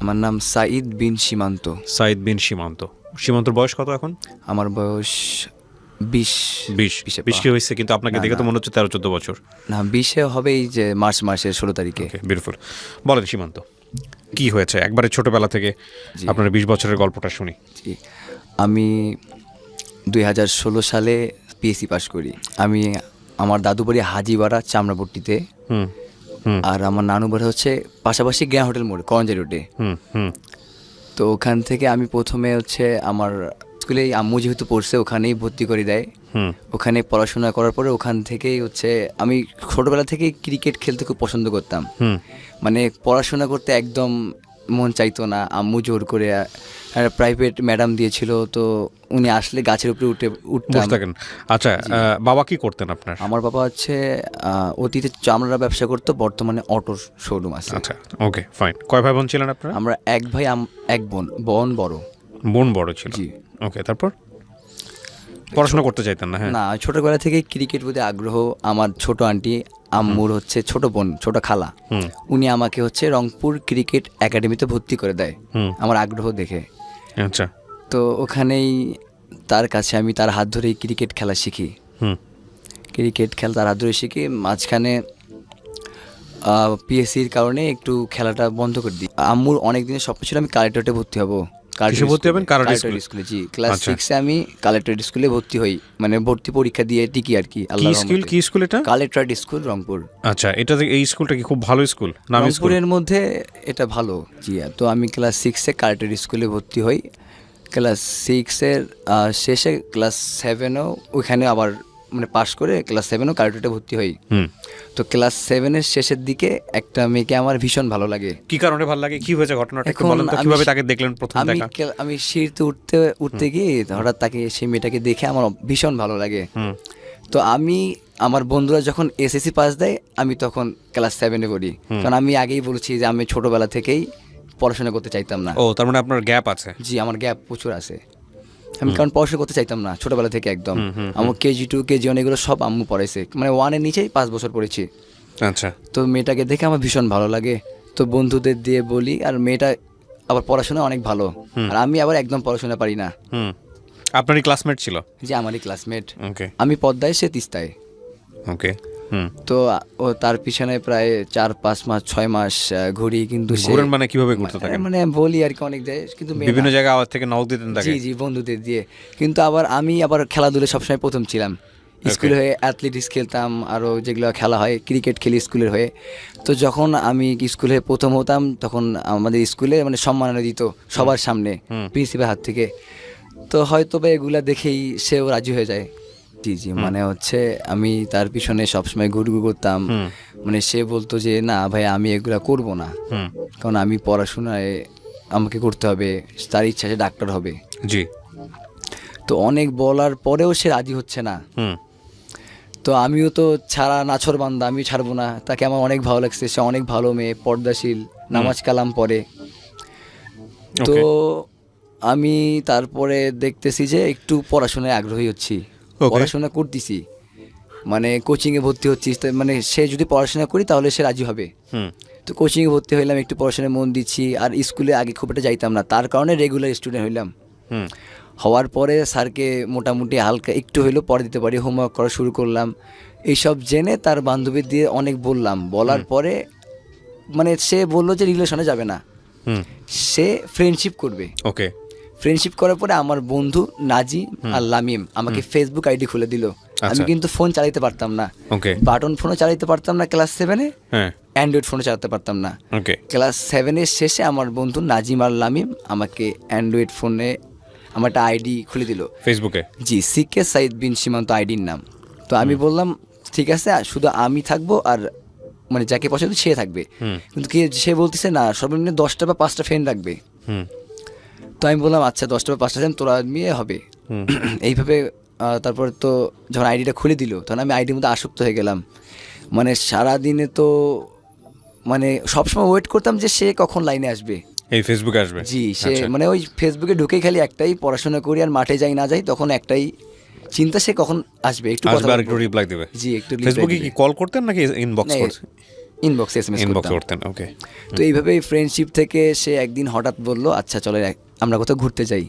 আমার নাম সাঈদ বিন সীমান্ত। সাঈদ বিন সীমান্ত। সীমান্তর বয়স কত এখন? আমার বয়স 20 20 কি হয়েছে? কিন্তু আপনাকে দেখে তো মনে হচ্ছে 13-14 বছর। না, 20-এ হবে এই যে মার্চের 16 তারিখে। বিউটিফুল। বলেন সীমান্ত, কি হয়েছে একবারে ছোটবেলা থেকে আপনার 20 বছরের গল্পটা শুনি। জি, আমি 2016 সালে পিএসসি পাশ করি। আমার দাদু বাড়ি হাজিবাড়া চামড়াপট্টিতে, আর আমার নানু বাড়ি হচ্ছে পাশাপাশি গ্র্যান্ড হোটেল মোড় করঞ্জারি রোডে। তো ওখান থেকে আমি প্রথমে হচ্ছে আমার স্কুলেই আম্মু যেহেতু পড়ছে ওখানেই ভর্তি করে দেয়। ওখানে পড়াশোনা করার পরে ওখান থেকেই হচ্ছে আমি ছোটোবেলা থেকেই ক্রিকেট খেলতে খুব পছন্দ করতাম। মানে পড়াশোনা করতে একদম মন চাইতো না, আম্মু জোর করে প্রাইভেট ম্যাডাম দিয়েছিল, তো উনি আসলে গাছের উপরে উঠতাম। আচ্ছা, বাবা কি করতেন আপনার? আমার বাবা হচ্ছে অতীতে চামড়া ব্যবসা করতো, বর্তমানে অটোর শোরুম আছে। আচ্ছা, ওকে, ফাইন। কয় ভাই বোন ছিলেন আপনারা? আমরা এক ভাই এক বোন। বোন বড় ছিল। জি। ওকে, তারপর পড়াশোনা করতে চাইতেন না? হ্যাঁ, না, ছোটবেলা থেকে ক্রিকেট প্রতি আগ্রহ। আমার ছোট আন্টি, আম্মুর হচ্ছে ছোট বোন, ছোট খালা, উনি আমাকে হচ্ছে রংপুর ক্রিকেট একাডেমিতে ভর্তি করে দেয় আমার আগ্রহ দেখে। আচ্ছা, তো ওখানেই তার কাছে আমি তার হাত ধরেই ক্রিকেট খেলা শিখি। তার হাত ধরে শিখি। মাঝখানে পিএসসির কারণে একটু খেলাটা বন্ধ করে দিই। আম্মুর অনেক দিনের স্বপ্ন ছিল আমি কালেক্টরেটে ভর্তি হব। কালেক্টর স্কুলে, জি। ক্লাস 6-এ আমি কালেক্টর স্কুলে ভর্তি হই, মানে ভর্তি পরীক্ষা দিয়ে টিকি আর কি। কি স্কুল এটা? Collector school, Rangpur. আচ্ছা, এই স্কুলটা কি খুব ভালো স্কুল? রংপুরের মধ্যে এটা ভালো, জি। তো আমি ক্লাস 6-এ কালেক্টর স্কুলে ভর্তি হই। ক্লাস 6-এর শেষে ক্লাস 7-ও ওইখানে আবার মানে পাশ করে ক্লাস 7-ও কালেক্টরে ভর্তি হই। তো ক্লাস 7-এর শেষের দিকে একটা মেয়েকে আমার ভীষণ ভালো লাগে। কি কারণে ভালো লাগে? কি হয়েছে ঘটনাটা একটু বলেন তো, কিভাবে তাকে দেখলেন প্রথম দেখা? আমি সিঁড়িতে উঠতে গিয়ে হঠাৎ সেই মেয়েটাকে দেখে আমার ভীষণ ভালো লাগে। তো আমার বন্ধুরা যখন এসএসসি পাস দেয় আমি তখন ক্লাস 7-এ পড়ি। কারণ আমি আগেই বলেছি যে আমি ছোটবেলা থেকেই পড়াশোনা করতে চাইতাম না। ও, তার মানে আপনার গ্যাপ আছে? জি, আমার গ্যাপ প্রচুর আছে। আমি কারণ পড়াশোনা করতে চাইতাম না ছোটবেলা থেকে একদম। আমার কেজি 2, কেজি 1 এগুলো সব আম্মু পড়াইছে, মানে 1-এর নিচেই 5 বছর পড়েছি। আচ্ছা। তো মেয়েটাকে দেখে আমার ভীষণ ভালো লাগে। তো বন্ধুদের দিয়ে বলি, আর মেয়েটা আবার পড়াশোনা অনেক ভালো, আর আমি আবার একদম পড়াশোনা পারি না। আপনারই ক্লাসমেট ছিল? জি, আমারই ক্লাসমেট। ওকে। আমি পদ্মায়, সে তিস্তায়। ওকে। তো ও তার পিছনে প্রায় 4-5 মাস 6 মাস ঘুরি, কিন্তু মানে কিভাবে ঘুরতে থাকেন? মানে বলি আর কি অনেক দেয়, কিন্তু বিভিন্ন জায়গায় আওয়াজ থেকে নক দিতেন তাকে? জি, বন্ধুদের দিয়ে। কিন্তু আমি খেলাধুলা সবসময় প্রথম ছিলাম। স্কুলে হয়ে অ্যাথলেটিক্স খেলতাম, আরও যেগুলো খেলা হয় ক্রিকেট খেলি স্কুলের হয়ে। তো যখন আমি স্কুলে প্রথম হতাম তখন আমাদের স্কুলে মানে সম্মাননা দিত সবার সামনে প্রিন্সিপাল হাত থেকে। তো হয়তো বা এগুলা দেখেই সেও রাজি হয়ে যায়। জি, মানে হচ্ছে আমি তার পিছনে সবসময় ঘুরঘুর করতাম। মানে সে বলতো যে না ভাই, আমি এগুলা করব না, কারণ আমি পড়াশোনায় আমাকে করতে হবে, তার ইচ্ছা সে ডাক্তার হবে। জি। তো অনেক বলার পরেও সে রাজি হচ্ছে না। তো আমিও তো ছাড়া নাছর বান্দা, আমি ছাড়বো না। তাকে আমার অনেক ভালো লাগছে, সে অনেক ভালো মেয়ে, পর্দাশীল, নামাজ কালাম পড়ে। তো আমি তারপরে দেখতেছি যে একটু পড়াশোনায় আগ্রহী হচ্ছি, পড়াশোনা করতেছি, মানে কোচিংয়ে ভর্তি হচ্ছি। মানে সে যদি পড়াশোনা করি তাহলে সে রাজি হবে। তো কোচিংয়ে ভর্তি হইলাম, একটু পড়াশোনায় মন দিচ্ছি। আর স্কুলে আগে খুব একটা যাইতাম না, তার কারণে রেগুলার স্টুডেন্ট হইলাম। হওয়ার পরে স্যারকে মোটামুটি হালকা একটু হইলেও পড়া দিতে পারি, হোমওয়ার্ক করা শুরু করলাম। এইসব জেনে তার বান্ধবী দিয়ে অনেক বলার পরে মানে সে বললো যে রিলেশনে যাবে না, সে ফ্রেন্ডশিপ করবে। ওকে। ফ্রেন্ডশিপ করার পরে আমার বন্ধু নাজি আর লামিম আমাকে ফেসবুক আইডি খুলে দিল। আমি কিন্তু ফোন চালাইতে পারতাম না, বাটন ফোনও চালাইতে পারতাম না ক্লাস 7-এ, অ্যান্ড্রয়েড ফোনও চালাতে পারতাম না। ক্লাস 7-এর শেষে আমার বন্ধু নাজিম আর লামিম আমাকে অ্যান্ড্রয়েড ফোনে আমার একটা আইডি খুলে দিল ফেসবুকে। জি, সিকে সাঈদ বিন সীমান্ত আইডির নাম। তো আমি বললাম ঠিক আছে, শুধু আমি থাকবো আর মানে যাকে পছন্দ সে থাকবে। কিন্তু সে বলতেছে না, সর্বনিম্ন 10টা বা 5টা ফ্রেন্ড রাখবে। তো আমি বললাম আচ্ছা 10টা বা 5টা ফ্রেন্ড তোরা নিয়ে হবে। এইভাবে তারপর তো যখন আইডিটা খুলে দিল তখন আমি আইডির মধ্যে আসক্ত হয়ে গেলাম। মানে সারাদিনে তো মানে সবসময় ওয়েট করতাম যে সে কখন লাইনে আসবে, এই ফেসবুকে আসবে। জি, সে মানে ওই ফেসবুকে ঢুকেই খালি একটাই, পড়াশোনা করি আর মাঠে যাই না যাই তখন একটাই চিন্তা, সে কখন আসবে, একটু কথা আর একটু রিপ্লাই দেবে। জি, একটু ফেসবুকে কি কল করতেন নাকি ইনবক্স করতেন? ইনবক্সে এসএমএস ইনবক্স করতাম। করতেন, ওকে। তো এইভাবেই ফ্রেন্ডশিপ থেকে সে একদিন হঠাৎ বলল আচ্ছা চলে আমরা কোথাও ঘুরতে যাই।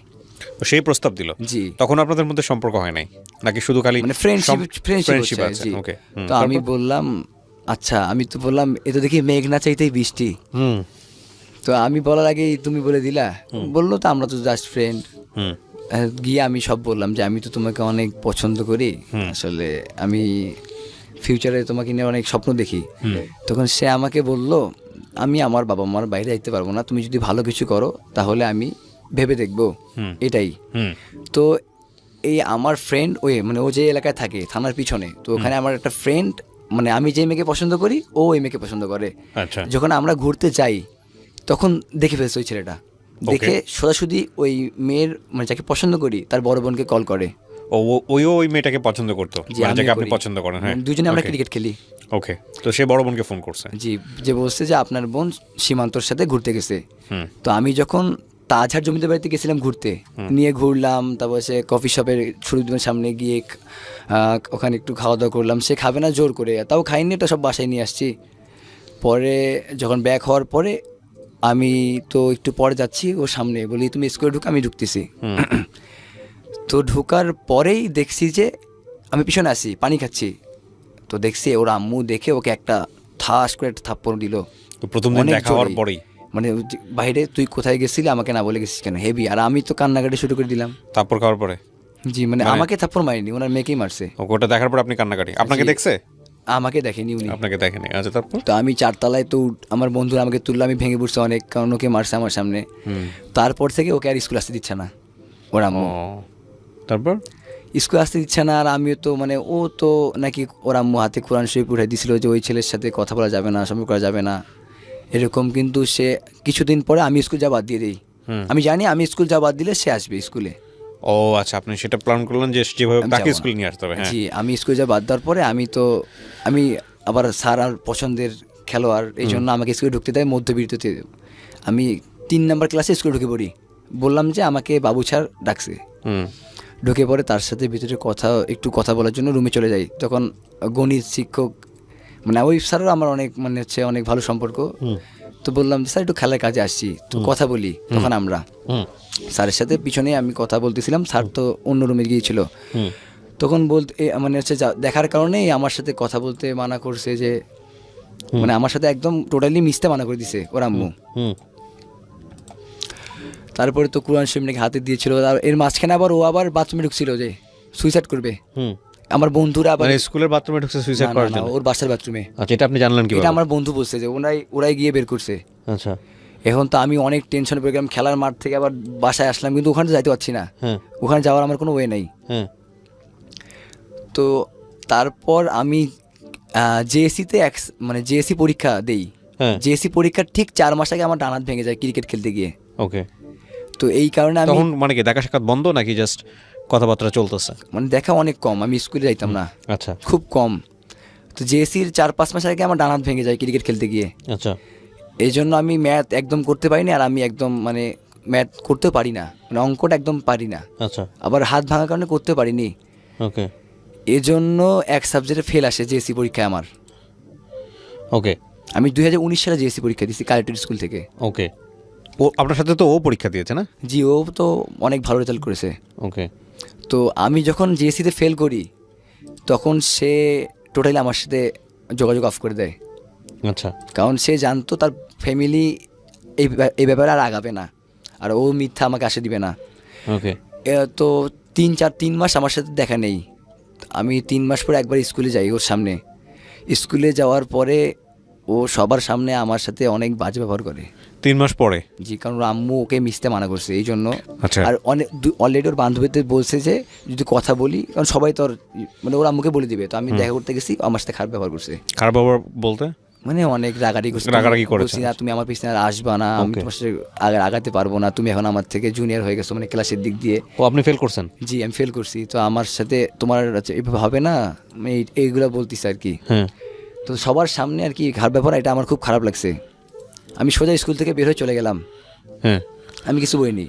সেই প্রস্তাব দিল। জি। তখন আপনাদের মধ্যে সম্পর্ক হয় নাই নাকি শুধু খালি মানে ফ্রেন্ডশিপ ফ্রেন্ডশিপ আছে। আছে? জি। ওকে। তো আমি বললাম আচ্ছা, আমি তো বললাম এ তো দেখি মেঘ না চাইতেই বৃষ্টি। হুম তো আমি বলার আগেই তুমি বলে দিলা। বললো তো আমরা তো জাস্ট ফ্রেন্ড। হুম গিয়ে আমি সব বললাম যে আমি তো তোমাকে অনেক পছন্দ করি, আসলে আমি ফিউচারে তোমাকে নিয়ে অনেক স্বপ্ন দেখি। তখন সে আমাকে বলল আমি আমার বাবা মার বাইরে যাইতে পারবো না, তুমি যদি ভালো কিছু করো তাহলে আমি ভেবে দেখবো, এটাই। হুম তো এই আমার ফ্রেন্ড মানে ও যে এলাকায় থাকে থানার পিছনে, তো ওখানে আমার একটা ফ্রেন্ড, মানে আমি যে মেয়েকে পছন্দ করি ও ওই মেয়েকে পছন্দ করে। আচ্ছা। যখন আমরা ঘুরতে যাই তখন দেখে ফেলছে ওই ছেলেটা, দেখে সোজাসুজি ওই মেয়ের মানে যাকে পছন্দ করি তার বড় বোনকে কল করে। ওই মেয়েটাকে পছন্দ করতো, জি, মানে আমিও যাকে আপনি করি। পছন্দ করেন? হ্যাঁ, দুজনে আমরা Okay. ক্রিকেট খেলি। ওকে। তো সে বড় বোনকে ফোন করছে। জি, যে বলছে যে আপনার বোন সীমান্তর সাথে ঘুরতে গেছে। হুম তো আমি যখন তাজহার জমিদার বাড়িতে গেছিলাম ঘুরতে, নিয়ে ঘুরলাম, তারপর সে কফি শপের সুরুদ্দিনের সামনে গিয়ে ওখানে একটু খাওয়া দাওয়া করলাম। সে খাবে না জোর করে, তাও খাইনি, তো সব বাসায় নিয়ে আসছি। পরে যখন ব্যাক হওয়ার পরে আমি তো একটু পরে যাচ্ছি ওর সামনে, বলি তুমি স্কুলে ঢুকে, আমি ঢুকতেছি। তো ঢোকার পরেই দেখছি যে আমি পিছনে আসি, পানি খাচ্ছি। তো দেখছি ওর আম্মু দেখে ওকে একটা ঠাস করে একটা থাপ্পড় দিল। তো প্রথম দিন অনেক দেখা হওয়ার জোরেই। পরেই মানে বাইরে তুই কোথায় গেছিলি আমাকে না বলে গেছিস কেন, হেভি। আর আমি তো কান্নাকাটি শুরু করে দিলাম। তারপর খাওয়ার পরে জি, মানে আমাকে থাপ্পড় মারিনি, ওনার মেয়েকেই মারছে। ওটা দেখার পর আপনি কান্নাকাটি? আপনাকে জি। দেখছে? আমাকে দেখেনি উনি। আপনাকে দেখেনি। আচ্ছা, তারপর? তো আমি চারতলায়, তো আমার বন্ধুরা আমাকে তুললো, আমি ভেঙে পড়ছি অনেক, কারণ ওকে মারছে আমার সামনে। তারপর থেকে ওকে আর স্কুল আসতে দিচ্ছে না ওর ও, আম্মু। তারপর? স্কুল আসতে দিচ্ছে না। আর আমিও তো মানে ও তো নাকি ওর আম্মু হাতে কোরআন শরীফ উঠাই দিছিল যে ওই ছেলের সাথে কথা বলা যাবে না, সম্পর্ক করা যাবে না, এরকম। কিন্তু সে কিছুদিন পরে আমি স্কুল যাওয়া বাদ দিয়ে দিই। আমি জানি আমি স্কুল যাওয়া বাদ দিলে সে আসবে স্কুলে। ও আচ্ছা, আপনি সেটা প্ল্যান করলেন যে যেভাবে আমি তাকে যাবো না। স্কুলে নিয়ে আসতে হবে। হ্যাঁ। জি, আমি স্কুল যাওয়া বাদ দেওয়ার পরে আমি আবার স্যার আর পছন্দের খেলোয়াড়, এই জন্য আমাকে স্কুলে ঢুকতে দেয় মধ্যবিরতিতে। আমি 3 নম্বর ক্লাসে স্কুলে ঢুকে পড়ি, বললাম যে আমাকে বাবু স্যার ডাকছে। ঢুকে পড়ে তার সাথে ভিতরে একটু কথা বলার জন্য রুমে চলে যাই। তখন গণিত শিক্ষক, মানে ওই স্যারও আমার অনেক মানে হচ্ছে অনেক ভালো সম্পর্ক। তো বললাম যে স্যার একটু খেলার কাজে আসছি, তো কথা বলি। তখন আমরা স্যারের সাথে পিছনে আমি কথা বলতেছিলাম, স্যার তো অন্য রুমে গিয়েছিল। তখন মানে হচ্ছে দেখার কারণে আমার সাথে কথা বলতে মানা করছে, যে মানে আমার সাথে একদম টোটালি মিশতে মানা করে দিছে ওর আম্মু। তারপরে তো কোরআন শরীফ নাকি হাতে দিয়েছিল। আর এর মাঝখানে আবার ও আবার বাথরুমে ঢুকছিল যে সুইসাইড করবে। আমার বন্ধুরা আবার, মানে স্কুলের বাথরুমে ঢুকছে সুইসাইড না, করার না, জন্য? ওর বাসার বাথরুমে। আচ্ছা, এটা আপনি জানলেন এটা কিভাবে? আমার বন্ধু বলছে যে ওরাই গিয়ে বের করছে। আচ্ছা। এখন তো আমি অনেক টেনশন পেয়ে গেলাম, খেলার মাঠ থেকে আবার বাসায় আসলাম, কিন্তু ওখানে যাইতে পারছি না। হ্যাঁ ওখানে যাওয়ার আমার কোনো ওয়ে নেই। হ্যাঁ তো তারপর আমি জেএসসিতে মানে জেএসসি পরীক্ষা দেই। হ্যাঁ। জেএসসি পরীক্ষার ঠিক 4 মাস আগে আমার ডান হাত ভেঙে যায় ক্রিকেট খেলতে গিয়ে। ওকে। তো এই কারণে আমি তখন মানে কি দেখা সাক্ষাৎ বন্ধ নাকি জাস্ট কথাবার্তা চলতেছে? মানে দেখা অনেক কম, আমি স্কুলে যাইতাম না, আচ্ছা খুব কম। তো জেএসসির 4-5 মাস আগে আমার ডান হাত ভেঙে যায় ক্রিকেট খেলতে গিয়ে। আচ্ছা এই জন্য আমি ম্যাথ একদম করতে পারিনি, আর আমি একদম মানে ম্যাথ করতেও পারি না, মানে অঙ্কটা একদম পারি না। আচ্ছা আবার হাত ভাঙার কারণে করতে পারিনি। ওকে এজন্য এক সাবজেক্টে ফেল আসে জেএসসি পরীক্ষায় আমার। ওকে আমি 2019 সালে জেএসসি পরীক্ষা দিয়েছি কালেক্টর স্কুল থেকে। ওকে। ও আপনার সাথে তো ও পরীক্ষা দিয়েছে না? জি, ও তো অনেক ভালো রেজাল্ট করেছে। ওকে। তো আমি যখন জেএসসিতে ফেল করি তখন সে টোটালি আমার সাথে যোগাযোগ অফ করে দেয়। আচ্ছা কারণ সে জানতো তার ফ্যামিলি এই ব্যাপারে আর আগাবে না, আর ও মিথ্যা আমাকে আসে দিবে না। ওকে। তো 3 মাস আমার সাথে দেখা নেই। আমি 3 মাস পরে একবার স্কুলে যাই ওর সামনে। স্কুলে যাওয়ার পরে ও সবার সামনে আমার সাথে অনেক বাজে ব্যবহার করে। 3 মাস পরে? জি, কারণ ওর আম্মু ওকে মিশতে মানা করছে এই জন্য। আচ্ছা। আর অলরেডি ওর বান্ধবীদের বলছে যে যদি কথা বলি, কারণ সবাই তো মানে ওর আম্মুকে বলে দিবে। তো আমি দেখা করতে গেছি, আমার সাথে খারাপ ব্যবহার করছে। খারাপ ব্যবহার বলতে? মানে অনেক রাগারাগি করছে। বলছি না তুমি আমার পিছনে আর আসবা না, আমি তোমার সাথে আগাতে পারবো না, তুমি এখন আমার থেকে জুনিয়র হয়ে গেছো মানে ক্লাসের দিক দিয়ে। ও, আপনি ফেল করছেন? জি, আমি ফেল করছি। তো আমার সাথে তোমার এভাবে হবে না, আমি এইগুলো বলতেছি আর কি। হ্যাঁ। তো সবার সামনে আর কি খারাপ ব্যাপার, এটা আমার খুব খারাপ লাগছে। আমি সোজা স্কুল থেকে বের হয়ে চলে গেলাম। হ্যাঁ। আমি কিছু বলিনি,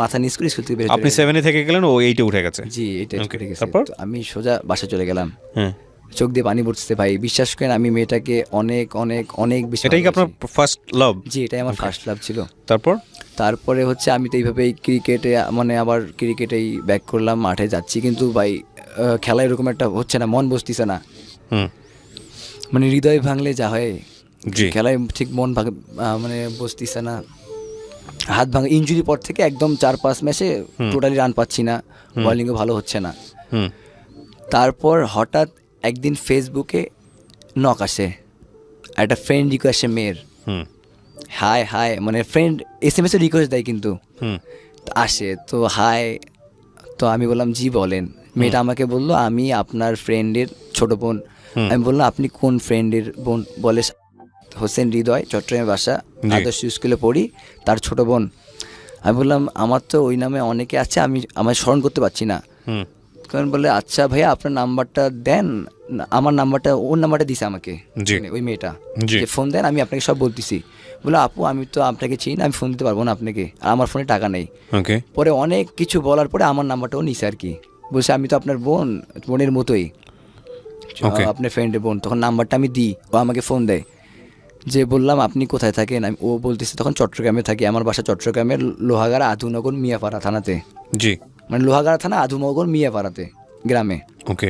মাথা নিচ করে স্কুল থেকে বের হয়ে আপনি 7 থেকে গেলেন, ও 8 উঠে গেছে? জি, এটা উঠে গেছে। তারপর? তো আমি সোজা বাসা চলে গেলাম। হ্যাঁ। চোখ দিয়ে পানি পড়তেছে ভাই, বিশ্বাস করেন আমি মেয়েটাকে অনেক অনেক অনেক বেশি এটাই কি আপনার ভালোবাসি। First love? জি, এটাই আমার ফার্স্ট লাভ ছিল। তারপর তারপরে হচ্ছে আমি তো এইভাবেই ক্রিকেটে মানে আবার ক্রিকেটেই ব্যাক করলাম, মাঠে যাচ্ছি, কিন্তু ভাই খেলা এরকম একটা হচ্ছে না, মন বসতিছে না। হুম, মানে হৃদয় ভাঙলে যা হয়, জি, খেলায় ঠিক মন মানে বসতিছে না, হাত ভাঙা ইনজুরি পর থেকে একদম 4-5 ম্যাচে টোটালি রান পাচ্ছি না, বোলিংও ভালো হচ্ছে না। হুম, তারপর হঠাৎ একদিন ফেসবুকে নক আসে, একটা ফ্রেন্ড রিকোয়েস্ট মেয়ের, হুম, হাই হাই মানে ফ্রেন্ড SMS এ রিকোয়েস্ট দেয় কিন্তু হুম, আসে, তো হাই, তো আমি বললাম জি বলেন। মেয়েটা আমাকে বললো আমি আপনার ফ্রেন্ডের ছোট বোন। আমি বললাম আপনি কোন ফ্রেন্ডের বোন? বলে হোসেন হৃদয়, চট্টগ্রামে বাসা, জি। আদর্শ স্কুলে পড়ি, তার ছোট বোন। আমি বললাম আমার তো ওই নামে অনেকে আছে, আমি আমার স্মরণ করতে পারছি না। হুম, কারণ বলে আচ্ছা ভাইয়া আপনার নাম্বারটা দেন। না, আমার নাম্বারটা, ওর নাম্বারটা দিছে আমাকে, জি। মানে ওই মেয়েটা, জি। যে ফোন দেন আমি আপনাকে সব বলতেছি। বলে আপু আমি তো আপনাকে চিনি না, আমি ফোন দিতে পারবো না আপনাকে, আর আমার ফোনে টাকা নেই। ওকে, পরে অনেক কিছু বলার পরে আমার নাম্বারটাও নিছে আর কি, বলছে আমি তো আপনার বোন, বোনের মতোই, Okay. আপনার ফ্রেন্ডের বোন। তখন নাম্বারটা আমি দিই, ও আমাকে ফোন দেয়, যে বললাম আপনি কোথায় থাকেন? ও বলতেছে তখন চট্টগ্রামে থাকি, আমার বাসা চট্টগ্রামের লোহাগাড়া আধুনগর মিয়াপাড়া থানাতে, জি, মানে লোহাগাড়া থানা আধুনগর মিয়াপাড়াতে গ্রামে। ওকে,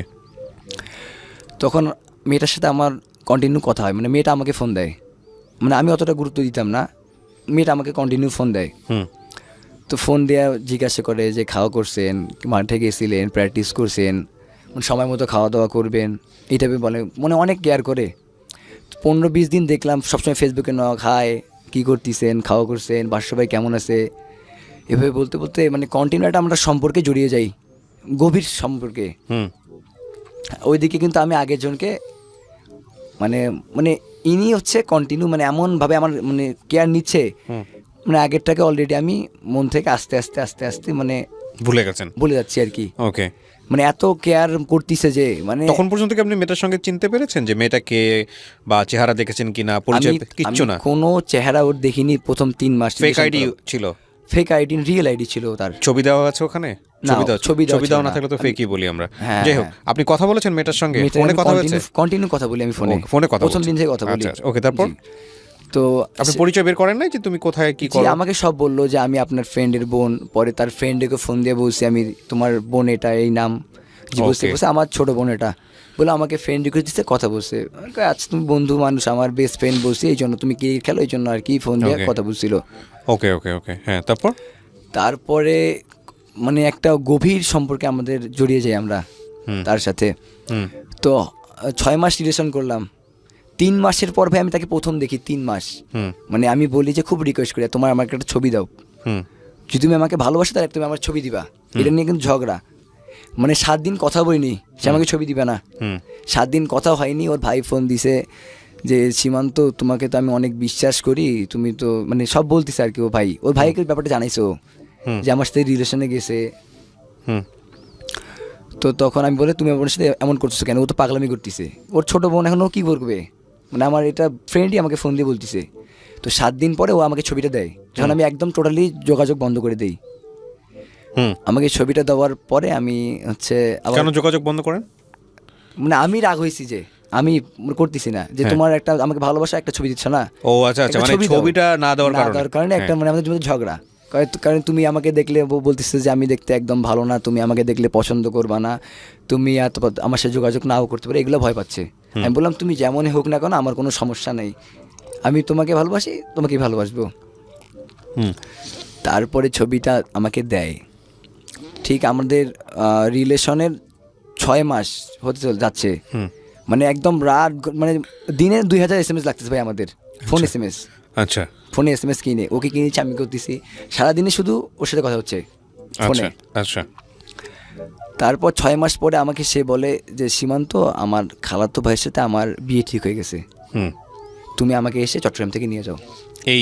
তখন মেয়েটার সাথে আমার কন্টিনিউ কথা হয়, মানে মেয়েটা আমাকে ফোন দেয়, মানে আমি অতটা গুরুত্ব দিতাম না, মেয়েটা আমাকে কন্টিনিউ ফোন দেয়। হুম, তো ফোন দেওয়া জিজ্ঞাসা করে যে খাওয়া করছেন, মাঠে গেছিলেন, প্র্যাকটিস করছেন, মানে সময় মতো খাওয়া দাওয়া করবেন, এই টাইপের বলে, মানে অনেক কেয়ার করে। 15-20 দিন দেখলাম সবসময় ফেসবুকে নক, হাই কী করতেছেন, খাওয়া করছেন, বাসার সবাই কেমন আছে, এভাবে বলতে বলতে মানে কন্টিনিউ একটা আমরা সম্পর্কে জড়িয়ে যাই, গভীর সম্পর্কে। হুম, ওইদিকে কিন্তু আমি আগের জনকে মানে মানে ইনি হচ্ছে কন্টিনিউ মানে এমনভাবে আমার মানে কেয়ার নিচ্ছে, হুম, মানে আগেরটাকে অলরেডি আমি মন থেকে আস্তে আস্তে আস্তে আস্তে মানে ভুলে গেছেন। বলে যাচ্ছি আর কি, ওকে, মানে এত কেয়ার করতেছে যে মানে তখন পর্যন্ত কি আপনি মেয়েটার সঙ্গে চিনতে পেরেছেন যে মেয়েটা কে, বা চেহারা দেখেছেন কিনা, পরিচয় কিচ্ছু না? কোনো চেহারা ওর দেখিনি প্রথম 3 মাস। ফেক আইডি ছিল? ফেক আইডি, রিয়েল আইডি ছিল তার। ছবি দেওয়া আছে ওখানে? না, ছবি ছবি দেওয়া না ছিল থাকলে তো না। ফেকই বলি আমরা। হ্যাঁ, যাই হোক, হ্যাঁ। আপনি কথা বলেছেন মেয়েটার সঙ্গে? ফোনে কথা হয়েছে? কন্টিনিউ কথা বলি আমি ফোনে, ফোনে কথা প্রথম বলছেন? দিন থেকে কথা বলি। আচ্ছা, ওকে, তারপর? জি। তো আপনি পরিচয় বের করেন নাই যে তুমি কোথায় কি জি, করো? আমাকে সব বললো যে আমি আপনার ফ্রেন্ডের বোন। পরে তার ফ্রেন্ডকে ফোন দিয়ে বলছি আমি তোমার বোন এটা, এই নাম। জি, বলছে Okay. বলছে আমার ছোট বোন এটা। বলে আমাকে ফ্রেন্ড রিকোয়েস্ট দিচ্ছে, কথা বলছে। আমি কই, আচ্ছা তুমি বন্ধু মানুষ, আমার বেস্ট ফ্রেন্ড বলছি, এই জন্য তুমি ক্রিকেট খেলো এই জন্য আর কি, ফোন দিয়ে Okay. কথা বলছিল। ওকে, ওকে, ওকে, হ্যাঁ, তারপর? তারপরে মানে একটা গভীর সম্পর্কে আমাদের জড়িয়ে যাই আমরা তার সাথে। হুম, তো 6 মাস রিলেশন করলাম। 3 মাসের পর ভাই আমি তাকে প্রথম দেখি, 3 মাস। হুম, মানে আমি বলি যে খুব রিকোয়েস্ট করি তোমার আমাকে একটা ছবি দাও, হুম, যদি তুমি আমাকে ভালোবাসো তাহলে তুমি আমার ছবি দিবা। এটা নিয়ে কিন্তু ঝগড়া, মানে 7 দিন কথা বলিনি, সে আমাকে ছবি দিবে না। হুম, 7 দিন কথা হয়নি, ওর ভাই ফোন দিছে যে সীমান্ত তোমাকে তো আমি অনেক বিশ্বাস করি, তুমি তো মানে সব বলতেছে আর কি। ওর ভাইকে ব্যাপারটা জানাইছো যে আমার সাথে রিলেশনে গেছে। হুম, তো তখন আমি বলে তুমি আমার সাথে এমন করতেছো কেন, ও তো পাগলামি করতেছে, ওর ছোটো বোন, এখন ও কী করবে, মানে আমার এটা ফ্রেন্ডই আমাকে ফোন দিয়ে বলতেছে। তো 7 দিন পরে ও আমাকে ছবিটা দেয়, যখন আমি একদম টোটালি যোগাযোগ বন্ধ করে দিই। হুম। আমাকে ছবিটা দেওয়ার পরে আমি হচ্ছে আবার কেন যোগাযোগ বন্ধ করেন? মানে আমি রাগ হয়েছি যে আমি করতেছি না, যে হ্যাঁ। তোমার একটা আমাকে ভালোবাসা একটা ছবি দিচ্ছ না। ও আচ্ছা, আচ্ছা, একটা মানে ছবি দাও। ছবিটা না দেওয়ার কারণে? একটা মানে আমাদের মধ্যে ঝগড়া। কারণ তুমি আমাকে দেখলে বলতেছে যে আমি দেখতে একদম ভালো না, তুমি আমাকে দেখলে পছন্দ করবা না, তুমি আমার সাথে যোগাযোগ নাও করতে পারো, এগুলো ভয় পাচ্ছে। আমি বললাম তুমি যেমনই হোক না কেন আমার কোনো সমস্যা নেই, আমি তোমাকে ভালোবাসি, তোমাকেই ভালোবাসবো। হুম, তারপরে ছবিটা আমাকে দেয়, ঠিক আমাদের রিলেশনের 6 মাস হতে যাচ্ছে, হুম, মানে একদম রাত মানে দিনে 2000 SMS লাগতেছে ভাই আমাদের, ফোন SMS, আচ্ছা, ফোনে SMS কিনে ওকে কিনেছি, আমি করতেছি, সারাদিনে শুধু ওর সাথে কথা হচ্ছে ফোনে। আচ্ছা, আচ্ছা, তারপর 6 মাস পরে আমাকে সে বলে যে সীমান্ত আমার খালাতো ভাইয়ের সাথে আমার বিয়ে ঠিক হয়ে গেছে, হুম। তুমি আমাকে এসে চট্টগ্রাম থেকে নিয়ে যাও। এই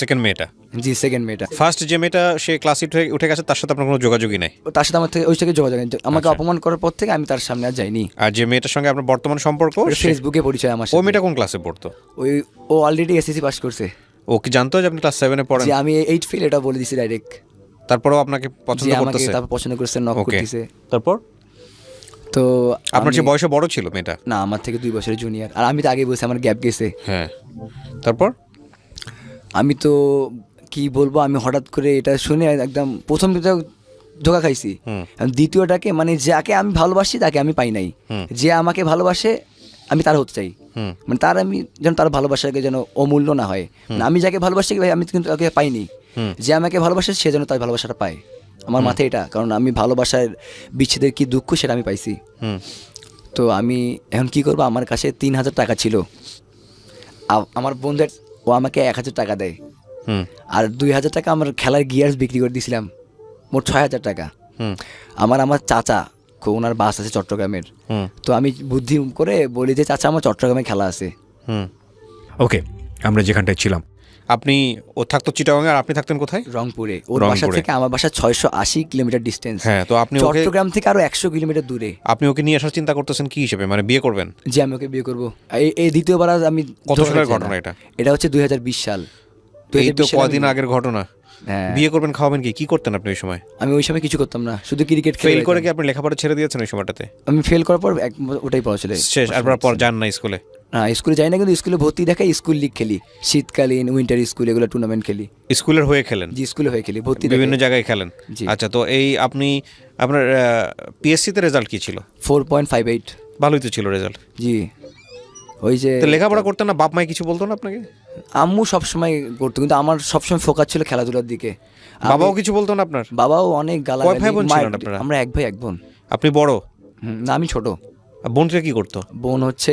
সেকেন্ড মেয়েটা? জি, সেকেন্ড মেয়েটা। ফার্স্ট যে মেয়েটা সে ক্লাসে উঠে গেছে তার সাথে আপনার কোনো যোগাযোগই নাই? তার সাথে আমার থেকে ওই থেকে যোগাযোগ নেই। আমাকে আচ্ছা। অপমান করার পর থেকে আমি তার সামনে আর যাইনি। আর যে মেয়েটার সঙ্গে আপনার বর্তমান সম্পর্ক, ফেসবুকে পরিচয় আমার ও সাথে। মেয়েটা কোন ক্লাসে পড়তো? ও অলরেডি SSC পাস করছে। ও কি জানতো যে আপনি ক্লাস 7-এ পড়েন? যে আমি 8 ফেল এটা বলে দিছি ডাইরেক্ট। তারপরেও আপনাকে যে পছন্দ আমাকে করতেছে? তারপর পছন্দ করছে, নক ওকে, করতেছে। তারপর? তো আপনার যে বয়সে বড় ছিল মেয়েটা? না, আমার থেকে 2 বছরের জুনিয়র। আর আমি তো আগে বলছি আমার গ্যাপ গেছে। হ্যাঁ, তারপর? আমি তো কি বলবো, আমি হঠাৎ করে এটা শুনে একদম প্রথম তো ধোকা খাইছি। দ্বিতীয়টাকে মানে যাকে আমি ভালোবাসি তাকে আমি পাই নাই। যে আমাকে ভালোবাসে আমি তার হতে চাই, মানে তার আমি যেন তার ভালোবাসাকে যেন অমূল্য না হয়। মানে আমি যাকে ভালোবাসি ভাই আমি কিন্তু তাকে পাইনি, যে আমাকে ভালোবাসে সে যেন তার ভালোবাসাটা পায়। আমার মাথায় এটা, কারণ আমি ভালোবাসার বিচ্ছেদের কি দুঃখ সেটা আমি পাইছি। তো আমি এখন কি করবো, আমার কাছে 3,000 টাকা ছিল। আমার বন্ধুর ও আমাকে 1,000 টাকা দেয়, আর 2,000 টাকা আমার খেলার গিয়ার্স বিক্রি করে দিয়েছিলাম, মোট 6,000 টাকা। আমার চাচা ওনার বাস আছে চট্টগ্রামের, তো আমি বুদ্ধি করে বলি যে চাচা আমার চট্টগ্রামে খেলা আছে। ওকে, আমরা যেখানটায় ছিলাম, আপনি ও থাকতো চিটাগাঙে আর আপনি থাকতেন কোথায়? রংপুরে। ওর বাসা থেকে আমার বাসা 680 কিলোমিটার ডিস্টেন্স। হ্যাঁ, তো আপনি চট্টগ্রাম থেকে আরো 100 কিলোমিটার দূরে। আপনি ওকে নিয়ে আসার চিন্তা করতেছেন কি হিসেবে, মানে বিয়ে করবেন? যে আমি ওকে বিয়ে করবো। এই দ্বিতীয়বার আমি। কত সালের ঘটনা এটা? এটা হচ্ছে 2020 সাল। এই তো কদিন আগের ঘটনা। হ্যাঁ। বিয়ে করবেন, খাওয়াবেন কি করতেন আপনি ওই সময়? আমি ওই সময় কিছু করতাম না, শুধু ক্রিকেট খেলে। ফেল করে কি আপনি লেখাপড়া ছেড়ে দিয়েছেন ওই সময়টাতে? আমি ফেল করার পর ওটাই পড়া ছিল শেষ, আর পর যান না স্কুলে? না, স্কুলে যাই না, কিন্তু স্কুলে ভর্তি দেখাই স্কুল লিগ খেলি, শীতকালীন উইন্টার স্কুল এগুলো টুর্নামেন্ট খেলি। স্কুলের হয়ে খেলেন? জি, স্কুলে হয়ে খেলি, ভর্তি বিভিন্ন জায়গায় খেলেন। জি। আচ্ছা, তো এই আপনি আপনার পিএসসি তে রেজাল্ট কি ছিল? 4.58। ভালোই তো ছিল রেজাল্ট। জি। ওই যে তো লেখাপড়া করতেন না? বাপ মাই কিছু বলতো না আপনাকে? আম্মু সবসময় করতো, কিন্তু আমার সবসময় ফোকাস ছিল খেলাধুলার দিকে। বাবাও কিছু বলতো না আপনার? বাবাও অনেক গালা। কয় ভাই বোন ছিলেন আপনারা? আমরা 1 ভাই 1 বোন। আপনি বড়? না, আমি ছোট। বোনটা কি করতো? বোন হচ্ছে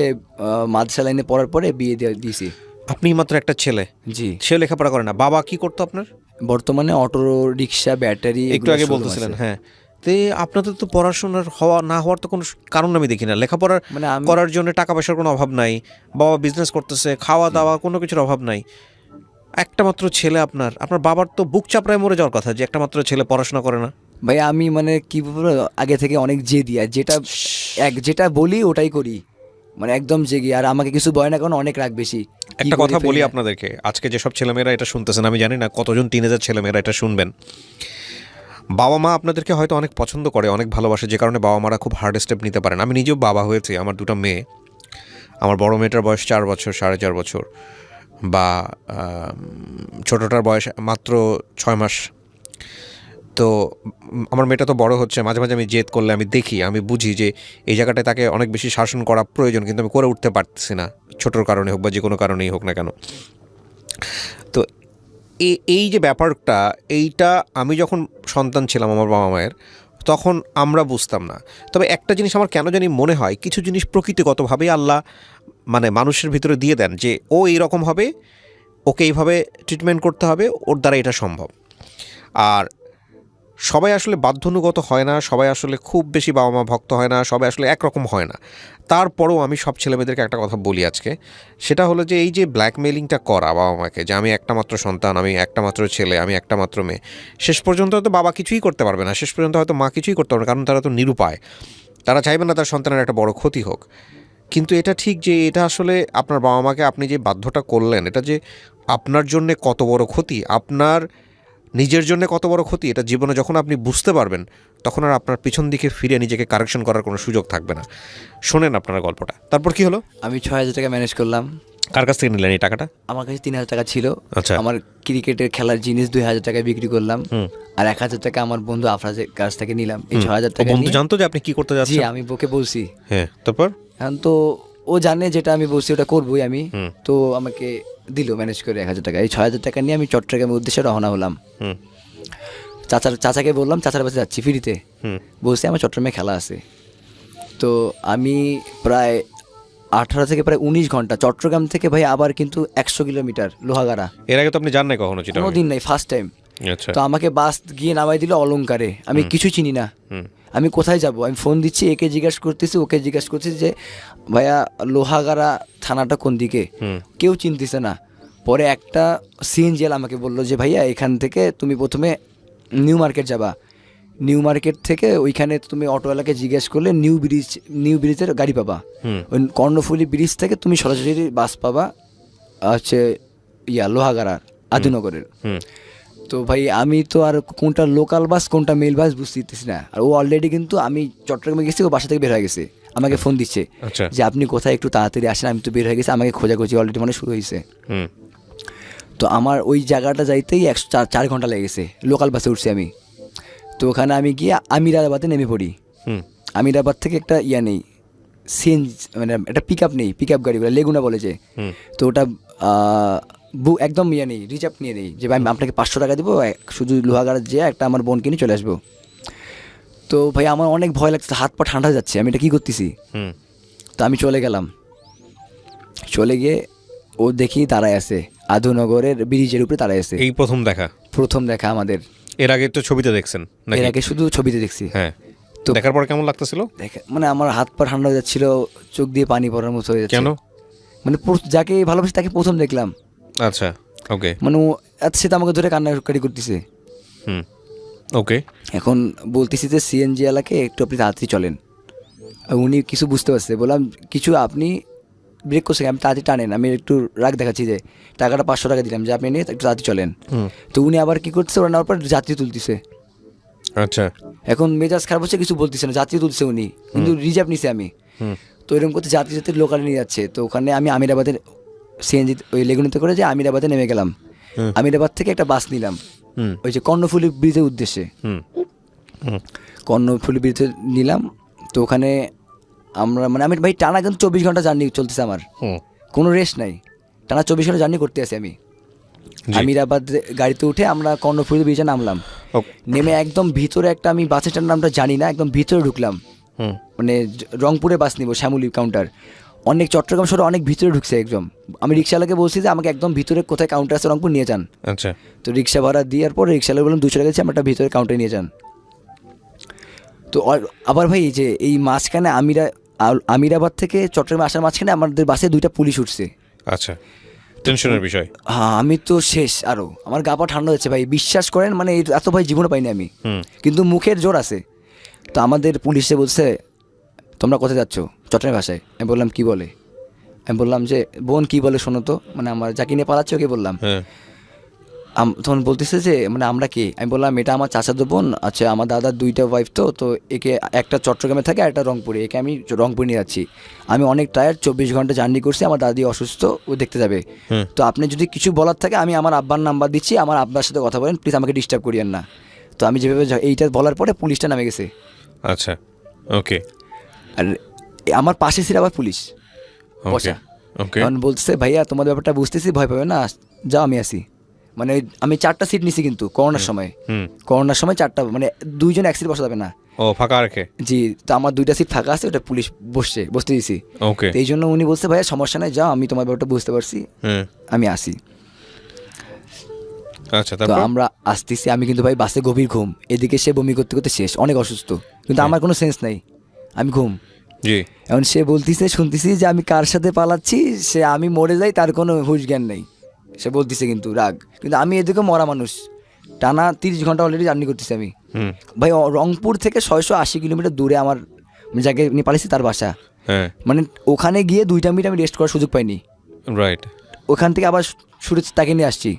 মাদ্রাসা লাইনে পড়ার পরে বিয়ে দিয়েছি। আপনি মাত্র একটা ছেলে? জি। সে লেখাপড়া করে না? বাবা কি করতো আপনার? বর্তমানে অটো রিক্সা, ব্যাটারি, একটু আগে বলতেছিলেন। হ্যাঁ, তো আপনাদের তো পড়াশোনার হওয়া না হওয়ার তো কোনো কারণ আমি দেখি না। লেখাপড়ার মানে করার জন্য টাকা পয়সার কোনো অভাব নাই, বাবা বিজনেস করতেছে, খাওয়া দাওয়া কোনো কিছুর অভাব নাই। একটা মাত্র ছেলে আপনার, আপনার বাবার তো বুক চাপড়ায় মরে যাওয়ার কথা যে একটা মাত্র ছেলে পড়াশোনা করে না। ভাই আমি মানে কি বলবো, আগে থেকে অনেক জেদি, আর যেটা বলি ওটাই করি, মানে একদম জেগে। আর আমাকে কিছু বলে না, কারণ অনেক রাগ বেশি। একটা কথা বলি আপনাদেরকে, আজকে যেসব ছেলেমেয়েরা এটা শুনতেছেন, আমি জানি না কতজন টিনেজার ছেলেমেয়েরা এটা শুনবেন। বাবা মা আপনাদেরকে হয়তো অনেক পছন্দ করে, অনেক ভালোবাসে, যে কারণে বাবা মারা খুব হার্ড স্টেপ নিতে পারেন। আমি নিজেও বাবা হয়েছি, আমার 2টা মেয়ে। আমার বড় মেয়েটার বয়স 4 বছর, 4.5 বছর, বা ছোটোটার বয়স মাত্র 6 মাস। তো আমার মেয়েটা তো বড় হচ্ছে, মাঝে মাঝে আমি জেদ করলে আমি দেখি, আমি বুঝি যে এই জায়গাটায় তাকে অনেক বেশি শাসন করা প্রয়োজন, কিন্তু আমি করে উঠতে পারতেছি না, ছোটোর কারণে হোক বা যে কোনো কারণেই হোক না কেন। তো এই যে ব্যাপারটা, এইটা আমি যখন সন্তান ছিলাম আমার বাবা মায়ের, তখন আমরা বুঝতাম না। তবে একটা জিনিস আমার কেন জানি মনে হয়, কিছু জিনিস প্রকৃতিগতভাবেই আল্লাহ মানে মানুষের ভিতরে দিয়ে দেন, যে ও এইরকম হবে, ওকে এইভাবে ট্রিটমেন্ট করতে হবে, ওর দ্বারা এটা সম্ভব। আর সবাই আসলে বাধ্যনুগত হয় না, সবাই আসলে খুব বেশি বাবা মা ভক্ত হয় না, সবাই আসলে একরকম হয় না। তারপরেও আমি সব ছেলেমেয়েদেরকে একটা কথা বলি আজকে, সেটা হলো যে এই যে ব্ল্যাকমেলিংটা করা বাবা মাকে, যে আমি একটা মাত্র সন্তান, আমি একটা মাত্র ছেলে, আমি একটা মাত্র মেয়ে, শেষ পর্যন্ত হয়তো বাবা কিছুই করতে পারবে না, শেষ পর্যন্ত হয়তো মা কিছুই করতে পারবে না, কারণ তারা তো নিরুপায়, তারা চাইবে না তার সন্তানের একটা বড় ক্ষতি হোক। কিন্তু এটা ঠিক যে এটা আসলে আপনার বাবা মাকে আপনি যে বাধ্যটা করলেন, এটা যে আপনার জন্যে কত বড় ক্ষতি, আপনার নিজের জন্য কত বড় ক্ষতি, এটা জীবনে যখন আপনি বুঝতে পারবেন, তখন আর আপনার পিছন দিকে ফিরে নিজেকে কারেকশন করার কোনো সুযোগ থাকবে না। শোনেন আপনার গল্পটা, তারপর কি হলো? আমি 6,000 টাকা ম্যানেজ করলাম। কার কাছ থেকে নিলেন এই টাকাটা? আমার কাছে 3,000 টাকা ছিল। আচ্ছা। আমার ক্রিকেটের খেলার জিনিস 2,000 টাকায় বিক্রি করলাম, আর 1,000 টাকা আমার বন্ধু আফরাজের কাছ থেকে নিলাম। এই 6,000 টাকা বন্ধু জানতো যে আপনি কি করতে জি, যাচ্ছেন? আমি ওকে বলছি। হ্যাঁ, তারপর? এখন তো ও জানে যেটা আমি বলছি ওটা করবোই আমি, তো আমাকে দিল ম্যানেজ করে 1,000 টাকা। এই 6,000 টাকা নিয়ে আমি চট্টগ্রামের উদ্দেশ্যে রওনা হলাম। চাচাকে বললাম চাচার কাছে যাচ্ছি ফ্রিতে, বলছি আমার চট্টগ্রামে খেলা আছে। তো আমি প্রায় 18 থেকে প্রায় 19 ঘন্টা চট্টগ্রাম থেকে ভাই, আবার কিন্তু 100 কিলোমিটার লোহাগাড়া। এর আগে তো আপনি যান নাই কখনো? কোনো দিন নাই, ফার্স্ট টাইম। আচ্ছা। তো আমাকে বাস গিয়ে নামাই দিল অলংকারে, আমি কিছু চিনি না, আমি কোথায় যাব। আমি ফোন দিচ্ছি, একে জিজ্ঞাসা করতেছি, ওকে জিজ্ঞাসা করতেছি যে ভাইয়া লোহাগাড়া থানাটা কোন দিকে, কেউ চিনতেছে না। পরে একটা সিএনজিএল আমাকে বললো যে ভাইয়া এখান থেকে তুমি প্রথমে নিউ মার্কেট যাবা, নিউ মার্কেট থেকে ওইখানে তুমি অটোওয়ালাকে জিজ্ঞেস করলে নিউ ব্রিজের গাড়ি পাবা, ওই কর্ণফুলী ব্রিজ থেকে তুমি সরাসরি বাস পাবা হচ্ছে লোহাগাড়ার আদিনগরের। তো ভাই আমি তো আর কোনটা লোকাল বাস কোনটা মেল বাস বুঝতেছি না, আর ও অলরেডি কিন্তু আমি চট্টগ্রামে গেছি, ও বাসা থেকে বের হয়ে গেছে, আমাকে ফোন দিচ্ছে আচ্ছা। যে আপনি কোথায় একটু তাড়াতাড়ি আসেন, আমি তো বের হয়ে গেছি, আমাকে খোঁজাখুঁজি অলরেডি মানে শুরু হয়েছে। হুম। তো আমার ওই জায়গাটা যাইতেই 104 ঘন্টা লেগেছে, লোকাল বাসে উঠছি আমি। তো ওখানে আমি গিয়ে আমিরাবাদে নেমে পড়ি। হুম। আমিরাবাদ থেকে একটা নেই সিএনজি, মানে একটা পিক আপ নেই, পিক আপ গাড়িগুলো লেগুনা বলে যে। হুম। তো ওটা একদম নেই, রিজার্ভ নিয়ে নেই যে ভাই আমি আপনাকে 500 টাকা দেবো, শুধু লোহাগাড়া যেয়ে একটা আমার বোনকে নিয়ে চলে আসবো। তো ভাই আমার অনেক ভয় লাগছে, হাত পা ঠান্ডা যাচ্ছে, আমি এটা কী করতেছি। হুম। তো আমি চলে গেলাম, চলে গিয়ে ও দেখি দাঁড়ায় আছে আধুনগরের ব্রিজের উপরে দাঁড়ায় আছে। এই প্রথম দেখা আমাদের। এর আগে তো ছবিতে দেখছেন নাকি? এর আগে শুধু ছবিতে দেখছি। হ্যাঁ। তো তো দেখার পর কেমন লাগতেছিল? মানে আমার হাত পা ঠান্ডা হয়ে যাচ্ছিল, চোখ দিয়ে পানি পড়ার মতো হয়ে যাচ্ছে। কেন? মানে যাকে ভালোবাসি তাকে প্রথম দেখলাম। আচ্ছা, ওকে। মানে ও সে তো আমাকে ধরে কান্নাকাটি করতেছে। হুম। ওকে। এখন বলতেছি যে সিএনজি এলাকে একটু আপনি তাড়াতাড়ি চলেন। আর উনি কিছু বুঝতে পারছে, বললাম কিছু আপনি ব্রেক করছে, আমি তাড়াতাড়ি টানেন, আমি একটু রাগ দেখাচ্ছি যে টাকাটা 500 টাকা দিলাম যে আপনি নিয়ে একটু তাড়াতাড়ি চলেন। তো উনি আবার কী করছে, ওরা নেওয়ার পর যাত্রী তুলতেছে। আচ্ছা। এখন মেজাজ খারাপ হচ্ছে, কিছু বলতেছে না, যাত্রী তুলছে উনি, কিন্তু রিজার্ভ নিছে আমি। তো এরকম করতে যাত্রী লোকালে নিয়ে যাচ্ছে। তো ওখানে আমি আমিরাবাদের সিএনজি ওই লেগুনিতে করে যে আমিরাবাদে নেমে গেলাম। আমিরাবাদ থেকে একটা বাস নিলাম ওই যে কর্ণফুলী ব্রিজের উদ্দেশ্যে। কর্ণফুলী ব্রিজে নিলাম। তো ওখানে আমরা মানে আমি ভাই টানা কিন্তু 24 ঘন্টা জার্নি চলতেছে আমার, কোনো রেস্ট নাই, টানা 24 ঘন্টা জার্নি করতে আছি আমি। আমিরাবাদ গাড়িতে উঠে আমরা কর্ণফুলী ব্রিজে নামলাম। নেমে একদম ভিতরে একটা, আমি বাস স্ট্যান্ড নামটা জানি না, একদম ভিতরে ঢুকলাম। মানে রংপুরে বাস নিব, শ্যামলী কাউন্টার, অনেক চট্টগ্রাম শহরে অনেক ভিতরে ঢুকছে একদম। আমি রিক্সাওয়ালাকে বলছি যে আমাকে একদম ভিতরে কোথায় কাউন্টার আছে রংপুর নিয়ে যান। আচ্ছা। তো রিক্সা ভাড়া দেওয়ার পর রিক্সাওয়ালা বললাম 200 টাকা দিচ্ছি, আমার একটা ভিতরে কাউন্টারে নিয়ে যান। তো আবার ভাই যে এই মাঝখানে আমিরাবাদ থেকে চট্টগ্রামে আসার মাঝখানে আমাদের বাসে 2টা পুলিশ উঠছে। আচ্ছা, টেনশনের বিষয়। হ্যাঁ, আমি তো শেষ, আরও আমার গা পা ঠান্ডা হচ্ছে ভাই, বিশ্বাস করেন, মানে এত ভাই জীবনে পাইনি আমি, কিন্তু মুখের জোর আছে। তো আমাদের পুলিশে বলছে তোমরা কোথায় যাচ্ছ, চট্টগ্রাম ভাষায়। আমি বললাম কি বলে, আমি বললাম যে বোন কি বলে শোনো তো, মানে আমার যাকে নিয়ে পালাচ্ছে ওকে বললাম। তখন বলতেছে যে মানে আমরা কি, আমি বললাম এটা আমার চাচাতো বোন, আচ্ছা আমার দাদার 2টা ওয়াইফ, তো একে একটা চট্টগ্রামে থাকে আর একটা রংপুরে, একে আমি রংপুরে নিয়ে যাচ্ছি, আমি অনেক টায়ার্ড, 24 ঘন্টা জার্নি করছি, আমার দাদি অসুস্থ, ও দেখতে যাবে। তো আপনি যদি কিছু বলার থাকে আমি আমার আব্বার নাম্বার দিচ্ছি, আমার আব্বার সাথে কথা বলেন প্লিজ, আমাকে ডিস্টার্ব করিয়েন না। তো আমি যেভাবে এইটা বলার পরে পুলিশটা নামে গেছে। আচ্ছা, ওকে। আর আমার পাশে ছিল আবার পুলিশ বসা। কারণ বলতেছে ভাইয়া তোমাদের ব্যাপারটা বুঝতেছি, ভয় পাবে না, যাও আমি আসি। মানে আমি 4টা সিট নিছি, কিন্তু করোনার সময় 4টা, মানে 2 জন এক সিট বসা যাবে না। ও, ফাঁকা রেখে? জি। তো আমার 2টা সিট ফাঁকা আছে, ওটা পুলিশ বসতে দিয়েছি। ওকে। এই জন্য উনি বলছে ভাইয়া সমস্যা নাই, যাও, আমি তোমার ব্যাপারটা বুঝতে পারছি, আমি আসি। আচ্ছা, তো আমরা আসতেছি, আমি কিন্তু ভাই বাসে গভীর ঘুম, এদিকে সে বমি করতে করতে শেষ, অনেক অসুস্থ, কিন্তু আমার কোনো সেন্স নাই, আমি ঘুম। জি। এখন সে বলতেছে, শুনতেছি যে আমি কার সাথে পালাচ্ছি, সে আমি মরে যাই তার কোনো হুঁশ জ্ঞান নেই, সে বলতেছে কিন্তু রাগ, কিন্তু আমি এদিকে মরা মানুষ, টানা 30 ঘন্টা অলরেডি জার্নি করতেছি আমি। ভাই রংপুর থেকে 680 কিলোমিটার দূরে আমার যাকে নিয়ে পালিয়েছি তার বাসা। মানে ওখানে গিয়ে 2টা মিনিট আমি রেস্ট করার সুযোগ পাইনি। রাইট। ওখান থেকে আবার শুরু তাকে নিয়ে আসছি।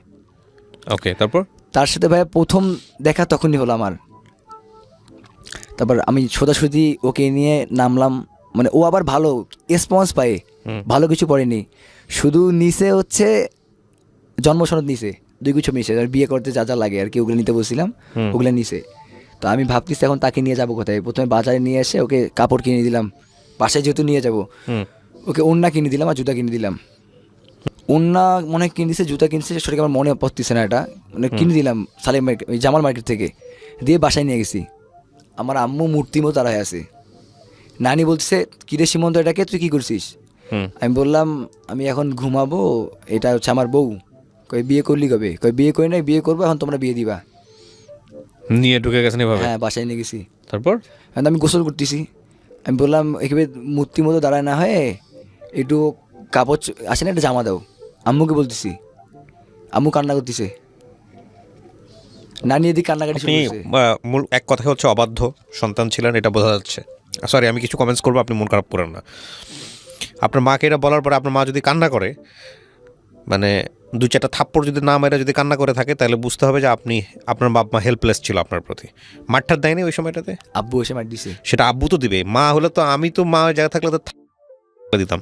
ওকে, তারপর তার সাথে ভাই প্রথম দেখা তখনই হলো আমার। তারপর আমি সোজাসুজি ওকে নিয়ে নামলাম, মানে ও আবার ভালো রেসপন্স পায়, ভালো কিছু পড়েনি, শুধু নিচে হচ্ছে জন্মসনদ নিচে, 2 কিছু নিচে, বিয়ে করতে যা যা লাগে আর কি, ওগুলো নিতে বলছিলাম, ওগুলো নিচে। তো আমি ভাবতেছি এখন তাকে নিয়ে যাবো কোথায়, প্রথমে বাজারে নিয়ে এসে ওকে কাপড় কিনে দিলাম, বাসায় যেহেতু নিয়ে যাবো, ওকে ওড়না কিনে দিলাম আর জুতা কিনে দিলাম। ওড়না মনে হয় কিনে দিচ্ছে, জুতা কিনছে সেটাকে আমার মনে পড়তেছে না, এটা মানে কিনে দিলাম সালেম মার্কেট, ওই জামাল মার্কেট থেকে, দিয়ে বাসায় নিয়ে গেছি। আমার আম্মু মূর্তি মতো দাঁড়ায় আছে, নানি বলছে কিরে সীমন্ত এটাকে তুই কী করছিস? আমি বললাম আমি এখন ঘুমাবো, এটা হচ্ছে আমার বউ। কই বিয়ে করলি কবে? কই বিয়ে করি নাই, বিয়ে করবো, এখন তোমরা বিয়ে দিবা। নিয়ে ঢুকে গেছেন এভাবে? হ্যাঁ, বাসায় নিয়ে গেছি। তারপর আমি গোসল করতেছি, আমি বললাম একেবারে মূর্তি মতো দাঁড়ায় না হয়ে একটু কাপড় আসে না, একটা জামা দাও। আম্মুকে বলতেছি, আম্মু কান্না করতেছে, নানি এদিকে কান্নাকাটি শুরু করছে। মূল এক কথা হচ্ছে অবাধ্য সন্তান ছিলেন, এটা বোঝা যাচ্ছে। সরি, আমি কিছু কমেন্টস করবো, আপনি মন খারাপ করেন না। আপনার মাকে এটা বলার পরে আপনার মা যদি কান্না করে, মানে দু চারটা থাপ্পড় যদি না মেরে যদি কান্না করে থাকে তাহলে বুঝতে হবে যে আপনার বাপ মা হেল্পলেস ছিল আপনার প্রতি। মাঠটার দেয়নি ওই সময়টাতে? আব্বু এসে মার দিছে। সেটা আব্বু তো দিবে, মা হলে তো আমি তো মা জায়গা থাকলে তো দিতাম।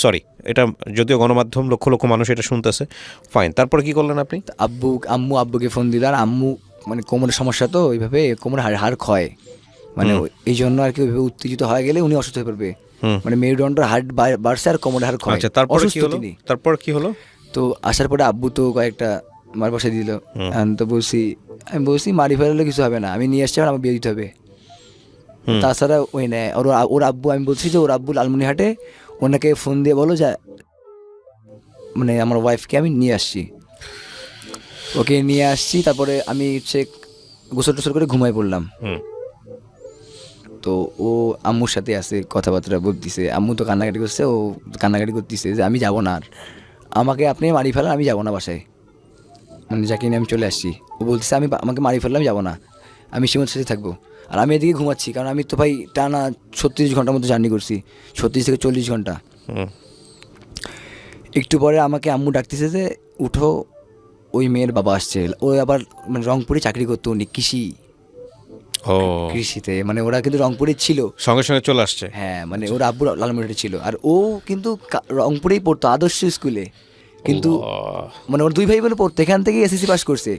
সরি, এটা যদিও গণমাধ্যম লক্ষ লক্ষ মানুষ এটা শুনতেছে, ফাইন। তারপরে কি করলেন আপনি? আব্বুকে ফোন দিল, আর আম্মু মানে কোমরের সমস্যা, তো ওইভাবে কোমরের হাড় ক্ষয়, মানে এই জন্য আর কি ওইভাবে উত্তেজিত হয়ে গেলে উনি অসুস্থ হয়ে পড়বে, মানে মেরুদণ্ডের হাড় বাড়ছে আর কোমরের হাড় ক্ষয়। আচ্ছা, তারপরে কি হলো? তারপর কি হলো? তো আসার পরে আব্বু তো কয়েকটা মার বসে দিল। তো আমি বলছি মারি ফেলালে কিছু হবে না, আমি নিয়ে আসছি, আমার বিয়ে দিতে হবে। তাছাড়া ওই নেয় ওর আব্বু, আমি বলছি যে ওর আব্বু লালমনিরহাটে, ওনাকে ফোন দিয়ে বলো যে মানে আমার ওয়াইফকে আমি নিয়ে আসছি। ওকে নিয়ে আসছি, তারপরে আমি হচ্ছে গোসল টোসল করে ঘুমাই পড়লাম। তো ও আম্মুর সাথে আছে, কথাবার্তা বলতেছে, আম্মু তো কান্নাকাটি করছে, ও কান্নাকাটি করতেছে যে আমি যাবো না, আর আমাকে আপনি মারি ফেলান, আমি যাবো না বাসায়, মানে যাকে নিয়ে আমি চলে আসছি। ও বলতেছে আমাকে মারি ফেললাম, যাবো না, আমি সীমার সাথে থাকবো। আর আমি এদিকে ঘুমাচ্ছি, কারণ আমি তো ভাই টানা 36 ঘন্টার মতো জার্নি করছি, 36 থেকে 40 ঘন্টা। একটু পরে আমাকে আম্মু ডাকতেছে যে উঠো, ওই মেয়ের বাবা আসছে। ও আবার মানে রংপুরে চাকরি করতো, উনি কৃষিতে, মানে ওরা কিন্তু রংপুরে ছিল, সঙ্গে সঙ্গে চলে আসছে। হ্যাঁ, মানে ওর আব্বু লালমনিরহাটে ছিল, আর ও কিন্তু রংপুরেই পড়তো আদর্শ স্কুলে, কিন্তু মানে ওর দুই ভাই বোন পড়তো, এখান থেকে এসএসসি পাস করছে,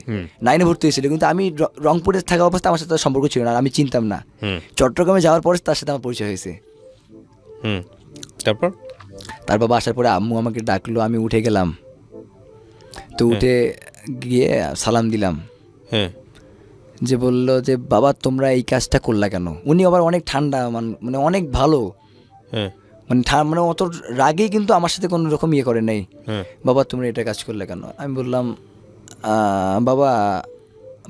9-এ ভর্তি হয়েছিল। কিন্তু আমি রংপুরে থাকা অবস্থা আমার সাথে সম্পর্ক ছিল না, আমি চিনতাম না। চট্টগ্রামে যাওয়ার পরে তার সাথে আমার পরিচয় হয়েছে। তার বাবা আসার পরে আম্মু আমাকে ডাকলো, আমি উঠে গেলাম। তো উঠে গিয়ে সালাম দিলাম, যে বললো যে বাবা তোমরা এই কাজটা করলা কেন। উনি আবার অনেক ঠান্ডা, মানে অনেক ভালো, মানে অত রাগেই কিন্তু আমার সাথে কোনো রকম ইয়ে করে নাই। বাবা তোমরা এটা কাজ করলে কেন? আমি বললাম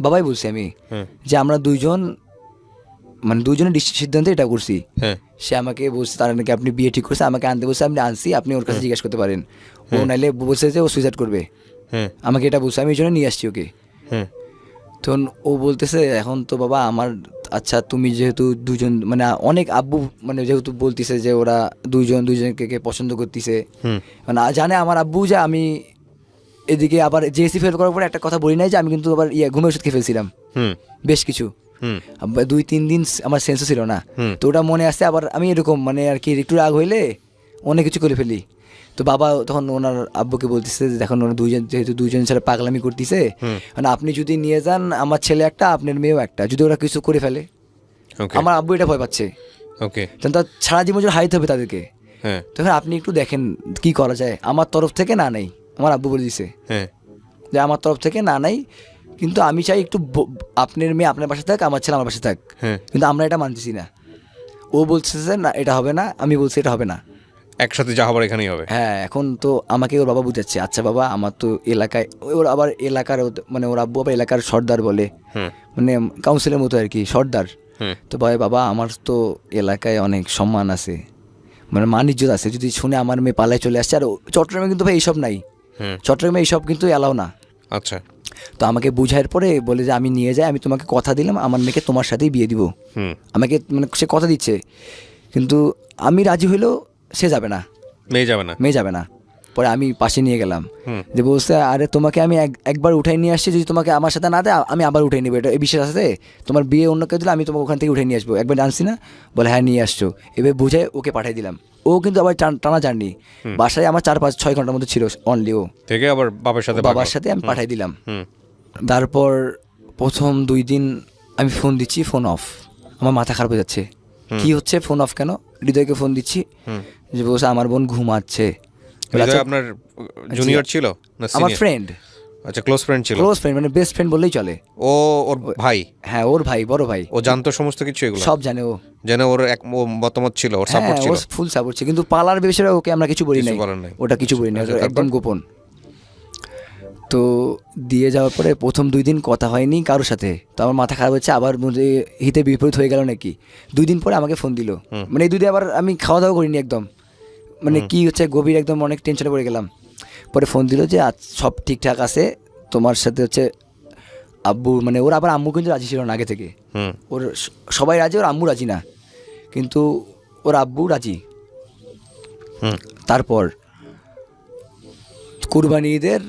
বাবাই বলছি আমি, যে আমরা দুইজনের সিদ্ধান্তে এটা করছি। সে আমাকে বলছে তার নাকি আপনি বিয়ে ঠিক করছে, আমাকে আনতে বলছে, আপনি আনছি, আপনি ওর কাছে জিজ্ঞেস করতে পারেন। ও নাইলে বলছে যে ও সুইসাইড করবে, আমাকে এটা বলছে, আমি এই জন্য নিয়ে আসছি ওকে। তখন ও বলতেছে এখন তো বাবা আমার, আচ্ছা তুমি যেহেতু দুজন, মানে অনেক আব্বু মানে যেহেতু বলতেছে যে ওরা দুইজনকে পছন্দ করতেছে, মানে জানে আমার আব্বু যে আমি এদিকে আবার জেএসসি ফেল করার পরে একটা কথা বলি নাই যে আমি কিন্তু আবার ঘুমের ওষুধ খেয়ে ফেলছিলাম বেশ কিছু, 2-3 দিন আমার সেন্সও ছিল না। তো ওটা মনে আসছে, আবার আমি এরকম মানে আর কি একটু রাগ হইলে অনেক কিছু করে ফেলি। তো বাবা তখন ওনার আব্বুকে বলতেছে যে দেখুন ওরা যেহেতু দুইজন ছেলে পাগলামি করতেছে, মানে আপনি যদি নিয়ে যান, আমার ছেলে একটা আপনার মেয়েও একটা, যদি ওরা কিছু করে ফেলে, আমার আব্বু এটা ভয় পাচ্ছে, তখন তার সারা জীবন হারাইতে হবে তাদেরকে। তখন আপনি একটু দেখেন কি করা যায়, আমার তরফ থেকে না নাই, আমার আব্বু বলে দিছে যে আমার তরফ থেকে না নাই, কিন্তু আমি চাই একটু আপনার মেয়ে আপনার বাসায় থাক, আমার ছেলে আমার বাসায় থাক, কিন্তু আমরা এটা মানতেছি না। ও বলছে যে না এটা হবে না, আমি বলছি এটা হবে না, একসাথে যা হবার এখানেই হবে। হ্যাঁ, এখন তো আমাকে ওর বাবা বুঝাচ্ছে, আচ্ছা বাবা আমার তো এলাকায়, ওর আবার এলাকার মানে ওর আব্বু আবার এলাকার সর্দার বলে, মানে কাউন্সিলের মতো আর কি, সর্দার। তো বাবা আমার তো এলাকায় অনেক সম্মান আছে, মানে মান ইজ্জত আছে, যদি শুনে আমার মেয়ে পালায় চলে আসছে। আর চট্টগ্রামে কিন্তু ভাই এইসব নাই, চট্টগ্রামে এইসব কিন্তু এলাও না। আচ্ছা, তো আমাকে বুঝার পরে বলে যে আমি নিয়ে যাই, আমি তোমাকে কথা দিলাম আমার মেয়েকে তোমার সাথেই বিয়ে দিব। আমাকে মানে সে কথা দিচ্ছে, কিন্তু আমি রাজি হইলেও সে যাবে না, মেয়ে যাবে না। পরে আমি পাশে নিয়ে গেলাম, যে বলছে আরে তোমাকে আমি একবার উঠাই নিয়ে আসছি, যদি তোমাকে আমার সাথে না দেয় আমি আবার উঠাই নিবো, এটা এই বিশ্বাস আছে, তোমার বিয়ে অন্য কেউ দিলে আমি তোমাকে ওখান থেকে উঠে নিয়ে আসবো, একবার জানছি না, বলে হ্যাঁ নিয়ে আসছো। এবার বুঝে ওকে পাঠিয়ে দিলাম। ও কিন্তু আবার টানা জার্নি, বাসায় আমার 4-5-6 ঘন্টার মতো ছিল অনলি, ও থেকে আবার বাবার সাথে আমি পাঠিয়ে দিলাম। তারপর প্রথম 2 দিন আমি ফোন দিচ্ছি, ফোন অফ, আমার মাথা খারাপ হয়ে যাচ্ছে, কি হচ্ছে ফোন অফ কেন? হৃদয়কে ফোন দিচ্ছি, যে বলছে আমার বোন ঘুমাচ্ছে। আপনার জুনিয়র ছিল না আমার ফ্রেন্ড? আচ্ছা, ক্লোজ ফ্রেন্ড ছিল, ক্লোজ ফ্রেন্ড মানে বেস্ট ফ্রেন্ড বললেই চলে। ওর ভাই? হ্যাঁ, ওর ভাই, বড় ভাই। ও জানতো সমস্ত কিছু, এগুলো সব জানে, ও জানে, ওর এক মতামত ছিল, ওর সাপোর্ট ছিল, ফুল সাপোর্ট ছিল, কিন্তু পালার বিষয়ে ওকে আমরা কিছু বলি নাই, ওটা কিছু বলি নাই, একদম গোপন। তো দিয়ে যাওয়ার পরে প্রথম 2 দিন কথা হয়নি কারোর সাথে, তো আমার মাথা খারাপ হচ্ছে, আবার হিতে বিপরীত হয়ে গেল নাকি। 2 দিন পরে আমাকে ফোন দিল, মানে এই 2 দিন আবার আমি খাওয়া দাওয়া করিনি একদম, মানে কি হচ্ছে গভীর একদম অনেক টেনশনে পড়ে গেলাম। পরে ফোন দিল যে সব ঠিকঠাক আছে, তোমার সাথে হচ্ছে আব্বু, মানে ওর আবার আম্মু কিন্তু রাজি ছিল না আগে থেকে, ওর সবাই রাজি, ওর আম্মু রাজি না, কিন্তু ওর আব্বু রাজি। তারপর কুরবানি ঈদের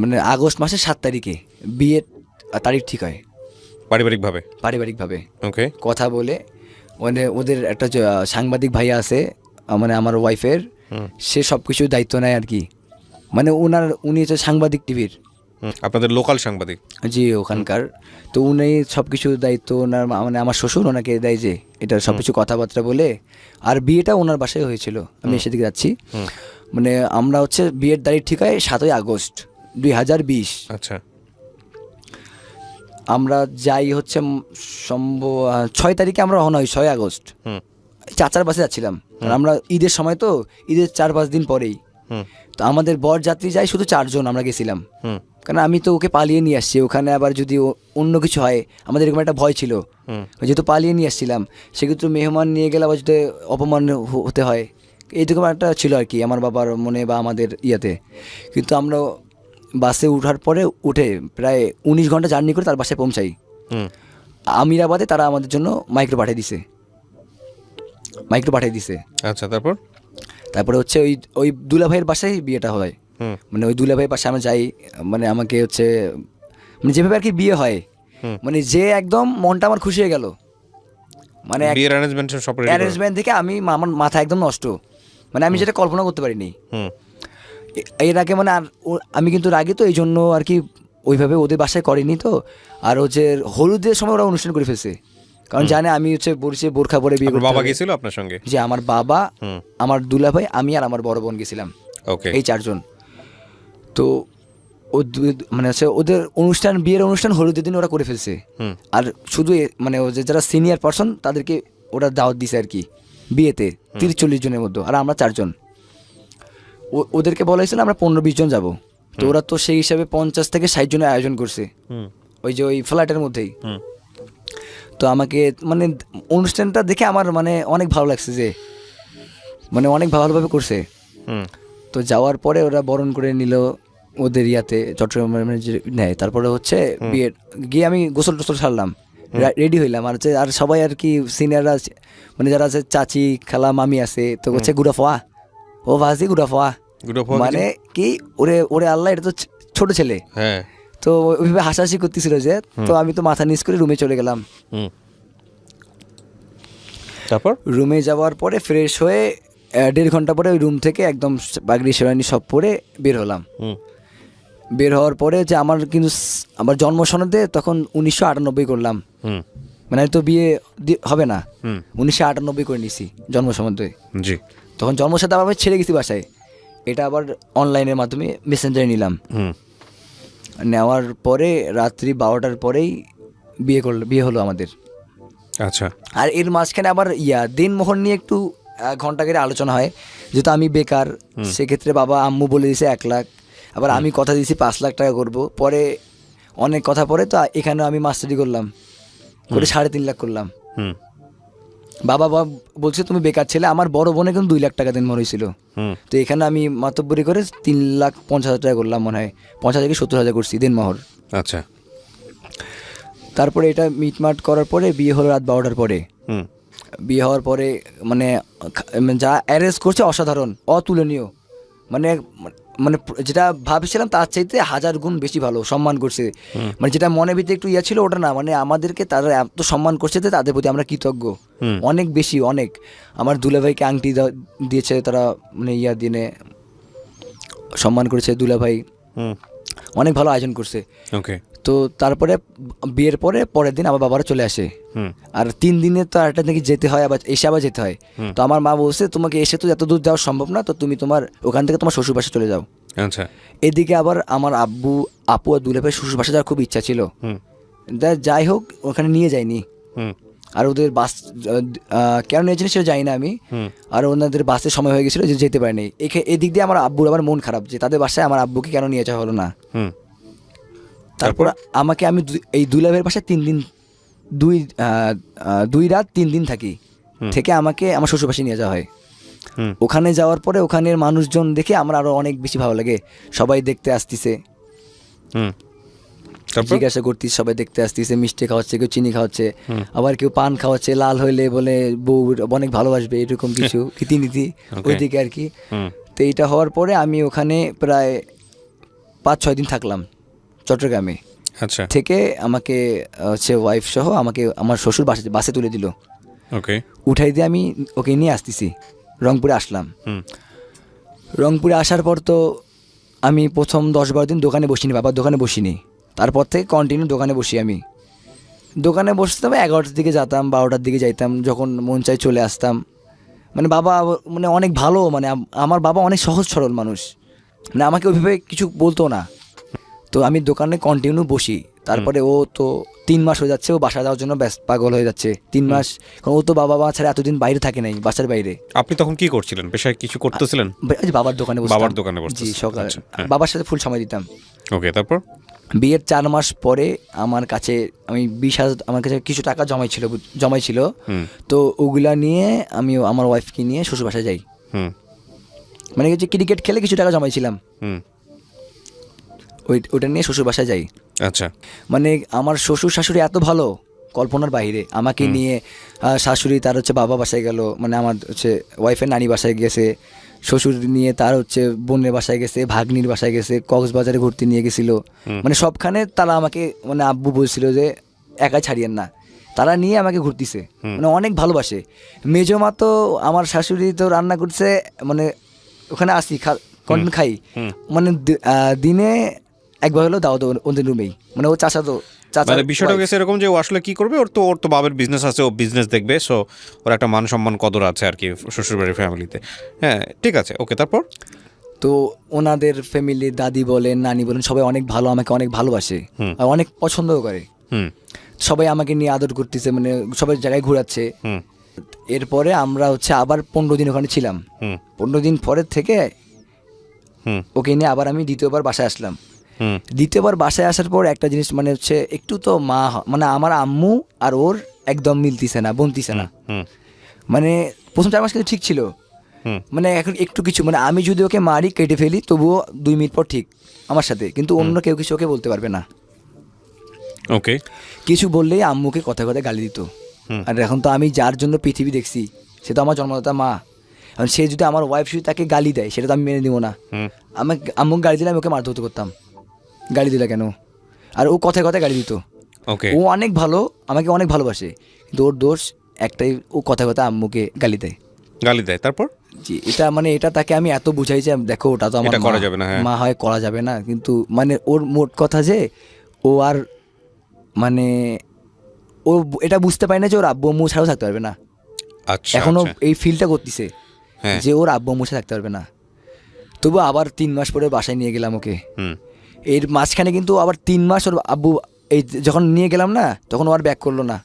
মানে আগস্ট মাসের 7 তারিখে বিয়ের তারিখ ঠিক হয় পারিবারিকভাবে? পারিবারিকভাবে ওকে। কথা বলে। মানে ওদের একটা যে, সাংবাদিক ভাইয়া আছে মানে আমার ওয়াইফের, সে সব কিছু দায়িত্ব নেয় আর কি। মানে উনি হচ্ছে সাংবাদিক টিভির, আপনাদের লোকাল সাংবাদিক? জি ওখানকার। তো উনি সব কিছু দায়িত্ব ওনার, মানে আমার শ্বশুর ওনাকে দেয় যে এটা সব কিছু কথাবার্তা বলে। আর বিয়েটা ওনার বাসায় হয়েছিল, আমি সেদিকে যাচ্ছি। মানে আমরা হচ্ছে বিয়ের তারিখ ঠিক হয় 7ই আগস্ট 2020। আচ্ছা। আমরা যাই হচ্ছে 6 তারিখে আমরা রওনা হই, 6 আগস্ট। চাচার বাসে যাচ্ছিলাম, কারণ আমরা ঈদের সময় তো, ঈদের 4-5 দিন পরেই। তো আমাদের বর যাত্রী যাই শুধু 4 জন আমরা গেছিলাম, কারণ আমি তো ওকে পালিয়ে নিয়ে আসছি। ওখানে আবার যদি অন্য কিছু হয়, আমাদের এরকম একটা ভয় ছিল, যেহেতু পালিয়ে নিয়ে আসছিলাম সেক্ষেত্রে মেহমান নিয়ে গেলে আবার যদি অপমান হতে হয়, এইরকম একটা ছিল আর কি আমার বাবার মনে বা আমাদের ইয়াতে। কিন্তু আমরা বাসে উঠার পরে উঠে প্রায় 19 ঘন্টা জার্নি করে তার বাসায় পৌঁছাই। আমিরাবাদে তারা আমাদের জন্য মাইক্রো পাঠিয়ে দিছে। আচ্ছা। তারপরে হচ্ছে ওই দুলা ভাইয়ের বাসায় বিয়েটা হয়। মানে ওই দুলা ভাইয়ের বাসায় আমরা যাই, মানে আমাকে হচ্ছে মানে যেভাবে আর কি বিয়ে হয়, মানে যে একদম মনটা আমার খুশি হয়ে গেল। মানে বিয়ের অ্যারেঞ্জমেন্ট সব রেডি? অ্যারেঞ্জমেন্ট থেকে আমার মাথা একদম নষ্ট, মানে আমি যেটা কল্পনা করতে পারিনি এর আগে। মানে আর আমি কিন্তু আগে তো এই জন্য আর কি ওইভাবে ওদের বাসায় করিনি তো। আর হচ্ছে হলুদের সময় ওরা অনুষ্ঠান করে ফেলছে, কারণ জানে আমি হচ্ছে বোরখা পরে বিয়ে করতে। বাবা গেছিল আপনার সঙ্গে? যে আমার বাবা, আমার দুলা ভাই, আমি আর আমার বড় বোন গেছিলাম, এই 4 জন। তো মানে হচ্ছে ওদের অনুষ্ঠান, বিয়ের অনুষ্ঠান হলুদের দিন ওরা করে ফেলছে। আর শুধু মানে যারা সিনিয়র পার্সন তাদেরকে ওরা দাওয়াত দিছে আর কি বিয়েতে, 30-40 জনের মধ্যে। আর আমরা 4 জন, ওদেরকে বলা হয়েছিল আমরা 15-20 জন যাবো। তো ওরা তো সেই হিসাবে 50 থেকে 60 জনের আয়োজন করছে ওই যে ওই ফ্ল্যাটের মধ্যেই। তো আমাকে মানে অনুষ্ঠানটা দেখে আমার মানে অনেক ভালো লাগছে, যে মানে অনেক ভালোভাবে করছে। তো যাওয়ার পরে ওরা বরণ করে নিল ওদের ইয়াতে, চট্টগ্রামের নেয়। তারপরে হচ্ছে বিয়ের গিয়ে আমি গোসল টোসল সারলাম, রেডি হইলাম। আর হচ্ছে আর সবাই আর কি সিনিয়ররা, মানে যারা আছে চাচি খালা মামি আছে, তো হচ্ছে গুড়াফোয়া, ও ভাজি গুড়াফোয়া, মানে কি ওরে আল্লাহ, এটা তো ছোট ছেলে। তো ওইভাবে হাসাহাসি করতেছিল যে, তো আমি তো মাথা নিচ করে রুমে চলে গেলাম। তারপর রুমে যাওয়ার পরে ফ্রেশ হয়ে 1.5 ঘন্টা পরে ওই রুম থেকে একদম বাগড়ি শেরওয়ানি সব পরে বের হলাম। বের হওয়ার পরে যে আমার কিন্তু আমার জন্ম সনদে তখন 1998 করলাম, মানে তো বিয়ে হবে না, 1998 করে নিছি জন্ম সনদে। তখন জন্ম সাথে আবার ছেড়ে গেছি বাসায়, এটা আবার অনলাইনের মাধ্যমে মেসেঞ্জারে নিলাম। নেওয়ার পরে রাত্রি 12টার পরেই বিয়ে হলো আমাদের। আচ্ছা। আর এর মাঝখানে আবার দিনমোহর নিয়ে একটু ঘন্টা করে আলোচনা হয়, যেহেতু আমি বেকার, সেক্ষেত্রে বাবা আম্মু বলে দিয়েছে 1 লাখ, আবার আমি কথা দিয়েছি 5 লাখ টাকা করবো। পরে অনেক কথা পরে তো এখানে আমি মাস্টারি করলাম, করে 3.5 লাখ করলাম। বাবা বলছে তুমি বেকার ছেলে। আমার বড় বোনে কিন্তু 2 লাখ টাকা দিনমোহর হয়েছিল। তো এখানে আমি মাতব্বরি করে 3,50,000 টাকা করলাম, মনে হয় 50,000 থেকে 70,000 করছি দিনমোহর। আচ্ছা। তারপরে এটা মিটমাট করার পরে বিয়ে হলো রাত 12টার পরে। বিয়ে হওয়ার পরে মানে যা অ্যারেঞ্জ করছে অসাধারণ, অতুলনীয়। মানে মানে যেটা ভাবছিলাম তার চাইতে 1000 গুণ বেশি ভালো সম্মান করছে। মানে যেটা মনে ভিতরে একটু ছিল ওটা না, মানে আমাদেরকে তারা এত সম্মান করছে যে তাদের প্রতি আমরা কৃতজ্ঞ অনেক বেশি, অনেক। আমার দুলাভাইকে আংটি দিয়েছে তারা, মানে দিনে সম্মান করেছে দুলাভাই, অনেক ভালো আয়োজন করছে। তো তারপরে বিয়ের পরের দিন আমার বাবারা চলে আসে। আর 3 দিনে তো একটা নাকি যেতে হয়, আবার এসে আবার যেতে হয়। তো আমার মা বলছে তোমাকে এসে তো এত দূর যাওয়া সম্ভব না, তো তুমি তোমার ওখান থেকে তোমার শ্বশুর বাসা চলে যাও। আচ্ছা। এদিকে আবার আমার আপু আর দুলাভাই শ্বশুর বাসা যাওয়ার খুব ইচ্ছা ছিল, যাই হোক ওখানে নিয়ে যায়নি। আর ওদের বাস কেন নিয়ে যায়নি সেটা জানি না আমি। আর ওনাদের বাসের সময় হয়ে গেছিলো, যে যেতে পারেনি। এদিক দিয়ে আমার আব্বুর আবার মন খারাপ যে তাদের বাসায় আমার আব্বুকে কেন নিয়ে যাওয়া হলো না। তারপর আমি এই দুলাভাইয়ের বাসায় 3 দিন 2 রাত 3 দিন থাকি, থেকে আমাকে আমার শ্বশুর বাসায় নিয়ে যাওয়া হয়। ওখানে যাওয়ার পরে ওখানের মানুষজন দেখে আমার আরো অনেক বেশি ভালো লাগে। সবাই দেখতে আসতেছে, জিজ্ঞাসা করতিস, সবাই দেখতে আসতেছে, মিষ্টি খাওয়াচ্ছে, কেউ চিনি খাওয়াচ্ছে, আবার কেউ পান খাওয়াচ্ছে, লাল হইলে বলে বউ অনেক ভালোবাসবে, এরকম কিছু রীতিনীতি ওইদিকে আর কি। তো এইটা হওয়ার পরে আমি ওখানে প্রায় 5-6 দিন থাকলাম চট্টগ্রামে। আচ্ছা, থেকে আমাকে হচ্ছে ওয়াইফ সহ আমাকে আমার শ্বশুর বাসে তুলে দিল। ওকে। উঠাই দিয়ে আমি ওকে নিয়ে আসতেছি, রংপুরে আসলাম। হুম রংপুরে আসার পর তো আমি প্রথম 10-12 দিন দোকানে বসিনি, বাবার দোকানে বসিনি। তারপর থেকে কন্টিনিউ দোকানে বসি। আমি দোকানে বসতাম 11টার দিকে যেতাম, 12টার দিকে যাইতাম, যখন মন চাই চলে আসতাম। মানে বাবা মানে অনেক ভালো, মানে আমার বাবা অনেক সহজ সরল মানুষ, মানে আমাকে ওইভাবে কিছু বলতো না। তো আমি দোকানে কন্টিনিউ বসি। তারপরে ও তো 3 মাস হয়ে যাচ্ছে ও বাসা যাওয়ার জন্য ব্যস্ত পাগল হয়ে যাচ্ছে। 3 মাস, কারণ ও তো বাবা ছাড়া এতদিন বাইরে থাকে নাই, বাসার বাইরে। আপনি তখন কি করছিলেন, পেশায় কিছু করতেছিলেন? বাবার দোকানে বসতাম। বাবার দোকানে জি, বসতেছেন, সকাল আচ্ছা, হ্যাঁ। বাবার সাথে ফুল সময় দিতাম। ওকে, তারপর? বিয়ের 4 মাস পরে আমার কাছে আমি 20,000, আমার কাছে কিছু টাকা জমাই ছিল। তো ওগুলা নিয়ে আমি আমার ওয়াইফকে নিয়ে শ্বশুর বাসায় যাই। হুম মানে হচ্ছে ক্রিকেট খেলে কিছু টাকা জমাইছিলাম, হুম ওইটা নিয়ে শ্বশুর বাসায় যাই। আচ্ছা, মানে আমার শ্বশুর শাশুড়ি এত ভালো, কল্পনার বাইরে। আমাকে নিয়ে শাশুড়ি তার হচ্ছে বাবা বাসায় গেল, মানে আমার হচ্ছে ওয়াইফের নানি বাসায় গেছে। শ্বশুর নিয়ে তার হচ্ছে বোনের বাসায় গেছে, ভাগ্নির বাসায় গেছে, কক্সবাজারে ঘুরতে নিয়ে গেছিলো। মানে সবখানে তারা আমাকে, মানে আব্বু বলছিল যে একা ছাড়িয়েন না, তারা নিয়ে আমাকে ঘুরতেছে, মানে অনেক ভালোবাসে। মেজো মা তো আমার শাশুড়ি তো রান্না করছে, মানে ওখানে আসি কন্টিনিউ খাই, মানে দিনে একবার হলো দাও ওদের রুমেই, মানে ও চাচা তো মানে বিষয়টা গেছে এরকম যে ও আসলে কি করবে, ওর তো বাবার বিজনেস আছে, ও বিজনেস দেখবে, সো ওর একটা মান সম্মান কদর আছে আর কি শ্বশুরবাড়ির ফ্যামিলিতে। হ্যাঁ, ঠিক আছে, ওকে, তারপর? তো ওনাদের ফ্যামিলি, দাদি বলেন নানি বলেন, সবাই অনেক ভালো, আমাকে অনেক ভালোবাসে আর অনেক পছন্দও করে। সবাই আমাকে নিয়ে আদর করতেছে, মানে সবাই জায়গায় ঘোরাচ্ছে। এরপরে আমরা হচ্ছে আবার 15 দিন ওখানে ছিলাম। 15 দিন পরের থেকে ওকে নিয়ে আবার আমি দ্বিতীয়বার বাসায় আসলাম। দ্বিতীয়বার বাসায় আসার পর একটা জিনিস, মানে হচ্ছে একটু তো মানে আমার আম্মু আর ওর একদম মিলতিছে না, বনতিছে না। মানে প্রথম 4 মাস কিন্তু ঠিক ছিল, মানে এখন একটু কিছু, মানে আমি যদি ওকে মারি কেটে ফেলি তবুও 2 মিনিট পর ঠিক আমার সাথে, কিন্তু অন্য কেউ কিছু ওকে বলতে পারবে না। ওকে, কিছু বললেই আম্মুকে কথায় কথায় গালি দিত। আর এখন তো আমি যার জন্য পৃথিবী দেখছি, সে তো আমার জন্মদাতা মা। এখন সে যদি আমার ওয়াইফ যদি তাকে গালি দেয়, সেটা তো আমি মেনে নিব না। আমাকে আম্মুকে গালি দিলে আমি ওকে মারধর করতাম, গালি দিলে কেন? আর ও কথায় কথায় গালি দিত। ওকে, ও অনেক ভালো, আমাকে অনেক ভালোবাসে, কিন্তু ওর দোষ একটাই, ও কথায় কথায় আম্মুকে গালি দেয়। তারপর? জি, এটা তাকে আমি এত বুঝাই যে দেখো ওটা তো আমার এটা করা যাবে না, হ্যাঁ। মা হয়, করা যাবে না। কিন্তু মানে ওর মোট কথা যে ও আর, মানে ও এটা বুঝতে পারে না যে ওর আব্বু আম্মু ছাড়াও থাকতে পারবে না। আচ্ছা, এখনো আচ্ছা, এই ফিলটা করতেছে হ্যাঁ। যে ওর আব্বু আম্মু ছাড়া থাকতে পারবে না। তবু আবার 3 মাস পরে বাসায় নিয়ে গেলাম ওকে। এর মাঝখানে কিন্তু আবার 3 মাস ওর আব্বু, এই যখন নিয়ে গেলাম না, তখন ও আর ব্যাক করলো না।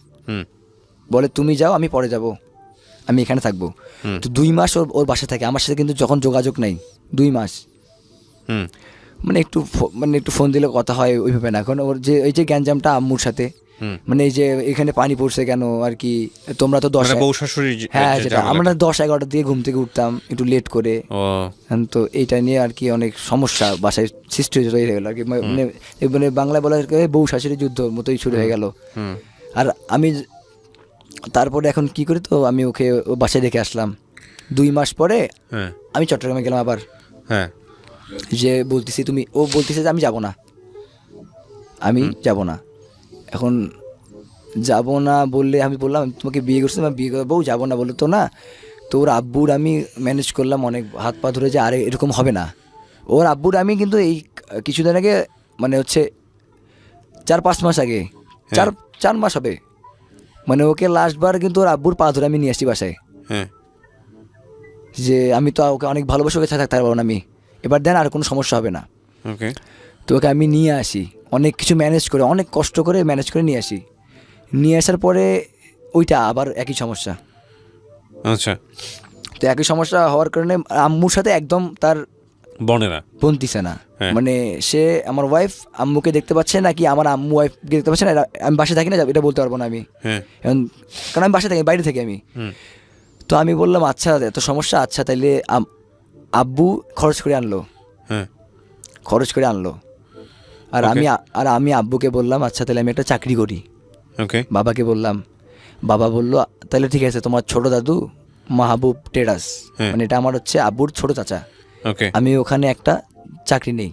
বলে তুমি যাও, আমি পরে যাব, আমি এখানে থাকবো। তো 2 মাস ওর বাসায় থাকে, আমার সাথে কিন্তু যখন যোগাযোগ নাই 2 মাস। মানে একটু ফোন দিলে কথা হয় ওইভাবে না। এখন ওর যে এই যে গ্যাঞ্জামটা আম্মুর সাথে, মানে এই যে এখানে পানি পড়ছে কেন আর কি, তোমরা তো 10, বউ শাশুড়ি, হ্যাঁ যেটা আমরা 10-11টার দিকে ঘুম থেকে উঠতাম একটু লেট করে। তো এইটা নিয়ে আর কি অনেক সমস্যা বাসায় সৃষ্টি হয়ে গেল আর কি। মানে বাংলায় বলা হয় বউ শাশুড়ি যুদ্ধ মতোই শুরু হয়ে গেল। আর আমি তারপরে এখন কি করি, তো আমি ওকে বাসায় রেখে আসলাম। 2 মাস পরে আমি চট্টগ্রামে গেলাম আবার। যে বলতেছি ও বলতেছে যে আমি যাব না, আমি যাব না। এখন যাব না বললে আমি বললাম তোমাকে বিয়ে করছি, আমি বিয়ে করবো, যাব না বললো তো না। তো ওর আব্বুর আমি ম্যানেজ করলাম অনেক হাত পা ধরে যে আরে এরকম হবে না। ওর আব্বুর আমি কিন্তু এই কিছুদিন আগে, মানে হচ্ছে 4-5 মাস আগে, 4 মাস হবে, মানে ওকে লাস্টবার কিন্তু ওর আব্বুর পা ধরে আমি নিয়ে আসছি বাসায়। যে আমি তো ওকে অনেক ভালোবাসি, ওকে থাকতে পারবো না আমি, এবার দেন আর কোনো সমস্যা হবে না। তো ওকে আমি নিয়ে আসি, অনেক কিছু ম্যানেজ করে, অনেক কষ্ট করে ম্যানেজ করে নিয়ে আসি। নিয়ে আসার পরে ওইটা আবার একই সমস্যা। আচ্ছা, তো একই সমস্যা হওয়ার কারণে আম্মুর সাথে একদম তার বনতিছে না। মানে সে আমার ওয়াইফ আম্মুকে দেখতে পাচ্ছে না, কি আমার আম্মু ওয়াইফকে দেখতে পাচ্ছে না, আমি বাসায় থাকি না, এটা বলতে পারবো না আমি, কারণ আমি বাসায় থাকি, বাইরে থাকি আমি। তো আমি বললাম আচ্ছা এত সমস্যা, আচ্ছা তাইলে আব্বু খরচ করে আনলো। আর আমি আব্বুকে বললাম আচ্ছা তাহলে আমি একটা চাকরি করি। বাবাকে বললাম, বাবা বললো তাহলে ঠিক আছে, তোমার ছোট দাদু মাহবুব ট্রেডার্স, মানে এটা আমার হচ্ছে আব্বুর ছোট চাচা, আমি ওখানে একটা চাকরি নেই।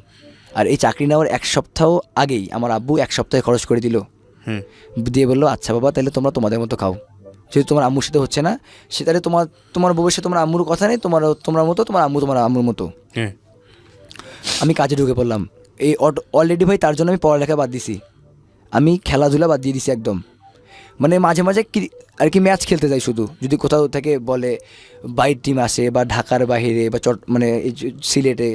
আর এই চাকরি নেওয়ার 1 সপ্তাহ আগেই আমার আব্বু 1 সপ্তাহে খরচ করে দিল, দিয়ে বললো আচ্ছা বাবা তাহলে তোমরা তোমাদের মতো খাও, যেহেতু তোমার আম্মুর সাথে হচ্ছে না, সেটারে তোমার ভবিষ্যৎ তোমার আম্মুর কথা নেই, তোমার মতো তোমার আম্মু তোমার আম্মুর মতো। আমি কাজে ঢুকে পড়লাম। এই অলরেডি ভাই তার জন্য আমি পড়ালেখা বাদ দিছি, আমি খেলাধুলা বাদ দিয়ে দিছি একদম। মানে মাঝে মাঝে আর কি ম্যাচ খেলতে যাই শুধু, যদি কোথাও থেকে বলে বাইরের টিম আসে বা ঢাকার বাইরে বা মানে এই সিলেটে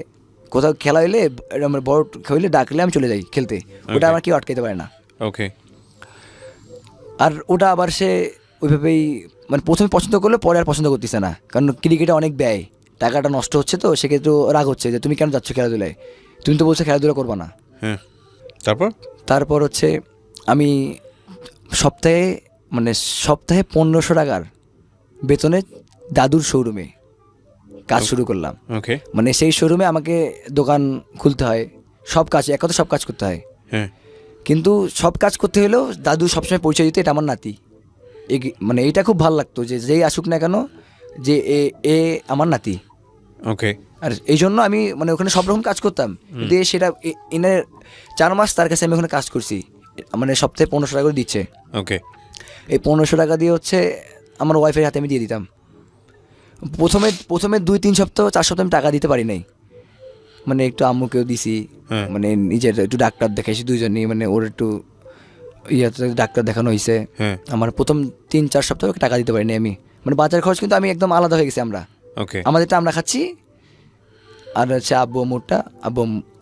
কোথাও খেলা হইলে আমার বড় হইলে ডাকলে আমি চলে যাই খেলতে, ওটা আমার কেউ আটকাইতে পারে না। ওকে। আর ওটা আবার সে ওইভাবেই মানে প্রথমে পছন্দ করলে পরে আর পছন্দ করতেছে না, কারণ ক্রিকেটে অনেক ব্যয়, টাকাটা নষ্ট হচ্ছে, তো সেক্ষেত্রে রাগ হচ্ছে যে তুমি কেন যাচ্ছ খেলাধুলায়, তুমি তো বলছো খেলাধুলা করবা না। তারপর হচ্ছে আমি সপ্তাহে 1500 টাকার বেতনে দাদুর শোরুমে কাজ শুরু করলাম। ওকে। মানে সেই শোরুমে আমাকে দোকান খুলতে হয়, সব কাজ এক কথা সব কাজ করতে হয়। কিন্তু সব কাজ করতে হলেও দাদু সবসময় পরিচয় দিত এটা আমার নাতি। মানে এইটা খুব ভালো লাগতো যে যেই আসুক না কেন যে এ আমার নাতি। ওকে। আর এই জন্য আমি মানে ওখানে সব রকম কাজ করতাম, দিয়ে সেটা এনে 4 মাস তার কাছে আমি ওখানে কাজ করছি, মানে সপ্তাহে 1500 টাকা করে দিচ্ছে। ওকে। এই 1500 টাকা দিয়ে হচ্ছে আমার ওয়াইফের হাতে আমি দিয়ে দিতাম। প্রথমে 2-3 সপ্তাহ 4 সপ্তাহ আমি টাকা দিতে পারি নাই, মানে একটু আম্মুকেও দিছি, মানে নিজের একটু ডাক্তার দেখাইছি দুইজনই, মানে ওর একটু ডাক্তার দেখানো হয়েছে। আমার প্রথম 3-4 সপ্তাহ টাকা দিতে পারিনি আমি, মানে বাজার খরচ কিন্তু আমি একদম আলাদা হয়ে গেছি। আমাদেরটা আমরা খাচ্ছি, আর হচ্ছে আব্বু আম্মুরটা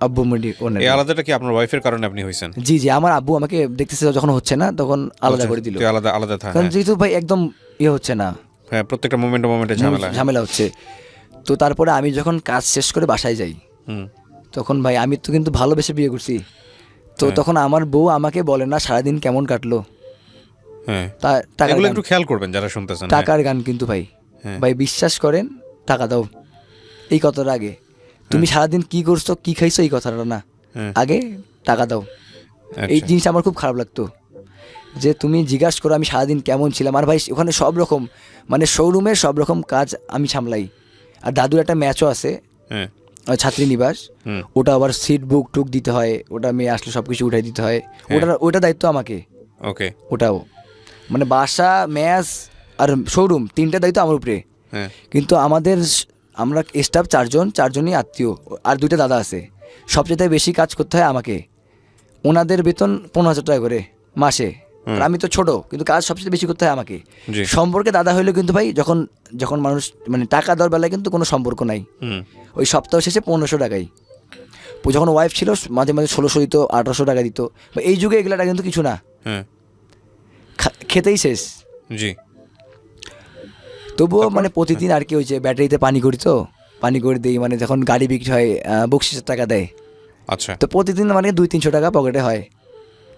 আব্বু মুড়ি ওনার। এই আলাদাটা কি আপনার ওয়াইফের কারণে আপনি হইছেন? জি আমার আব্বু আমাকে দেখতেছে যখন হচ্ছে না তখন আলাদা করে দিল, আলাদা থাকে, কারণ যেহেতু ভাই একদম হচ্ছে না, প্রত্যেকটা মোমেন্টে ঝামেলা হচ্ছে। তো তারপরে আমি যখন কাজ শেষ করে বাসায় যাই, তখন ভাই আমি তো কিন্তু ভালোবেসে বিয়ে করছি, তো তখন আমার বউ আমাকে বলে না সারাদিন কেমন কাটলো। এগুলো একটু খেয়াল করবেন যারা শুনতেছেন। টাকার গান কিন্তু ভাই বিশ্বাস করেন, টাকা দাও এই কথার আগে, তুমি সারাদিন কি করছো কি খাইছো এই কথাটা না, আগে টাকা দাও। এই জিনিসটা আমার খুব খারাপ লাগতো, যে তুমি জিজ্ঞাসা করো আমি সারাদিন কেমন ছিলাম। আর ভাই ওখানে সব রকম মানে শোরুমের সব রকম কাজ আমি সামলাই। আর দাদুর একটা ম্যাচও আছে, ছাত্রী নিবাস, ওটা আবার সিট বুক টুক দিতে হয়, ওটা মেয়ে আসলে সব কিছু উঠাই দিতে হয়, ওটা দায়িত্ব আমাকে। ওকে। ওটাও মানে বাসা ম্যাচ আর শোরুম 3টা দায়িত্ব আমার উপরে। কিন্তু আমরা স্টাফ 4জনই আত্মীয়, আর 2টা দাদা আছে, সবচেয়ে বেশি কাজ করতে হয় আমাকে। ওনাদের বেতন 15,000 টাকা করে মাসে, আর আমি তো ছোট, কিন্তু কাজ সবচেয়ে বেশি করতে হয় আমাকে। সম্পর্কে দাদা হইলেও কিন্তু ভাই যখন মানুষ মানে টাকা দেওয়ার বেলায় কিন্তু কোনো সম্পর্ক নাই, ওই সপ্তাহ শেষে 1500 টাকাই। যখন ওয়াইফ ছিল মাঝে মাঝে 1600 দিত, 1800 টাকা দিত, বা এই যুগে এগুলাটা কিন্তু কিছু না, খেতেই শেষ। তবুও মানে প্রতিদিন আর কি ওই যে ব্যাটারিতে পানি করে দিই, মানে যখন গাড়ি বিক্রি হয় বকশিসের টাকা দেয়। আচ্ছা। তো প্রতিদিন মানে 200-300 টাকা পকেটে হয়,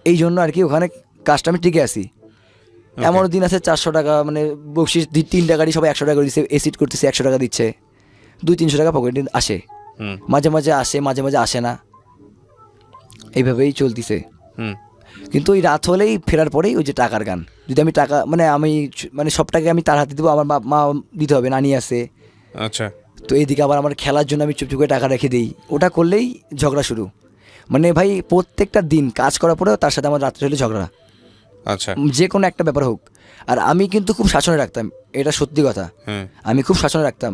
এই জন্য আর কি ওখানে কাজটা আমি টিকে আসি। এমন দিন আছে 400 টাকা মানে বকশিস 3টা গাড়ি সবাই 100 টাকা করে দিচ্ছে, এসিড করতেছে 100 টাকা দিচ্ছে, 200-300 টাকা পকেটে আসে, মাঝে মাঝে আসে মাঝে মাঝে আসে না, এইভাবেই চলতেছে। কিন্তু ওই রাত হলেই ফেরার পরেই ওই যে টাকার গান, যদি আমি টাকা মানে সব টাকা আমি তার হাতে দেবো, আমার মা দিতে হবে, নানি আছে। আচ্ছা। তো এইদিকে আবার আমার খেলার জন্য আমি চুপচুপ করে টাকা রেখে দিই, ওটা করলেই ঝগড়া শুরু। মানে ভাই প্রত্যেকটা দিন কাজ করার পরেও তার সাথে আমার রাত্রে হলে ঝগড়া, আচ্ছা, যে কোনো একটা ব্যাপার হোক। আর আমি কিন্তু খুব শাসনে রাখতাম, এটা সত্যি কথা, আমি খুব শাসনে রাখতাম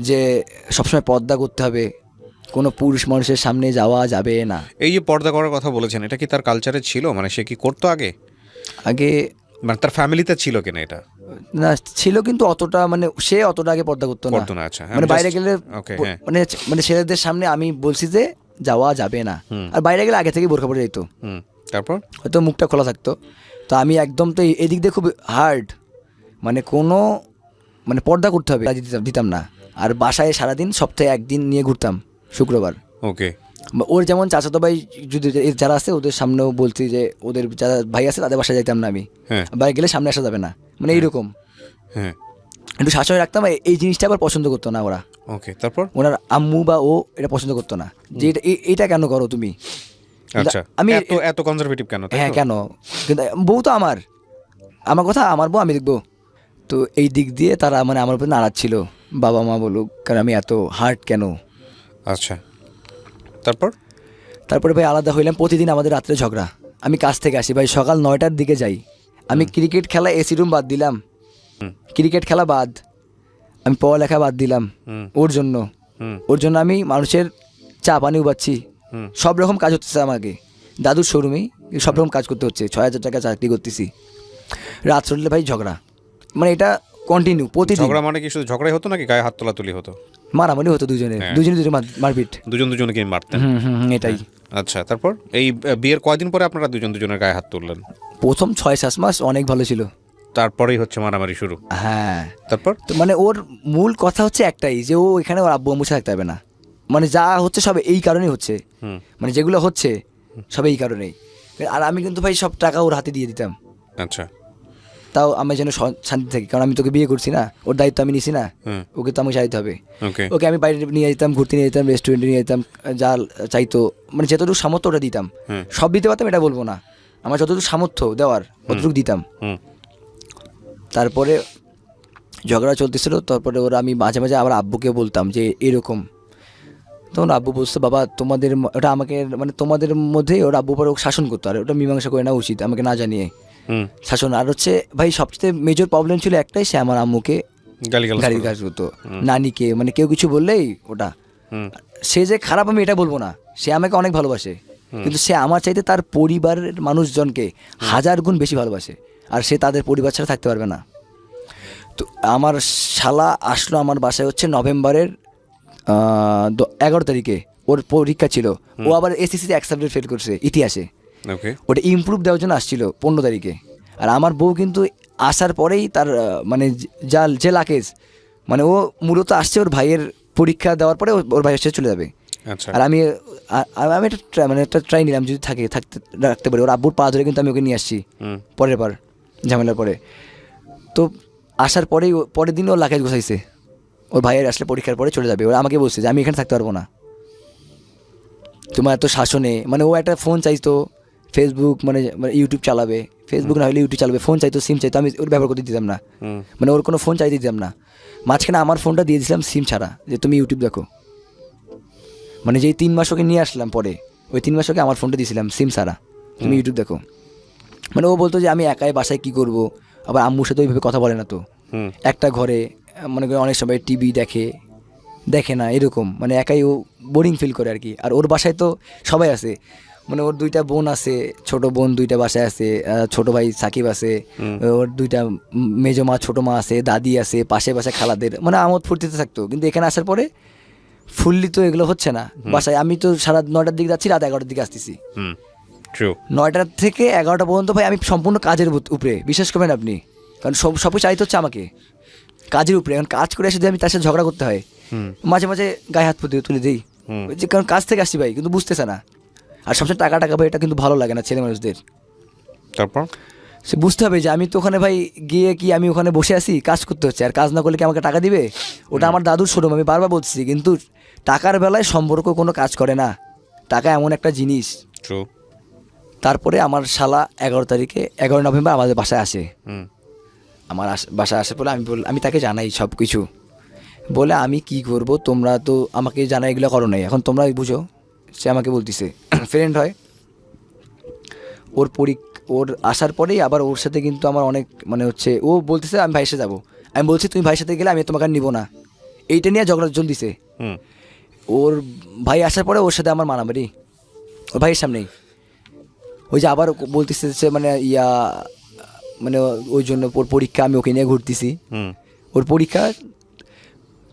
যে সবসময় পর্দা করতে হবে, কোনো পুরুষ মানুষের সামনে যাওয়া যাবে না। এই যে পর্দা করার কথা বলেছেন, এটা কি তার কালচারে ছিল? মানে সে কি করতো আগে মানে তার ফ্যামিলিতে ছিল কিনা? এটা না ছিল, কিন্তু অতটা মানে সে অতটা আগে পর্দা করতো না। আচ্ছা, মানে বাইরে গেলে মানে ছেলেদের সামনে আমি বলছি যে যাওয়া যাবে না, আর বাইরে গেলে আগে থেকে বোরখা পরে যেত, তারপর হয়তো মুখটা খোলা থাকতো। তো আমি একদম তো এদিক দিয়ে খুব হার্ড, মানে কোনো মানে পর্দা করতে হবে দিতাম না। আর বাসায় সারাদিন সপ্তাহে 1 দিন নিয়ে ঘুরতাম, শুক্রবার। ওকে। ওর যেমন চাচাতো ভাই যদি যারা আছে ওদের সামনেও বলছি যে ওদের যারা ভাই আছে তাদের বাসায় যাইতাম না আমি, বাইরে গেলে সামনে আসা যাবে না, মানে এইরকম একটু শাসনে রাখতাম। এই জিনিসটা আবার পছন্দ করতো না ওরা। ওকে। তারপর ওনার আম্মু বা ও এটা পছন্দ করতো না, যে এটা কেন করো তুমি। আচ্ছা, আমি এত কনজারভেটিভ কেন? হ্যাঁ কেন, কিন্তু বউ তো আমার কথা আমার বউ আমি দেখবো। তো এই দিক দিয়ে তারা মানে আমার উপর নারাজ ছিল, বাবা মা বলুক, কারণ আমি এত হার্ড কেন। আচ্ছা, তারপর তারপরে ভাই আলাদা হইলাম, প্রতিদিন আমাদের রাত্রে ঝগড়া। আমি কাজ থেকে আসি ভাই সকাল 9টার দিকে যাই, আমি ক্রিকেট খেলা এসি রুম বাদ দিলাম, ক্রিকেট খেলা বাদ, আমি পড়ালেখা বাদ দিলাম ওর জন্য। ওর জন্য আমি মানুষের চা পানি উবাচ্ছি, সব রকম কাজ হচ্ছে আমাকে, দাদুর শোরুমেই সব রকম কাজ করতে হচ্ছে, 6,000 টাকা চাকরি করতেছি। রাত চললে ভাই ঝগড়া, মানে এটা কন্টিনিউ প্রতিদিন। ঝগড়া মানে কি শুধু ঝগড়াই হতো নাকি গায়ে হাত তোলাতুলি হতো? মারামারি হতো দুজনে, দুজনে মারপিট, দুজনকে মারতেন? এটাই। আচ্ছা, তারপর এই বিয়ের কয়দিন পরে আপনারা দুজনের গায়ে হাত তুললেন? প্রথম 6-7 মাস অনেক ভালো ছিল, তারপরেই হচ্ছে মারামারি শুরু। হ্যাঁ। তারপর তো মানে ওর মূল কথা হচ্ছে একটাই, যে ও এখানে ওর আব্বু আম্মুর সাথে থাকতে হবে না, মানে যা হচ্ছে সব এই কারণেই হচ্ছে, মানে যেগুলো হচ্ছে সব এই কারণেই। আর আমি কিন্তু ভাই সব টাকা ওর হাতে দিয়ে দিতাম। আচ্ছা, তাও আমি যেন শান্তি থাকি, কারণ আমি তোকে বিয়ে করছি না, ওর দায়িত্ব আমি নিছি না, ওকে তো আমাকে চাইতে হবে। ওকে। ওকে আমি বাইরে নিয়ে যেতাম, ঘুরতে নিয়ে যেতাম, রেস্টুরেন্টে নিয়ে যেতাম, যা চাইতো মানে যতটুকু সামর্থ্য ওটা দিতাম। সব দিতে পারতাম এটা বলবো না, আমার যতটুকু সামর্থ্য দেওয়ার ততটুকু দিতাম। তারপরে ঝগড়া চলতেছিল, তারপরে ওরা আমি মাঝে মাঝে আমার আব্বুকে বলতাম যে এরকম, তখন আব্বু বলতো বাবা তোমাদের ওটা আমাকে মানে তোমাদের মধ্যেই ওর আব্বু পরে শাসন করতো, আর ওটা মীমাংসা করে নেওয়া উচিত আমাকে না জানিয়ে শাসন। আর হচ্ছে ভাই সবচেয়ে মেজর প্রবলেম ছিল একটাই, সে আমার আম্মুকে গালি করতো, নানিকে, মানে কেউ কিছু বললেই ওটা। সে যে খারাপ আমি এটা বলবো না, সে আমাকে অনেক ভালোবাসে, কিন্তু সে আমার চাইতে তার পরিবারের মানুষজনকে 1000 গুণ বেশি ভালোবাসে, আর সে তাদের পরিবার ছাড়া থাকতে পারবে না। তো আমার শালা আসলো আমার বাসায় হচ্ছে নভেম্বরের 11 তারিখে, ওর পরীক্ষা ছিল, ও আবার এসএসসিতে 1 সাবজেক্ট ফেল করছে ইতিহাসে, ওটা ইমপ্রুভ দেওয়ার জন্য আসছিল 15 তারিখে। আর আমার বউ কিন্তু আসার পরেই তার মানে যে লাকেজ, মানে ও মূলত আসছে ওর ভাইয়ের পরীক্ষা দেওয়ার পরে ওর ভাইয়ের সাথে চলে যাবে। আর আমি একটা ট্রাই নিলাম, যদি রাখতে পারি। ওর আব্বুর পা ধরে কিন্তু আমি ওকে নিয়ে আসছি পরের বার ঝামেলার পরে। তো আসার পরের দিন ওর লাকেজ গোছাইছে, ওর ভাইয়ের আসলে পরীক্ষার পরে চলে যাবে। ওরা আমাকে বলছে যে আমি এখানে থাকতে পারবো না তোমার এত শাসনে। মানে ও একটা ফোন চাইতো, ফেসবুক মানে ইউটিউব চালাবে, ফেসবুক না হলে ইউটিউব চালাবে, ফোন চাইতো, সিম চাইতো, আমি ওর ব্যবহার করতে দিতাম না, মানে ওর কোনো ফোন চাইতে দিতাম না। মাঝখানে আমার ফোনটা দিয়ে দিয়েছিলাম সিম ছাড়া, যে তুমি ইউটিউব দেখো। মানে যেই 3 মাস ওকে নিয়ে আসলাম পরে, ওই 3 মাস ওকে আমার ফোনটা দিয়েছিলাম সিম ছাড়া, তুমি ইউটিউব দেখো। মানে ও বলতো যে আমি একাই বাসায় কী করবো, আবার আম্মুর সাথে ওইভাবে কথা বলে না তো, একটা ঘরে মনে করি অনেক সময় টিভি দেখে না এরকম, মানে একাই ও বোরিং ফিল করে আর কি। আর ওর বাসায় তো সবাই আছে, মানে ওর 2টা বোন আছে, ছোট বোন 2টা বাসায় আছে, ছোট ভাই সাকিব আছে, ওর 2টা মেজো মা ছোটো মা আছে, দাদি আছে, পাশে খালাদের, মানে আমোদ ফুর্তিতে থাকতো। কিন্তু এখানে আসার পরে ফুললি তো এগুলো হচ্ছে না বাসায়। আমি তো সারা 9টার দিকে যাচ্ছি, রাত 11টার দিকে আসতেছি। 9টা থেকে 11টা পর্যন্ত ভাই আমি সম্পূর্ণ কাজের উপরে, বিশ্বাস করবেন আপনি, কারণ সব চাইতে হচ্ছে আমাকে কাজের উপরে। এখন কাজ করে এসে যদি আমি তার সাথে ঝগড়া করতে হয়, মাঝে মাঝে গায়ে হাত তুলে দিই, যে কারণ কাজ থেকে আসছি ভাই, কিন্তু বুঝতেছে না। আর সবসময় টাকা ভাই, এটা কিন্তু ভালো লাগে না ছেলে মানুষদের। তারপর সে বুঝতে হবে যে আমি তো ওখানে ভাই গিয়ে কি আমি ওখানে বসে আছি, কাজ করতে হচ্ছে, আর কাজ না করলে কি আমাকে টাকা দিবে? ওটা আমার দাদুর শোরুম, আমি বারবার বলছি, কিন্তু টাকার বেলায় সম্পর্ক কোনো কাজ করে না, টাকা এমন একটা জিনিস। তারপরে আমার শালা 11 তারিখে 11 নভেম্বর আমাদের বাসায় আসে। আমার বাসায় আসে বলে আমি তাকে জানাই সব কিছু, বলে আমি কি করব, তোমরা তো আমাকে জানাই এগুলো করো নাই, এখন তোমরা বুঝো। সে আমাকে বলতেছে ফ্রেন্ড হয় ওর আসার পরেই আবার ওর সাথে কিন্তু আমার অনেক মানে হচ্ছে, ও বলতেছে আমি ভাইয়ের সাথে যাবো, আমি বলছি তুমি ভাইয়ের সাথে গেলে আমি তোমাকে আর নিবো না, এইটা নিয়ে ঝগড়া চলতেছে। ওর ভাই আসার পরে ওর সাথে আমার মারামারি, ওর ভাইয়ের সামনেই। ওই যে আবার বলতেছে মানে মানে ওই জন্য ওর পরীক্ষা, আমি ওকে নিয়ে ঘুরতেছি, ওর পরীক্ষা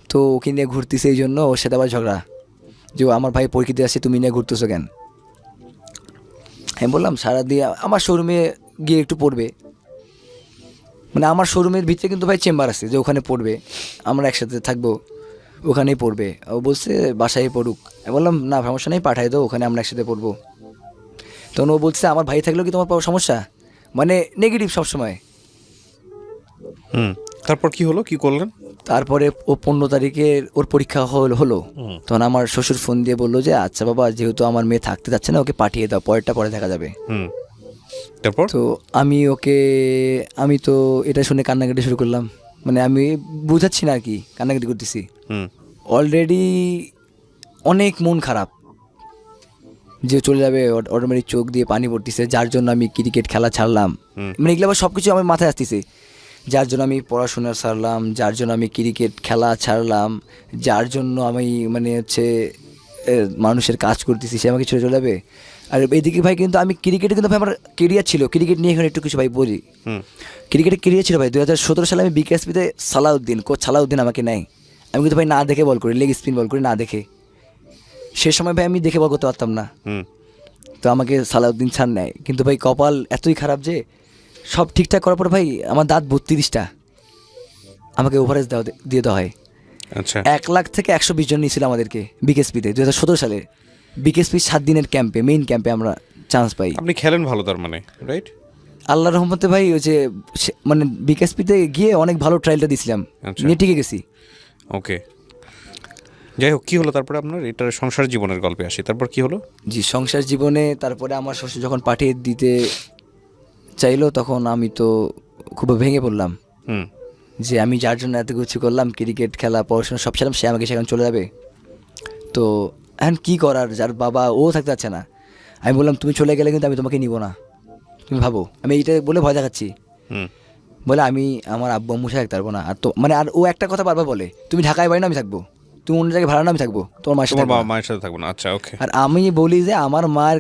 তো ওকে নিয়ে ঘুরতেছি, এই জন্য ওর সাথে আবার ঝগড়া, যে আমার ভাই পরীক্ষা দিয়ে আসছে, তুমি নিয়ে ঘুরতেছো কেন? আমি বললাম সারা দিয়ে আমার শোরুমে গিয়ে একটু পড়বে, মানে আমার শোরুমের ভিতরে কিন্তু ভাই চেম্বার আছে, যে ওখানে পড়বে, আমরা একসাথে থাকবো, ওখানেই পড়বে। ও বলছে বাসায় পড়ুক। আমি বললাম না সমস্যা নেই, পাঠাই দাও, ওখানে আমরা একসাথে পড়বো। তখন ও বলছে আমার ভাই থাকলেও কি তোমার সমস্যা, মানে নেগেটিভ সবসময়। তারপর কি হলো, কি করলেন? তারপরে ও 15 তারিখে ওর পরীক্ষা হলো, তখন আমার শ্বশুর ফোন দিয়ে বললো যে আচ্ছা বাবা, যেহেতু আমার মেয়ে থাকতে যাচ্ছে না, ওকে পাঠিয়ে দাও, পরে দেখা যাবে। তারপর তো আমি তো এটা শুনে কান্নাকাটি শুরু করলাম, মানে আমি বুঝাচ্ছি না আর কি, কান্নাকাটি করতেছি। অলরেডি অনেক মন খারাপ, যে চলে যাবে, অটোমেটিক চোখ দিয়ে পানি পড়তেছে, যার জন্য আমি ক্রিকেট খেলা ছাড়লাম। মানে এগুলো আবার সব কিছু আমার মাথায় আসতেছে, যার জন্য আমি পড়াশোনা ছাড়লাম, যার জন্য আমি ক্রিকেট খেলা ছাড়লাম, যার জন্য আমি মানে হচ্ছে মানুষের কাজ করতেছি, সে আমাকে ছেড়ে চলে যাবে। আর এইদিকে ভাই কিন্তু আমি ক্রিকেটে কিন্তু ভাই আমার কেরিয়ার ছিল, ক্রিকেট নিয়ে এখন একটু কিছু ভাই বলি। ক্রিকেটের কেরিয়ার ছিল ভাই 2017 সালে আমি বিকেএসপিতে সালাউদ্দিন, কোচ সালাউদ্দিন আমাকে নেয়। আমি কিন্তু ভাই না দেখে বল করি, লেগ স্পিন বল করি না দেখে। সে সময় ভাই আমি দেখে বল করতে পারতাম না, তো আমাকে সালাউদ্দিন স্যার নেয়। কিন্তু ভাই কপাল এতই খারাপ যে সব ঠিকঠাক করার পর ভাই আমার দাঁত 32টা, আমাকে ওভারেজ দিয়ে দেওয়া হয়। আচ্ছা 1 লাখ থেকে 120 জন নিয়েছিল আমাদেরকে বিকেএসপিতে 2017 সালে। বিকেএসপি 7 দিনের ক্যাম্পে, মেইন ক্যাম্পে আমরা চান্স পাই। আপনি খেলেন ভালো তার মানে, রাইট? আল্লাহর রহমতে ভাই ওই যে মানে বিকেএসপিতে গিয়ে অনেক ভালো ট্রায়ালটা দিয়েছিলাম, আচ্ছা। নিয়ে টিকে গেছি। ওকে, যাই হোক, কী হলো তারপরে আপনার এটার সংসার জীবনের গল্পে আসি, তারপর কি হলো? জি, সংসার জীবনে তারপরে আমার শ্বশুর যখন পাঠিয়ে দিতে চাইলো তখন আমি তো খুব ভেঙে পড়লাম যে আমি যার জন্য এত কিছু করলাম, ক্রিকেট খেলা পড়াশোনা সব ছিলাম, সে আমাকে সেখানে চলে যাবে। তো এখন কী করার, যার বাবা ও থাকতে পারছে না। আমি বললাম তুমি চলে গেলে কিন্তু আমি তোমাকে নিব না, তুমি ভাবো। আমি এইটা বলে ভয় দেখাচ্ছি, বলে আমি আমার আব্বু আম্মুর সাথে থাকতে পারবো না। আর তো মানে আর ও একটা কথা বারবার বলে, তুমি ঢাকায় বাড়ি না আমি থাকবো, তুমি অন্য জায়গায় ভাড়া না আমি থাকবো, তোমার মায়ের সাথে তোমার থাকবো বাবা না। মায়ের সাথে থাকবো না? আচ্ছা, ওকে। আর আমি বলি যে আমার মার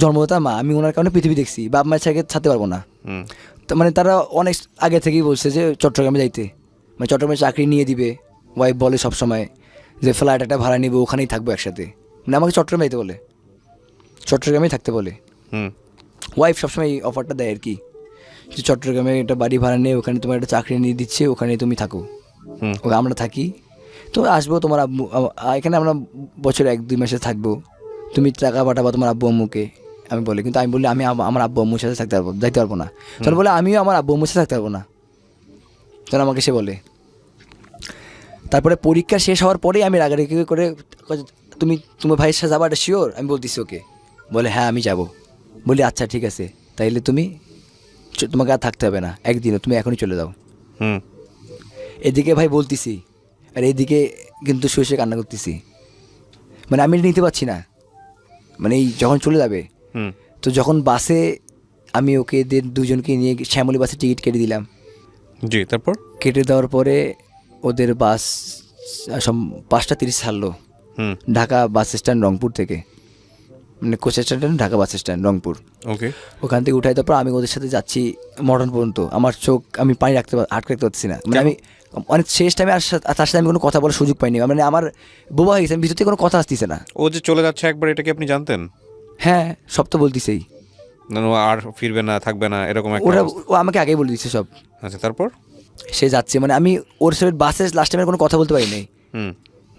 জন্মদাতা মা, আমি ওনার কারণে পৃথিবী দেখছি, বাপ মায়ের সাথে থাকতে পারবো না। তো মানে তারা অনেক আগে থেকেই বলছে যে চট্টগ্রামে যাইতে, মানে চট্টগ্রামে চাকরি নিয়ে দিবে। ওয়াইফ বলে সবসময় যে ফ্ল্যাট একটা ভাড়া নিবো, ওখানেই থাকবো একসাথে। মানে আমাকে চট্টগ্রামে যাইতে বলে, চট্টগ্রামেই থাকতে বলে। ওয়াইফ সবসময় এই অফারটা দেয় আর কি, যে চট্টগ্রামে একটা বাড়ি ভাড়া নিয়ে ওখানে তোমার একটা চাকরি নিয়ে দিচ্ছে, ওখানে তুমি থাকো, ওখানে আমরা থাকি, তো আসবো তোমার আব্বু এখানে আমরা বছরে 1-2 মাসে থাকবো, তুমি টাকা পাঠাবো তোমার আব্বু আম্মুকে। আমি বলি, কিন্তু আমি বলি আমি আমার আব্বু আম্মুর সাথে থাকতে পারবো, যাইতে পারবো না। তখন বলে আমিও আমার আব্বু আম্মুর সাথে থাকতে পারবো না, তখন আমাকে সে বলে। তারপরে পরীক্ষা শেষ হওয়ার পরেই আমি রাগারাগি করে, তুমি তোমার ভাইয়ের সাথে যাবো, এটা শিওর? আমি বলতেছি ওকে, বলে হ্যাঁ আমি যাব। বলি আচ্ছা ঠিক আছে, তাইলে তুমি তোমাকে আর থাকতে হবে না একদিনও, তুমি এখনই চলে যাও। এদিকে ভাই বলতেছি, আর এদিকে কিন্তু শুয়ে কান্না করতেছি, মানে আমি নিতে পারছি না, মানে এই যখন চলে যাবে। তো যখন বাসে আমি ওকে দুজনকে নিয়ে শ্যামলী বাসে টিকিট কেটে দিলাম। জি, তারপর কেটে দেওয়ার পরে ওদের বাস 5টা 30 ছাড়লো ঢাকা বাস স্ট্যান্ড রংপুর থেকে, মানে coach stand Dhaka bus stand Rangpur. Okay, ওখান থেকে উঠাই, তারপর আমি ওদের সাথে যাচ্ছি মডার্ন পর্যন্ত। আমার চোখ আমি পানি আটকে রাখতে পারছি না, মানে আমি অনেক শেষ টাইমে আর তার সাথে আমি কোনো কথা বলার সুযোগ পাইনি, মানে আমার বোবা হয়ে গেছে, আমি ভিতর থেকে কোনো কথা আসতেছে না। ও যে চলে যাচ্ছে একবার, এটা কি আপনি জানতেন? হ্যাঁ, সব তো বলতেছেই, ও আর ফিরবে না, থাকবে না, এরকম একটা ওরা অবস্থা। ও আমাকে আগেই বলে দিচ্ছে সব। আচ্ছা, তারপর? সে যাচ্ছে, মানে আমি ওর সাথে বাসে লাস্ট টাইমে কোনো কথা বলতে পারিনি,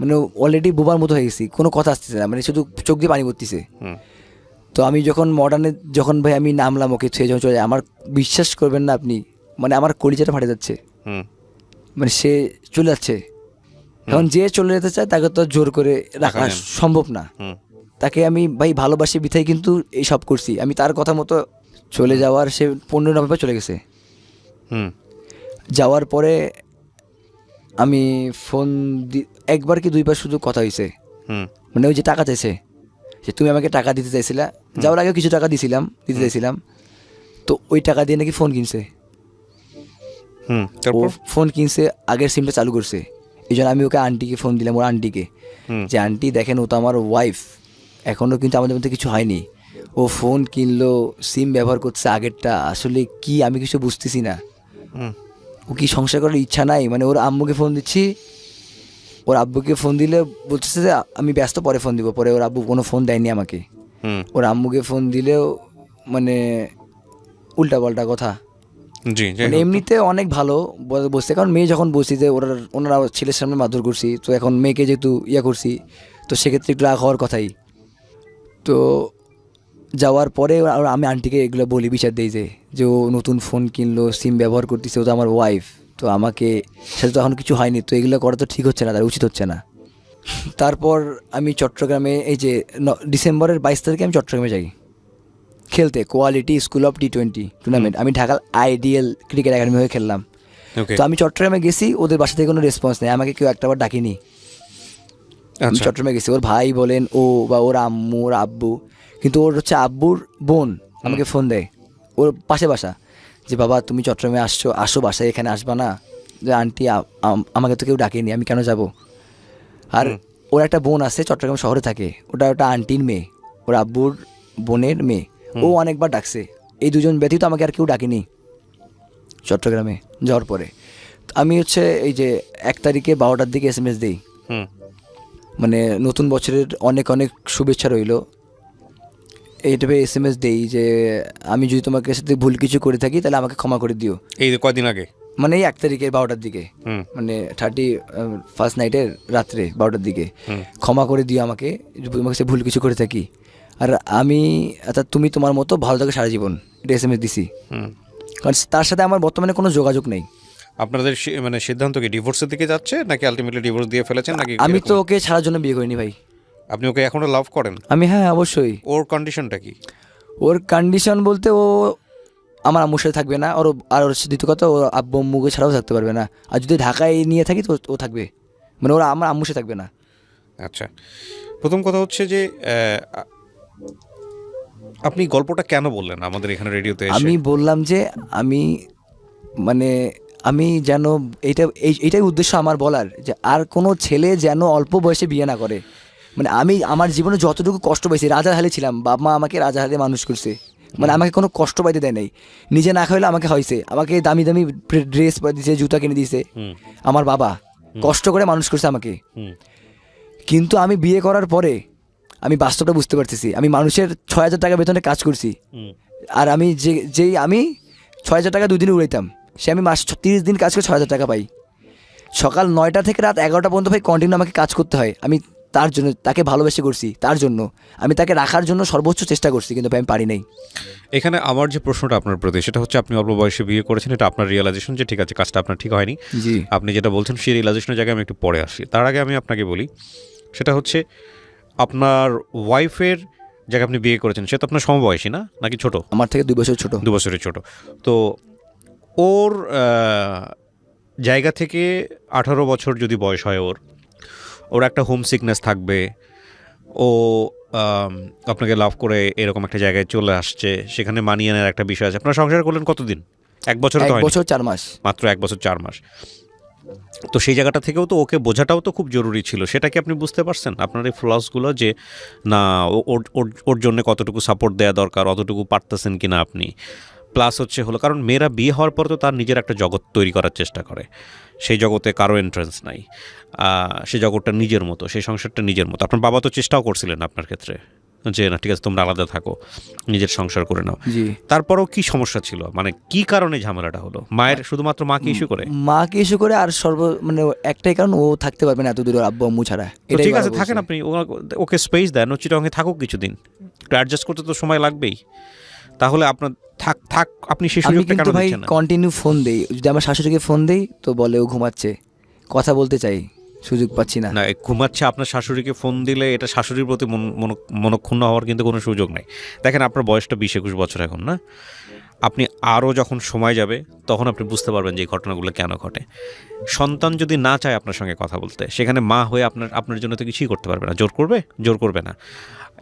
মানে অলরেডি বোবার মতো হয়ে গেছি, কোনো কথা আসতেছে না, মানে শুধু চোখ দিয়ে পানি পড়তেছে। তো আমি যখন মডার্নে যখন ভাই আমি নামলাম, ওকে সে যখন চলে যায়, আমার বিশ্বাস করবেন না আপনি, মানে আমার কলিজাটা ফাটে যাচ্ছে, মানে সে চলে যাচ্ছে। এখন যে চলে যেতে চায় তাকে তো জোর করে রাখা সম্ভব না, তাকে আমি ভাই ভালোবাসি বিথাই কিন্তু এই সব করছি। আমি তার কথা মতো চলে যাওয়ার, সে 15 নভেম্বর চলে গেছে। যাওয়ার পরে আমি ফোন একবার কি 2বার শুধু কথা হয়েছে, মানে ওই যে টাকা চাইছে, যে তুমি আমাকে টাকা দিতে চাইছিলা, যাওয়ার আগে কিছু টাকা দিতে চাইছিলাম, তো ওই টাকা দিয়ে নাকি ফোন কিনছে। ও ফোন কিনছে, আগের সিমটা চালু করছে, এই জন্য আমি ওকে আন্টিকে ফোন দিলাম, ওর আন্টিকে, যে আন্টি দেখেন ও তো আমার ওয়াইফ, এখনও কিন্তু আমাদের মধ্যে কিছু হয়নি, ও ফোন কিনলো, সিম ব্যবহার করছে আগেরটা, আসলে কি আমি কিছু বুঝতেছি না, ও কি সংসার করার ইচ্ছা নাই? মানে ওর আম্মুকে ফোন দিচ্ছি, ওর আব্বুকে ফোন দিলে বলতেছে যে আমি ব্যস্ত, পরে ফোন দিব, পরে ওর আব্বু কোনো ফোন দেয়নি আমাকে। ওর আম্মুকে ফোন দিলেও মানে উল্টাপাল্টা কথা। জি, মানে এমনিতে অনেক ভালো বসছে, কারণ মেয়ে যখন বসছি যে ওনারা ছেলের সামনে মারধর করছি, তো এখন মেয়েকে যেহেতু করছি, তো সেক্ষেত্রে একটু রাগ হওয়ার কথাই। তো যাওয়ার পরে আমি আন্টিকে এগুলো বলি, বিচার দিই যে ও নতুন ফোন কিনলো, সিম ব্যবহার করতেছে, ও তো আমার ওয়াইফ, তো আমাকে সাথে তো এখন কিছু হয়নি, তো এগুলো করা তো ঠিক হচ্ছে না, তার উচিত হচ্ছে না। তারপর আমি চট্টগ্রামে এই যে ডিসেম্বরের 22 তারিখে আমি চট্টগ্রামে যাই খেলতে, quality school of T20 tournament. আমি ঢাকার আইডিয়াল ক্রিকেট একাডেমি হয়ে খেললাম। তো আমি চট্টগ্রামে গেছি, ওদের বাসা থেকে কোনো রেসপন্স নেই, আমাকে কেউ একটাবার ডাকিনি। আমি আচ্ছা। চট্টগ্রামে গেছি, ওর ভাই বলেন ও বা ওর আম্মু ওর আব্বু, কিন্তু ওর হচ্ছে আব্বুর বোন আমাকে ফোন দেয়, ওর পাশে বাসা, যে বাবা তুমি চট্টগ্রামে আসো বাসায়, এখানে আসবা না? যে আন্টি আমাকে তো কেউ ডাকেনি, আমি কেন যাব? আর ওর একটা বোন আছে চট্টগ্রাম শহরে থাকে, ওটা ওটা আন্টির মেয়ে, ওর আব্বুর বোনের মেয়ে, ও অনেকবার ডাকছে। এই দুজন ব্যতীত আমাকে আর কেউ ডাকেনি চট্টগ্রামে যাওয়ার পরে। আমি হচ্ছে এই যে 1 তারিখে 12টার দিকে SMS দিই, হুম মানে নতুন বছরের অনেক অনেক শুভেচ্ছা রইলো, এইটাবে SMS দেই যে আমি যদি তোমাকে সাথে ভুল কিছু করে থাকি তাহলে আমাকে ক্ষমা করে দিও। এই যে কয়দিন আগে? মানে এই 1 তারিখের 12টার দিকে, হুম মানে 31st নাইটের রাত্রে 12টার দিকে, ক্ষমা করে দিও আমাকে যদি তোমাকে সাথে ভুল কিছু করে থাকি, আর আমি অর্থাৎ তুমি তোমার মতো ভালো থাকো সারা জীবন, এটা SMS দিছি। হুম। কারণ তার সাথে আমার বর্তমানে কোনো যোগাযোগ নেই। আপনাদের মানে সিদ্ধান্ত কি ডিভোর্সের দিকে যাচ্ছে, নাকি আলটিমেটলি ডিভোর্স দিয়ে ফেলেছেন, নাকি আমি তো এরকম? ওকে ছাড়ার জন্য বিয়ে করিনি ভাই। আপনি ওকে এখনো লাভ করেন? আমি, হ্যাঁ অবশ্যই। ওর কন্ডিশনটা কি? ওর কন্ডিশন বলতে ও আমার আম্মুর সাথে থাকবে না, আর ওর দ্বিতীয় কথা ওর আব্বু আম্মুকে ছাড়াও থাকতে পারবে না, আর যদি ঢাকায় নিয়ে থাকি তো ও থাকবে, মানে ওরা আমার আম্মুর সাথে থাকবে না। আচ্ছা, প্রথম কথা হচ্ছে যে আপনি গল্পটা কেন বললেন আমাদের এখানে রেডিওতে এসে? আমি বললাম যে আমি মানে আমি যেন এইটাই উদ্দেশ্য আমার বলার, যে আর কোনো ছেলে যেন অল্প বয়সে বিয়ে না করে। মানে আমি আমার জীবনে যতটুকু কষ্ট পাইছি, রাজারহালে ছিলাম, বাবা মা আমাকে রাজারহালে মানুষ করছে, মানে আমাকে কোনো কষ্ট পাইতে দেয় নাই, নিজে না খাইলে আমাকে হয়েছে, আমাকে দামি দামি ড্রেস দিয়েছে, জুতা কিনে দিয়েছে আমার বাবা, কষ্ট করে মানুষ করছে আমাকে। কিন্তু আমি বিয়ে করার পরে আমি বাস্তবটা বুঝতে পারতেছি, আমি মানুষের 6,000 টাকা বেতনে কাজ করছি, আর আমি যেই আমি 6,000 টাকা 2 দিনে উড়াইতাম, সে আমি মাস 30 দিন কাজ করে 6,000 টাকা পাই। সকাল 9টা থেকে রাত 11টা পর্যন্ত ভাই কন্টিনিউ আমাকে কাজ করতে হয়। আমি তার জন্য তাকে ভালোবেসে করছি, তার জন্য আমি তাকে রাখার জন্য সর্বোচ্চ চেষ্টা করছি, কিন্তু ভাই আমি পারি নাই। এখানে আমার যে প্রশ্নটা আপনার প্রতি, সেটা হচ্ছে আপনি অল্প বয়সে বিয়ে করেছেন, এটা আপনার রিয়েলাইজেশন যে ঠিক আছে কাজটা আপনার ঠিক হয়নি। জি, আপনি যেটা বলছেন সেই রিয়েলাইজেশনের জায়গায় আমি একটু পরে আসি। তার আগে আমি আপনাকে বলি, সেটা হচ্ছে আপনার ওয়াইফের যাকে আপনি বিয়ে করেছেন সে তো আপনার সমবয়সী না, নাকি ছোট? আমার থেকে 2 বছর ছোট। 2 বছরের ছোট। তো ওর জায়গা থেকে 18 বছর যদি বয়স হয় ওর একটা হোম সিকনেস থাকবে। ও আপনাকে লাভ করে এরকম একটা জায়গায় চলে আসছে, সেখানে মানিয়ে নেওয়ার একটা বিষয় আছে। আপনারা সংসার করলেন কতদিন? 1 বছর তো 1 হয়নি, বছর 4 মাস। মাত্র 1 বছর 4 মাস। তো সেই জায়গাটা থেকেও তো ওকে বোঝাটাও তো খুব জরুরি ছিল। সেটা কি আপনি বুঝতে পারছেন আপনার এই ফ্লসগুলো, যে না ওর জন্য কতটুকু সাপোর্ট দেওয়া দরকার, অতটুকু পারতেছেন কি না আপনি? প্লাস হচ্ছে হলো, কারণ মেয়েরা বিয়ে হওয়ার পর তো তার নিজের একটা জগৎ তৈরি করার চেষ্টা করে, সেই জগতে কারো এন্ট্রান্স নাই, সেই জগৎটা নিজের মতো, সেই সংসারটা নিজের মতো। আপনার বাবা তো চেষ্টাও করছিলেন আপনার ক্ষেত্রে যে না ঠিক আছে তোমরা আলাদা থাকো, নিজের সংসার করে নাও। জি, তারপরও কি সমস্যা ছিল, মানে কি কারণে ঝামেলাটা হলো? মায়ের শুধুমাত্র মাকে ইস্যু করে? মাকে ইস্যু করে, আর মানে একটাই কারণ, ও থাকতে পারবে না এত দূরে আব্বু আম্মু ছাড়া। তো ঠিক আছে থাকেন আপনি, ওকে স্পেস দেন, ও চিটাগাংয়ে থাকুক কিছুদিন, একটু অ্যাডজাস্ট করতে তো সময় লাগবেই। তাহলে আপনার থাক আপনি সেই আমি সুযোগটা কেন কিন্তু ভাই দিচ্ছেন না? কন্টিনিউ ফোন দেই, যদি আমার শাশুড়িকে ফোন দেই তো বলে ও ঘুমাচ্ছে, কথা বলতে চাই, সুযোগ পাচ্ছি না। না, ঘুমাচ্ছে, আপনার শাশুড়িকে ফোন দিলে এটা শাশুড়ির প্রতি মনক্ষুণ্ণ হওয়ার কিন্তু কোনো সুযোগ নেই। দেখেন আপনার বয়সটা 20-21 বছর এখন, না? আপনি আরও যখন সময় যাবে তখন আপনি বুঝতে পারবেন যে এই ঘটনাগুলো কেন ঘটে। সন্তান যদি না চায় আপনার সঙ্গে কথা বলতে, সেখানে মা হয়ে আপনার জন্য তো কিছুই করতে পারবে না। জোর করবে না,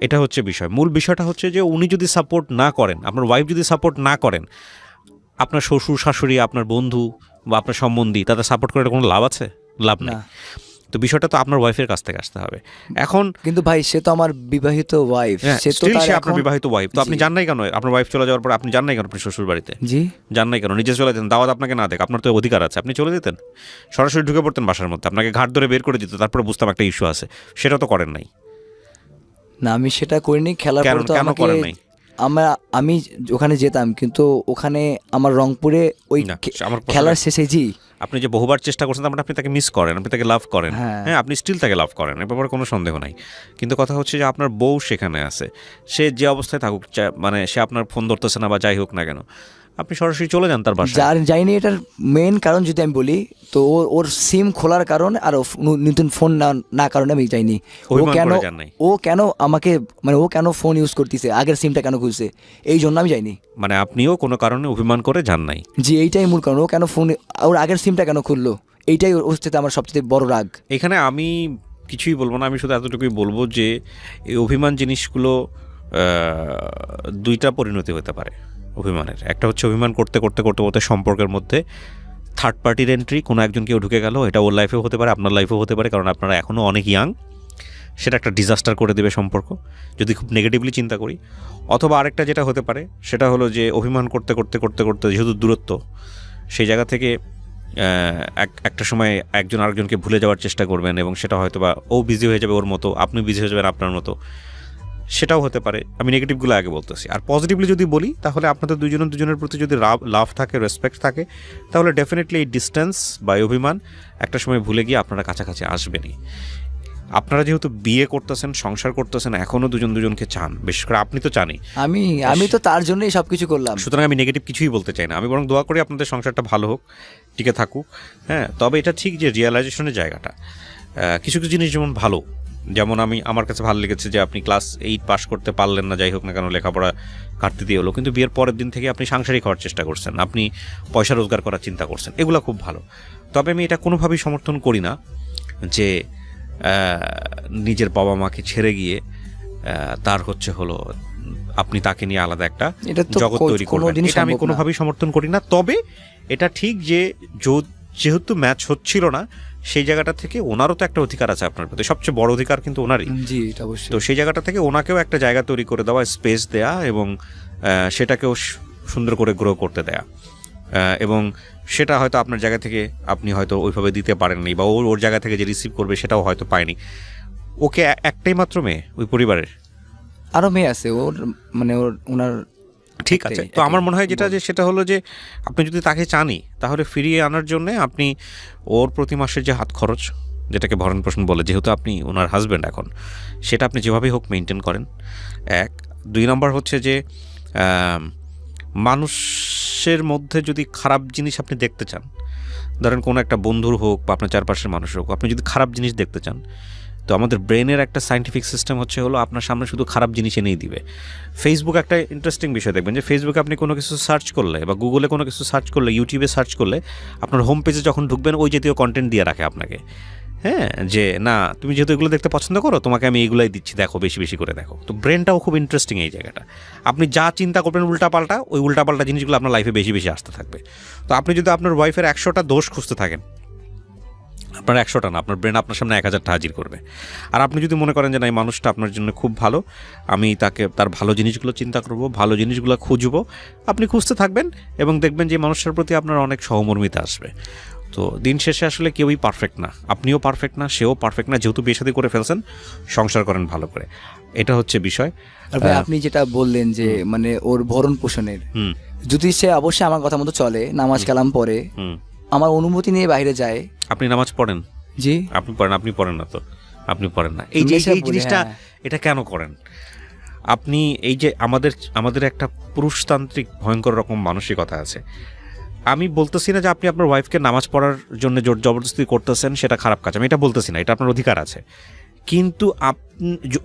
এটা হচ্ছে বিষয়। মূল বিষয়টা হচ্ছে যে উনি যদি সাপোর্ট না করেন, আপনার ওয়াইফ যদি সাপোর্ট না করেন, আপনার শ্বশুর শাশুড়ি, আপনার বন্ধু বা আপনার সম্বন্ধী তাদের সাপোর্ট করে কোনো লাভ আছে? লাভ নেই। না। তো বিষয়টা তো আপনার ওয়াইফের কাছ থেকে আসতে হবে। এখন কিন্তু ভাই সে তো আমার বিবাহিত ওয়াইফ, সে তো তার আপনার বিবাহিত ওয়াইফ, তো আপনি জান নাই কেন? আপনার ওয়াইফ চলে যাওয়ার পর আপনি জান নাই কেন আপনি শ্বশুর বাড়িতে? জি, জান নাই কেন? নিজে চলে যেতেন, দাওয়াত আপনাকে না দেখ, আপনার তো অধিকার আছে, আপনি চলে যেতেন, সরাসরি ঢুকে পড়তেন বাসার মধ্যে, আপনাকে ঘাট ধরে বের করে দিত, তারপরে বুঝতাম একটা ইস্যু আছে। সেটা তো করেন নাই। না আমি সেটা করিনি। খেলার পর তো কেন আমাকে করেন নাই? আমি ওখানে যেতাম, কিন্তু ওখানে আমার রংপুরে ওই না, আমার প্রশ্ন- খেলার শেষে, জি, আপনি যে বহুবার চেষ্টা করছেন তার মানে আপনি তাকে মিস করেন, আপনি তাকে লাভ করেন। হ্যাঁ। হ্যাঁ, আপনি স্টিল তাকে লাভ করেন, এ ব্যাপারে কোনো সন্দেহ নাই। কিন্তু কথা হচ্ছে যে আপনার বউ সেখানে আছে, সে যে অবস্থায় থাকুক, মানে সে আপনার ফোন ধরতেছে না বা যাই হোক না কেন, আপনি সরাসরি চলে যান তার বাসায়। যাইনি এটার মেন কারণ যদি আমি বলি তো ওর সিম খোলার কারণ আর নতুন ফোন না কারণে আমি যাইনি। অভিমান করে যান নাই? ও কেন আমাকে, মানে ও কেন ফোন ইউজ করতেছে, আগের সিমটা কেন খুলছে, এই জন্য আমি যাইনি। মানে আপনিও কোনো কারণে অভিমান করে যান নাই? জি, এইটাই মূল কারণ। ও কেন ফোন, ওর আগের সিমটা কেন খুললো, এইটাই ওর সাথে আমার সবচেয়ে বড় রাগ। এখানে আমি কিছুই বলবো না, আমি শুধু এতটুকুই বলবো যে এই অভিমান জিনিসগুলো দুইটা পরিণতি হতে পারে অভিমানের। একটা হচ্ছে অভিমান করতে করতে করতে করতে সম্পর্কের মধ্যে থার্ড পার্টির এন্ট্রি, কোনো একজন কেউ ঢুকে গেল, এটা ওর লাইফেও হতে পারে, আপনার লাইফেও হতে পারে, কারণ আপনারা এখনও অনেক ইয়াং। সেটা একটা ডিজাস্টার করে দেবে সম্পর্ক, যদি খুব নেগেটিভলি চিন্তা করি। অথবা আরেকটা যেটা হতে পারে সেটা হলো যে অভিমান করতে করতে করতে করতে যেহেতু দূরত্ব, সেই জায়গা থেকে একটা সময় একজন আরেকজনকে ভুলে যাওয়ার চেষ্টা করবেন, এবং সেটা হয়তো বা ও বিজি হয়ে যাবে ওর মতো, আপনি বিজি হয়ে যাবেন আপনার মতো, সেটাও হতে পারে। আমি নেগেটিভগুলো আগে বলতেছি। আর পজিটিভলি যদি বলি, তাহলে আপনাদের দুজনের প্রতি যদি লাভ থাকে, রেসপেক্ট থাকে, তাহলে ডেফিনেটলি এই ডিস্টেন্স বা অভিমান একটা সময় ভুলে গিয়ে আপনারা কাছাকাছি আসবেনই। আপনারা যেহেতু বিয়ে করতেছেন, সংসার করতেছেন, এখনও দুজনকে চান, বিশেষ করে আপনি তো চানই। আমি তো তার জন্যই সবকিছু করলাম। সুতরাং আমি নেগেটিভ কিছুই বলতে চাই না, আমি বরং দোয়া করি আপনাদের সংসারটা ভালো হোক, টিকে থাকুক। হ্যাঁ, তবে এটা ঠিক যে রিয়েলাইজেশনের জায়গাটা, কিছু কিছু জিনিস যেমন ভালো, যেমন আমার কাছে ভালো লেগেছে যে আপনি ক্লাস 8 পাস করতে পারলেন না, যাই হোক না কেন লেখাপড়া কাটতে দিয়ে হলো, কিন্তু বিয়ের পরের দিন থেকে আপনি সাংসারিক হওয়ার চেষ্টা করছেন, আপনি পয়সা রোজগার করার চিন্তা করছেন, এগুলো খুব ভালো। তবে আমি এটা কোনোভাবেই সমর্থন করি না যে নিজের বাবা মাকে ছেড়ে গিয়ে তার হলো আপনি তাকে নিয়ে আলাদা একটা জগৎ তৈরি করবেন, এটা আমি কোনোভাবেই সমর্থন করি না। তবে এটা ঠিক যে যেহেতু ম্যাচ হচ্ছিল না, সেই জায়গাটা থেকে ওনারও তো একটা অধিকার আছে আপনার প্রতি, সবচেয়ে বড় অধিকার কিন্তু ওনারই। জি, এটা অবশ্যই। তো সেই জায়গাটা থেকে ওনাকেও একটা জায়গা তৈরি করে দেওয়া, স্পেস দেয়া, এবং সেটাকেও সুন্দর করে গ্রো করতে দেয়া, এবং সেটা হয়তো আপনার জায়গা থেকে আপনি হয়তো ওইভাবে দিতে পারেননি, বা ওর জায়গা থেকে যে রিসিভ করবে সেটাও হয়তো পায়নি। ওকে একটাই মাত্র মেয়ে ওই পরিবারের, আরও মেয়ে আছে ওর, মানে ওনার। ঠিক আছে, তো আমার মনে হয় সেটা হলো যে আপনি যদি তাকে চানই, তাহলে ফিরিয়ে আনার জন্যে আপনি ওর প্রতি মাসের যে হাত খরচ, যেটাকে ভরণ পোষণ বলে, যেহেতু আপনি ওনার হাজব্যান্ড এখন, সেটা আপনি যেভাবেই হোক মেনটেন করেন। 1, 2 নম্বর হচ্ছে যে মানুষের মধ্যে যদি খারাপ জিনিস আপনি দেখতে চান, ধরেন কোনো একটা বন্ধুর হোক বা আপনার চারপাশের মানুষ হোক, আপনি যদি খারাপ জিনিস দেখতে চান, তো আমাদের ব্রেনের একটা সায়েন্টিফিক সিস্টেম হলো আপনার সামনে শুধু খারাপ জিনিস এনেই দিবে। ফেসবুক একটা ইন্টারেস্টিং বিষয় দেখবেন যে ফেসবুকে আপনি কোনো কিছু সার্চ করলে, বা গুগলে কোনো কিছু সার্চ করলে, ইউটিউবে সার্চ করলে, আপনার হোম পেজে যখন ঢুকবেন ওই জাতীয় কন্টেন্ট দিয়ে রাখে আপনাকে। হ্যাঁ, যে না তুমি যেহেতু এগুলো দেখতে পছন্দ করো, তোমাকে আমি এইগুলাই দিচ্ছি, দেখো, বেশি বেশি করে দেখো। তো ব্রেনটাও খুব ইন্টারেস্টিং এই জায়গাটা। আপনি যা চিন্তা করবেন উল্টাপাল্টা, ওই উল্টাপাল্টা জিনিসগুলো আপনার লাইফে বেশি বেশি আসতে থাকবে। তো আপনি যদি আপনার ওয়াইফের 100টা দোষ খুঁজতে থাকেন, আপনার 100টা না, আপনার ব্রেন আপনার সামনে 1000টা হাজির করবে। আর আপনি যদি মনে করেন যে না, এই মানুষটা আপনার জন্য খুব ভালো, আমি তার ভালো জিনিসগুলো চিন্তা করব, ভালো জিনিসগুলো খুঁজবো, আপনি খুঁজতে থাকবেন, এবং দেখবেন যে মানুষটার প্রতি আপনার অনেক সহমর্মিতা আসবে। তো দিন শেষে আসলে কেউই পারফেক্ট না, আপনিও পারফেক্ট না, সেও পারফেক্ট না, যেহেতু বিয়ে শাদী করে ফেলছেন, সংসার করেন ভালো করে, এটা হচ্ছে বিষয়। আপনি যেটা বললেন যে মানে ওর ভরণ পোষণের, যদি সে অবশ্যই আমার কথা মতো চলে, নামাজ কালাম পড়ে, আমার অনুমতি নিয়ে বাইরে যায়। আপনি নামাজ পড়েন? জি, আপনি পড়েন না তো, আপনি পড়েন না। এই জিনিসটা এটা কেন করেন আপনি? এই যে আমাদের একটা পুরুষতান্ত্রিক ভয়ঙ্কর রকম মানসিকতা আছে। আমি বলতেছি না যে আপনি আপনার ওয়াইফকে নামাজ পড়ার জন্য জোর জবরদস্তি করতেছেন, সেটা খারাপ কাজ, আমি এটা বলতেছি না, এটা আপনার অধিকার আছে। কিন্তু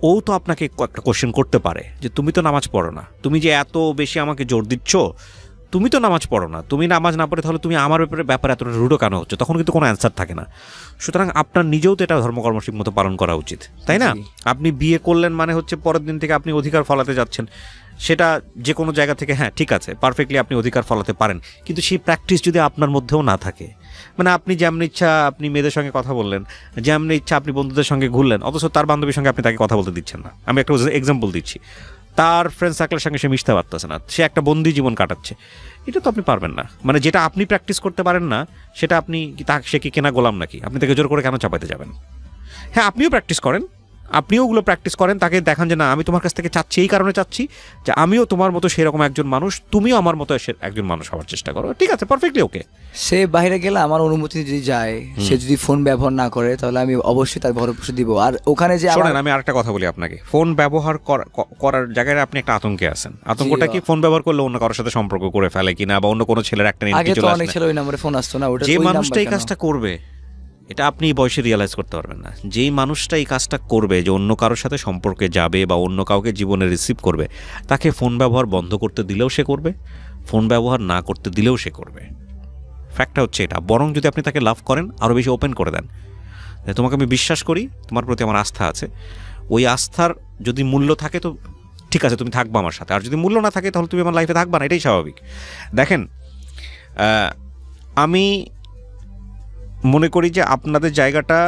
ও তো আপনাকে একটা কোশ্চেন করতে পারে যে তুমি তো নামাজ পড়ো না, তুমি যে এত বেশি আমাকে জোর দিচ্ছ, তুমি তো নামাজ পড়ো না, তুমি নামাজ না পড়ে তাহলে তুমি আমার ব্যাপারে এতটা রুডো কেন হচ্ছে? তখন কিন্তু কোনো অ্যান্সার থাকে না। সুতরাং আপনার নিজেও তো এটা ধর্মকর্ম ঠিক মতো পালন করা উচিত, তাই না? আপনি বিয়ে করলেন মানে হচ্ছে পরের দিন থেকে আপনি অধিকার ফলাতে যাচ্ছেন, সেটা যে কোনো জায়গা থেকে, হ্যাঁ ঠিক আছে, পারফেক্টলি আপনি অধিকার ফলাতে পারেন, কিন্তু সেই প্র্যাকটিস যদি আপনার মধ্যেও না থাকে, মানে আপনি যেমন ইচ্ছা আপনি মেয়েদের সঙ্গে কথা বললেন, যেমন ইচ্ছা আপনি বন্ধুদের সঙ্গে ঘুরলেন, অথচ তার বান্ধবীর সঙ্গে আপনি তাকে কথা বলতে দিচ্ছেন না। আমি একটা এক্সাম্পল দিচ্ছি, তার ফ্রেন্ড সার্কেলের সঙ্গে সে মিশতে পারতেছে না, সে একটা বন্দি জীবন কাটাচ্ছে, এটা তো আপনি পারবেন না। মানে যেটা আপনি প্র্যাকটিস করতে পারেন না, সেটা আপনি সে কি কেনা গোলাম নাকি? আপনি তাকে জোর করে কেন চাপাতে যাবেন? হ্যাঁ, আপনিও প্র্যাকটিস করেন, আপনিও ওগুলো প্র্যাকটিস করেন, তাকে দেখান যে না, আমি তোমার কাছ থেকে চাচ্ছি, এই কারণে চাচ্ছি যে আমিও তোমার মতো সেরকম একজন মানুষ, তুমিও আমার মতো একজন মানুষ হওয়ার চেষ্টা করো, ঠিক আছে, পারফেক্টলি ওকে। সে বাইরে গেলে আমার অনুমতি যদি যায়, সে যদি ফোন ব্যবহার না করে, তাহলে আমি অবশ্যই তার ভরণ পোষণ দিব। আর ওখানে যে শোনেন, আমি আরেকটা কথা বলি আপনাকে, ফোন ব্যবহার করার জায়গায় আপনি একটা আতঙ্কে আছেন। আতঙ্কটা কি? ফোন ব্যবহার করলে অন্য কারোর সাথে সম্পর্ক করে ফেলে কিনা, বা অন্য কোনো ছেলের একটা আগে তো অনেক ছেলে ওই নম্বরে ফোন আসতো না, ওটা যে মানুষটা এই কাজটা করবে, এটা আপনি বয়সে রিয়েলাইজ করতে পারবেন না। যেই মানুষটা এই কাজটা করবে, যে অন্য কারোর সাথে সম্পর্কে যাবে বা অন্য কাউকে জীবনে রিসিভ করবে, তাকে ফোন ব্যবহার বন্ধ করতে দিলেও সে করবে, ফোন ব্যবহার না করতে দিলেও সে করবে। ফ্যাক্টটা হচ্ছে এটা। বরং যদি আপনি তাকে লাভ করেন, আরও বেশি ওপেন করে দেন, তোমাকে আমি বিশ্বাস করি, তোমার প্রতি আমার আস্থা আছে, ওই আস্থার যদি মূল্য থাকে তো ঠিক আছে, তুমি থাকবা আমার সাথে, আর যদি মূল্য না থাকে তাহলে তুমি আমার লাইফে থাকবা না, এটাই স্বাভাবিক। দেখেন, আমি মনে করি যে আপনাদের জায়গাটা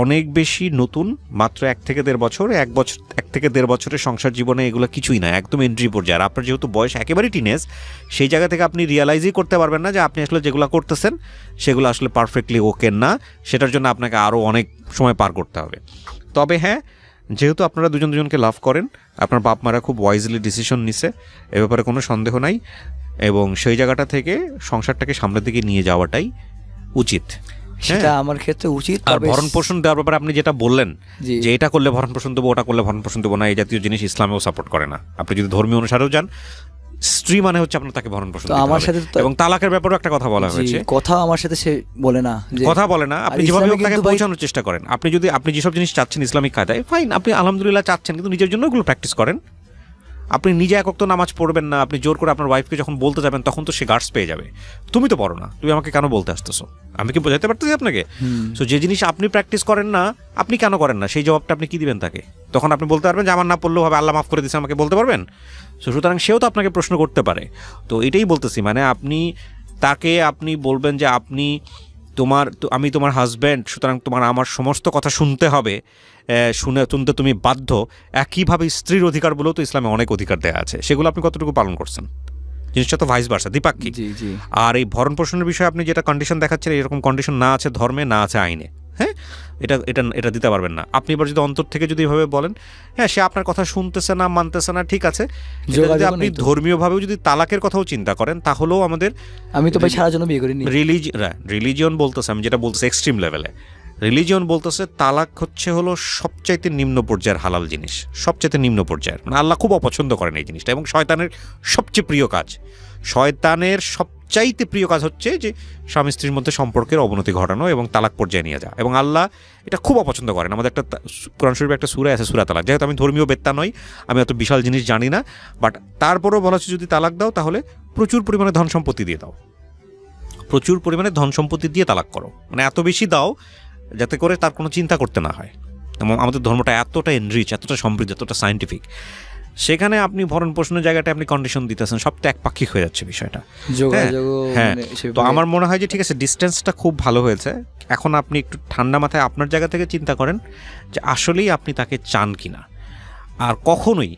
অনেক বেশি নতুন, মাত্র 1 থেকে 1.5 বছর, 1 থেকে 1.5 বছরের সংসার জীবনে এগুলো কিছুই না, একদম এন্ট্রি পর্যায়ে। আর আপনার যেহেতু বয়স একেবারেই টিনেজ, সেই জায়গা থেকে আপনি রিয়ালাইজই করতে পারবেন না যে আপনি আসলে যেগুলো করতেছেন সেগুলো আসলে পারফেক্টলি ওকে না, সেটার জন্য আপনাকে আরও অনেক সময় পার করতে হবে। তবে হ্যাঁ, যেহেতু আপনারা দুজনকে লাভ করেন, আপনার বাপ মারা খুব ওয়াইজলি ডিসিশন নিছে, এ ব্যাপারে কোনো সন্দেহ নাই, এবং সেই জায়গাটা থেকে সংসারটাকে সামনের দিকে নিয়ে যাওয়াটাই উচিত। সেটা আমার ক্ষেত্রে উচিত। আর ভরণ পোষণ দেওয়ার ব্যাপারে আপনি যেটা বললেন যে এটা করলে ভরণ পোষণ দেবো, ওটা করলে ভরণ পোষণ দেবো না, এই জাতীয় জিনিস ইসলামেও সাপোর্ট করে না। আপনি যদি ধর্মীয় অনুসারেও যান, স্ত্রী মানে হচ্ছে আপনার তাকে ভরণ পোষণ দিতে হবে। আমার সাথে এবং তালাকের ব্যাপারেও একটা কথা বলা হয়েছে, কথা আমার সাথে সে বলে না, কথা বলে না, আপনি যেভাবে তাকে পৌঁছানোর চেষ্টা করেন। আপনি যেসব জিনিস চাচ্ছেন ইসলামিক কায়দায়, ফাইন, আপনি আলহামদুলিল্লাহ চাচ্ছেন, কিন্তু নিজের জন্য ওগুলো প্র্যাকটিস করেন। আপনি নিজে এক ওয়াক্ত নামাজ পড়বেন না, আপনি জোর করে আপনার ওয়াইফকে যখন বলতে যাবেন তখন তো সে গার্ডস পেয়ে যাবে, তুমি তো পড়ো না, তুমি আমাকে কেন বলতে আসতেছো, আমি কি বোঝাতে পারতেছি আপনাকে? সো যে জিনিস আপনি প্র্যাকটিস করেন না, আপনি কেন করেন না, সেই জবাবটা আপনি কি দিবেন তাকে? তখন আপনি বলতে পারবেন যে আমার না পড়লেও হবে, আল্লাহ মাফ করে দিচ্ছে, আমাকে বলতে পারবেন? সো সুতরাং সেও তো আপনাকে প্রশ্ন করতে পারে। তো এটাই বলতেছি, মানে আপনি বলবেন যে আমি তোমার হাজব্যান্ড, সুতরাং তোমার আমার সমস্ত কথা শুনতে হবে, শুনতে তুমি বাধ্য। একইভাবে স্ত্রীর অধিকার বলেও তো ইসলামে অনেক অধিকার দেওয়া আছে, সেগুলো আপনি কতটুকু পালন করছেন? জিনিসটা তো ভাইস ভার্সা, দ্বিপাক্ষিক। আর এই ভরণ পোষণের বিষয়ে আপনি যেটা কন্ডিশন দেখাচ্ছেন, এরকম কন্ডিশন না আছে ধর্মে, না আছে আইনে। হ্যাঁ, এটা দিতে পারবেন না আপনি। এবার যদি অন্তর থেকে যদি এভাবে বলেন, হ্যাঁ সে আপনার কথা শুনতেছে না, মানতেছে না, ঠিক আছে, যদি আপনি ধর্মীয়ভাবেও যদি তালাকের কথাও চিন্তা করেন, তাহলেও আমি তো ভাই সারা জন্য বিয়ে করিনি। রিলিজিয়ন বলতেছে, আমি যেটা বলতেছি এক্সট্রিম লেভেলে, রিলিজিয়ন বলতেছে তালাক হলো সবচাইতে নিম্ন পর্যায়ের হালাল জিনিস, সবচাইতে নিম্ন পর্যায়ের, মানে আল্লাহ খুব অপছন্দ করেন এই জিনিসটা, এবং শয়তানের সবচেয়ে প্রিয় কাজ। শয়তানের সবচাইতে প্রিয় কাজ হচ্ছে যে স্বামী স্ত্রীর মধ্যে সম্পর্কের অবনতি ঘটানো এবং তালাক পর্যায়ে নিয়ে যাওয়া, এবং আল্লাহ এটা খুব অপছন্দ করেন। আমাদের একটা কোরআন শরীফে একটা সূরা আছে, সূরা তালাক। যেহেতু আমি ধর্মীয় বেত্তা নই, আমি অত বিশাল জিনিস জানি না, বাট তারপরেও বলা হচ্ছে যদি তালাক দাও তাহলে প্রচুর পরিমাণে ধন সম্পত্তি দিয়ে দাও, প্রচুর পরিমাণে ধন সম্পত্তি দিয়ে তালাক করো, মানে এত বেশি দাও যাতে করে তার কোনো চিন্তা করতে না হয়। এবং আমাদের ধর্মটা এতটা এনরিচ, এতটা সমৃদ্ধ, এতটা সায়েন্টিফিক, সেখানে আপনি ভরণ পোষণের জায়গাটা আপনি কন্ডিশন দিতেছেন, সবটা একপাক্ষিক হয়ে যাচ্ছে বিষয়টা। হ্যাঁ, তো আমার মনে হয় যে ঠিক আছে, ডিস্টেন্সটা খুব ভালো হয়েছে। এখন আপনি একটু ঠান্ডা মাথায় আপনার জায়গা থেকে চিন্তা করেন যে আসলেই আপনি তাকে চান কিনা। আর কখনোই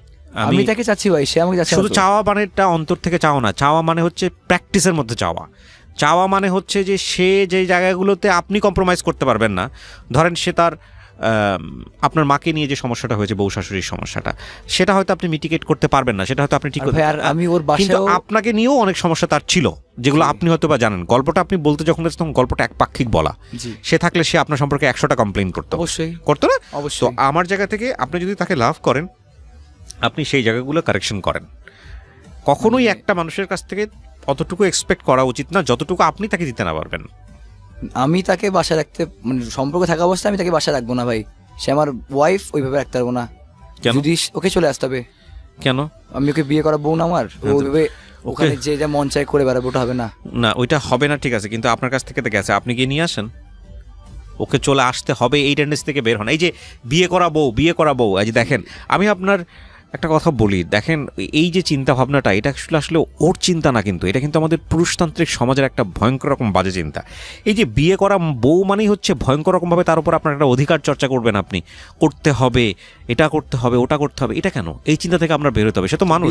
আমি তাকে চাচ্ছি ভাই, সে আমাকে চাচ্ছে। শুধু চাওয়া মানেটা অন্তর থেকে চাওয়া না, চাওয়া মানে হচ্ছে প্র্যাকটিসের মধ্যে চাওয়া মানে হচ্ছে যে সে যে জায়গাগুলোতে আপনি কম্প্রোমাইজ করতে পারবেন না, ধরেন সে তার আপনার মাকে নিয়ে যে সমস্যাটা হয়েছে, বউ শাশুড়ির সমস্যাটা, সেটা হয়তো আপনি মিটিগেট করতে পারবেন না, সেটা হয়তো আপনি ঠিক করতে পারবেন। আমি ওর বাসায়, কিন্তু আপনাকে নিয়েও অনেক সমস্যা তার ছিল, যেগুলো আপনি হয়তো বা জানেন। গল্পটা আপনি বলতে যখন গেছেন তখন গল্পটা একপাক্ষিক বলা, সে থাকলে সে আপনার সম্পর্কে 100টা কমপ্লেইন করতো, অবশ্যই করতো না? তো আমার জায়গা থেকে আপনি যদি তাকে লাভ করেন, আপনি সেই জায়গাগুলো কারেকশন করেন। কখনোই একটা মানুষের কাছ থেকে অতটুকু এক্সপেক্ট করা উচিত না যতটুকু আপনি তাকে দিতে না পারবেন। আমি তাকে বাসায় রাখতে, মানে সম্পর্ক থাকা অবস্থায় আমি তাকে বাসায় রাখবো না ভাই, সে আমার ওয়াইফ, ওইভাবে রাখতে পারবো না। যদি ওকে চলে আসতে হবে। কেন? আমি ওকে বিয়ে করা বউ না আমার, ওইভাবে ওখানে যে যা মন চাই করে বেড়াবো, ওটা হবে না। না, ওইটা হবে না, ঠিক আছে, কিন্তু আপনার কাছ থেকে তো গেছে, আপনি গিয়ে নিয়ে আসেন। ওকে চলে আসতে হবে, এই টেন্ডেন্সি থেকে বের হন। এই যে বিয়ে করা বউ, এই যে দেখেন, আমি আপনার একটা কথা বলি, দেখেন এই যে চিন্তা ভাবনাটা, এটা আসলে ওর চিন্তা না, কিন্তু এটা কিন্তু আমাদের পুরুষতান্ত্রিক সমাজের একটা ভয়ঙ্কর রকম বাজে চিন্তা। এই যে বিয়ে করা বউ মানেই হচ্ছে ভয়ঙ্কর রকমভাবে তার উপর আপনার একটা অধিকার চর্চা করবেন, আপনি করতে হবে, এটা করতে হবে, ওটা করতে হবে। এটা কেন? এই চিন্তা থেকে আমরা বেরোতে হবে। সে তো মানুষ,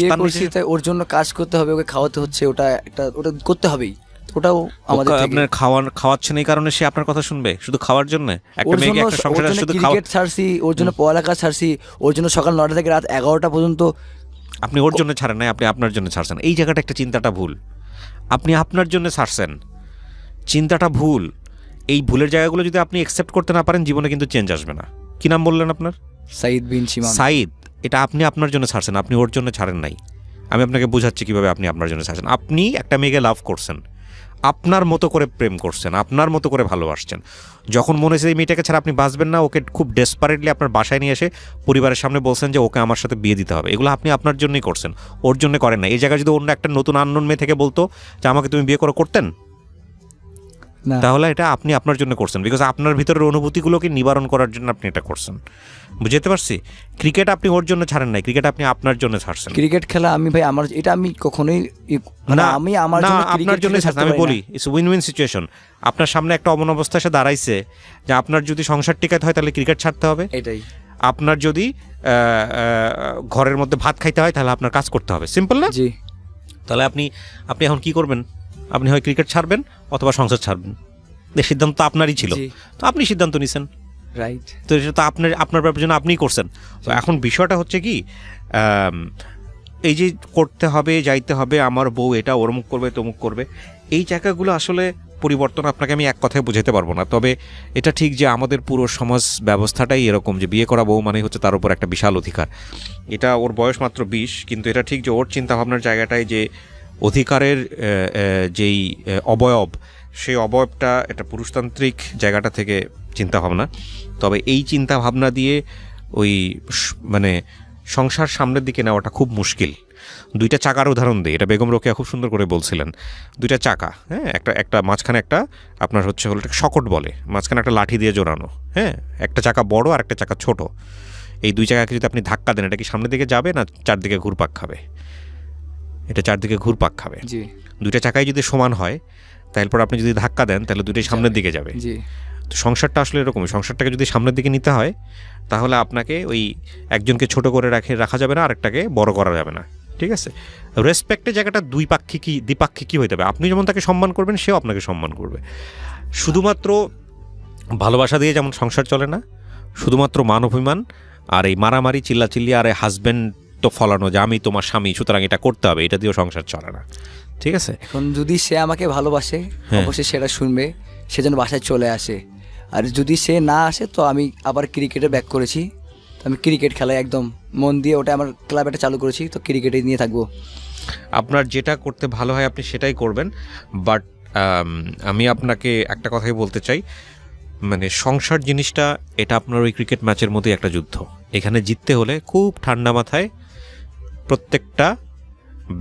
ওর জন্য কাজ করতে হবে, ওকে খাওয়াতে হচ্ছে, ওটা করতে হবেই, ওটাও আমাদের। আপনার খাওয়াচ্ছেন এই কারণে সে আপনার কথা শুনবে শুধু খাওয়ার জন্য? একটা মেয়েকে একটা সংসারে শুধু ক্রিকেট ছাড়ছি, ওর জন্য পড়ালেখা ছাড়ছি, ওর জন্য সকাল 9টা থেকে রাত 11টা পর্যন্ত। আপনি ওর জন্য ছাড়েন নাই, আপনি আপনার জন্য ছাড়ছেন। এই জায়গাটা একটা চিন্তাটা ভুল। আপনি আপনার জন্য ছাড়ছেন, চিন্তাটা ভুল। এই ভুলের জায়গাগুলো যদি আপনি অ্যাকসেপ্ট করতে না পারেন, জীবনে কিন্তু চেঞ্জ আসবে না। কি নাম বললেন আপনার? সাইদ বিন শিমান। সাইদ, এটা আপনি আপনার জন্য ছাড়ছেন, আপনি ওর জন্য ছাড়েন নাই। আমি আপনাকে বোঝাচ্ছি কিভাবে আপনি আপনার জন্য ছাড়ছেন। আপনি একটা মেয়েকে লাভ করছেন, আপনার মতো করে প্রেম করছেন, আপনার মতো করে ভালোবাসছেন। যখন মনে হয়েছে এই মেয়েটাকে ছাড়া আপনি বাঁচবেন না, ওকে খুব ডেসপারেটলি আপনার বাসায় নিয়ে এসে পরিবারের সামনে বলছেন যে ওকে আমার সাথে বিয়ে দিতে হবে। এগুলো আপনি আপনার জন্যই করছেন, ওর জন্য করেন না। এই জায়গায় যদি অন্য একটা নতুন আননোন মেয়ে থেকে বলতো যে আমাকে তুমি বিয়ে করতেন, না। তাহলে এটা আপনি আপনার জন্য করছেন, বিকজ আপনার ভিতরের অনুভূতিগুলোকে নিবারণ করার জন্য আপনি এটা করছেন। বুঝতে পারছি? ক্রিকেট আপনি ওর জন্য ছাড়েন নাই, ক্রিকেট আপনি আপনার জন্য ছাড়ছেন। ক্রিকেট খেলা আমি ভাই আমার এটা আমি কখনোই আমি আমার না, জন্য আপনার জন্য ছাড়ছেন। আমি বলি ইটস উইন উইন সিচুয়েশন। আপনার সামনে একটা অমন অবস্থা এসে দাঁড়াইছে যে আপনার যদি সংসার টিকাতে হয় তাহলে ক্রিকেট ছাড়তে হবে, এটাই। আপনার যদি ঘরের মধ্যে ভাত খাইতে হয় তাহলে আপনার কাজ করতে হবে। সিম্পল না? জি। তাহলে আপনি এখন কি করবেন? আপনি হয় ক্রিকেট ছাড়বেন অথবা সংসার ছাড়বেন। এই সিদ্ধান্ত তো আপনারই ছিল, তো আপনি সিদ্ধান্ত নিছেন, রাইট। তো সেটা তো আপনার ব্যাপারের জন্য আপনিই করছেন। তো এখন বিষয়টা হচ্ছে কি, এই যে করতে হবে, যাইতে হবে, আমার বউ এটা ওরমুখ করবে তমুক করবে, এই জায়গাগুলো আসলে পরিবর্তন আপনাকে আমি এক কথায় বুঝাতে পারবো না। তবে এটা ঠিক যে আমাদের পুরো সমাজ ব্যবস্থাটাই এরকম যে বিয়ে করা বউ মানে হচ্ছে তার উপর একটা বিশাল অধিকার। এটা ওর বয়স মাত্র 20, কিন্তু এটা ঠিক যে ওর চিন্তাভাবনার জায়গাটায় যে অধিকারের যেই অবয়ব, সেই অবয়বটা এটা পুরুষতান্ত্রিক জায়গাটা থেকে চিন্তাভাবনা। তবে এই চিন্তাভাবনা দিয়ে ওই মানে সংসার সামনের দিকে নেওয়াটা খুব মুশকিল। দুইটা চাকার উদাহরণ দিই, এটা বেগম রোকেয়া খুব সুন্দর করে বলছিলেন। দুইটা চাকা, হ্যাঁ, একটা মাঝখানে একটা আপনার হচ্ছে হলো শকট বলে, মাঝখানে একটা লাঠি দিয়ে জোড়ানো, হ্যাঁ, একটা চাকা বড় আর একটা চাকা ছোট। এই দুই চাকাকে যদি আপনি ধাক্কা দেন, এটা কি সামনের দিকে যাবে না চারদিকে ঘুরপাক খাবে? এটা চারদিকে ঘুরপাক খাবে। জি। দুইটা চাকাই যদি সমান হয় তারপর আপনি যদি ধাক্কা দেন তাহলে দুইটাই সামনের দিকে যাবে। জি। তো সংসারটা আসলে এরকমই, সংসারটাকে যদি সামনের দিকে নিতে হয় তাহলে আপনাকে ওই একজনকে ছোট করে রাখা যাবে না, আরেকটাকে বড় করা যাবে না, ঠিক আছে? রেসপেক্টের জায়গাটা দ্বিপাক্ষিকই হইতে হবে। আপনি যেমন তাকে সম্মান করবেন, সেও আপনাকে সম্মান করবে। শুধুমাত্র ভালোবাসা দিয়ে যেমন সংসার চলে না, শুধুমাত্র মান অভিমান আর এই মারামারি চিল্লাচিল্লি আর এই হাজব্যান্ড তো ফলানো যে আমি তোমার স্বামী সুতরাং এটা করতে হবে, এটা দিয়েও সংসার চলে না, ঠিক আছে? এখন যদি সে আমাকে ভালোবাসে, অবশ্যই সেটা শুনবে, সে যেন বাসায় চলে আসে। আর যদি সে না আসে তো আমি আবার ক্রিকেটে ব্যাক করেছি, তো আমি ক্রিকেট খেলায় একদম মন দিয়ে, ওটা আমার ক্লাব একটা চালু করেছি, তো ক্রিকেটে নিয়ে থাকবো। আপনার যেটা করতে ভালো হয় আপনি সেটাই করবেন। বাট আমি আপনাকে একটা কথাই বলতে চাই, মানে সংসার জিনিসটা এটা আপনার ওই ক্রিকেট ম্যাচের মতোই একটা যুদ্ধ। এখানে জিততে হলে খুব ঠান্ডা মাথায় প্রত্যেকটা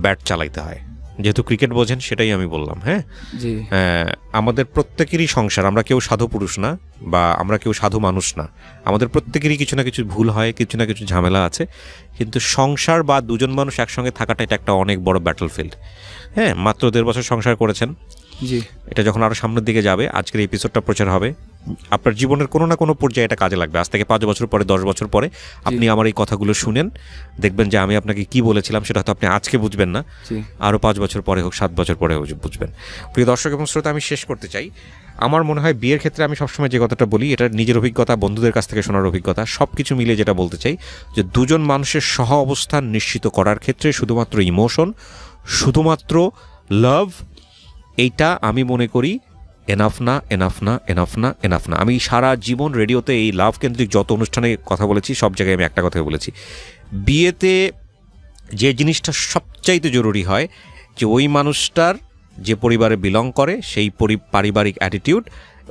ব্যাট চালাইতে হয়। যেহেতু ক্রিকেট বোঝেন সেটাই আমি বললাম। হ্যাঁ, জি। আমাদের প্রত্যেকেরই সংসার, আমরা কেউ সাধু পুরুষ না বা আমরা কেউ সাধু মানুষ না, আমাদের প্রত্যেকেরই কিছু না কিছু ভুল হয়, কিছু না কিছু ঝামেলা আছে। কিন্তু সংসার বা দুজন মানুষ একসঙ্গে থাকাটা এটা একটা অনেক বড় ব্যাটলফিল্ড। হ্যাঁ, মাত্র 1.5 বছর সংসার করেছেন, জি। এটা যখন আরও সামনের দিকে যাবে, আজকের এপিসোডটা প্রচার হবে, আপনার জীবনের কোনো না কোনো পর্যায়ে এটা কাজে লাগবে। আজ থেকে 5 বছর পরে, 10 বছর পরে আপনি আমার এই কথাগুলো শুনেন, দেখবেন যে আমি আপনাকে কি বলেছিলাম সেটা হয়তো আপনি আজকে বুঝবেন না, আরও 5 বছর পরে হোক, 7 বছর পরে হোক বুঝবেন। প্রিয় দর্শক এবং শ্রোতা, আমি শেষ করতে চাই, আমার মনে হয় বিয়ের ক্ষেত্রে আমি সবসময় যে কথাটা বলি, এটা নিজের অভিজ্ঞতা, বন্ধুদের কাছ থেকে শোনার অভিজ্ঞতা, সব কিছু মিলিয়ে যেটা বলতে চাই যে দুজন মানুষের সহ অবস্থান নিশ্চিত করার ক্ষেত্রে শুধুমাত্র ইমোশন, শুধুমাত্র লাভ, এইটা আমি মনে করি এনাফ না, এনাফ না, এনাফ না, এনাফ না। আমি সারা জীবন রেডিওতে এই লাভ কেন্দ্রিক যত অনুষ্ঠানে কথা বলেছি, সব জায়গায় আমি একটা কথাই বলেছি, বিয়েতে যে জিনিসটা সবচাইতে জরুরি হয় যে ওই মানুষটার যে পরিবারে বিলং করে সেই পারিবারিক অ্যাটিটিউড,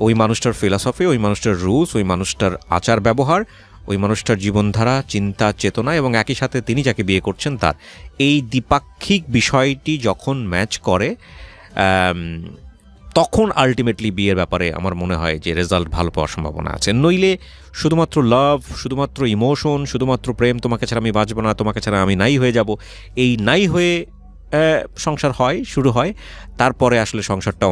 ওই মানুষটার ফিলসফি, ওই মানুষটার রুলস, ওই মানুষটার আচার ব্যবহার, ওই মানুষটার জীবনধারা, চিন্তা, চেতনা, এবং একই সাথে তিনি যাকে বিয়ে করছেন তার এই দ্বিপাক্ষিক বিষয়টি যখন ম্যাচ করে, তখন আলটিমেটলি বিয়ের ব্যাপারে আমার মনে হয় যে রেজাল্ট ভালো পাওয়ার সম্ভাবনা আছে। নইলে শুধুমাত্র লাভ, শুধুমাত্র ইমোশন, শুধুমাত্র প্রেম, তোমাকে ছাড়া আমি বাঁচব না, তোমাকে ছাড়া আমি নাই হয়ে যাব, এই নাই হয়ে সংসার হয়, শুরু হয়, তারপরে আসলে সংসারটা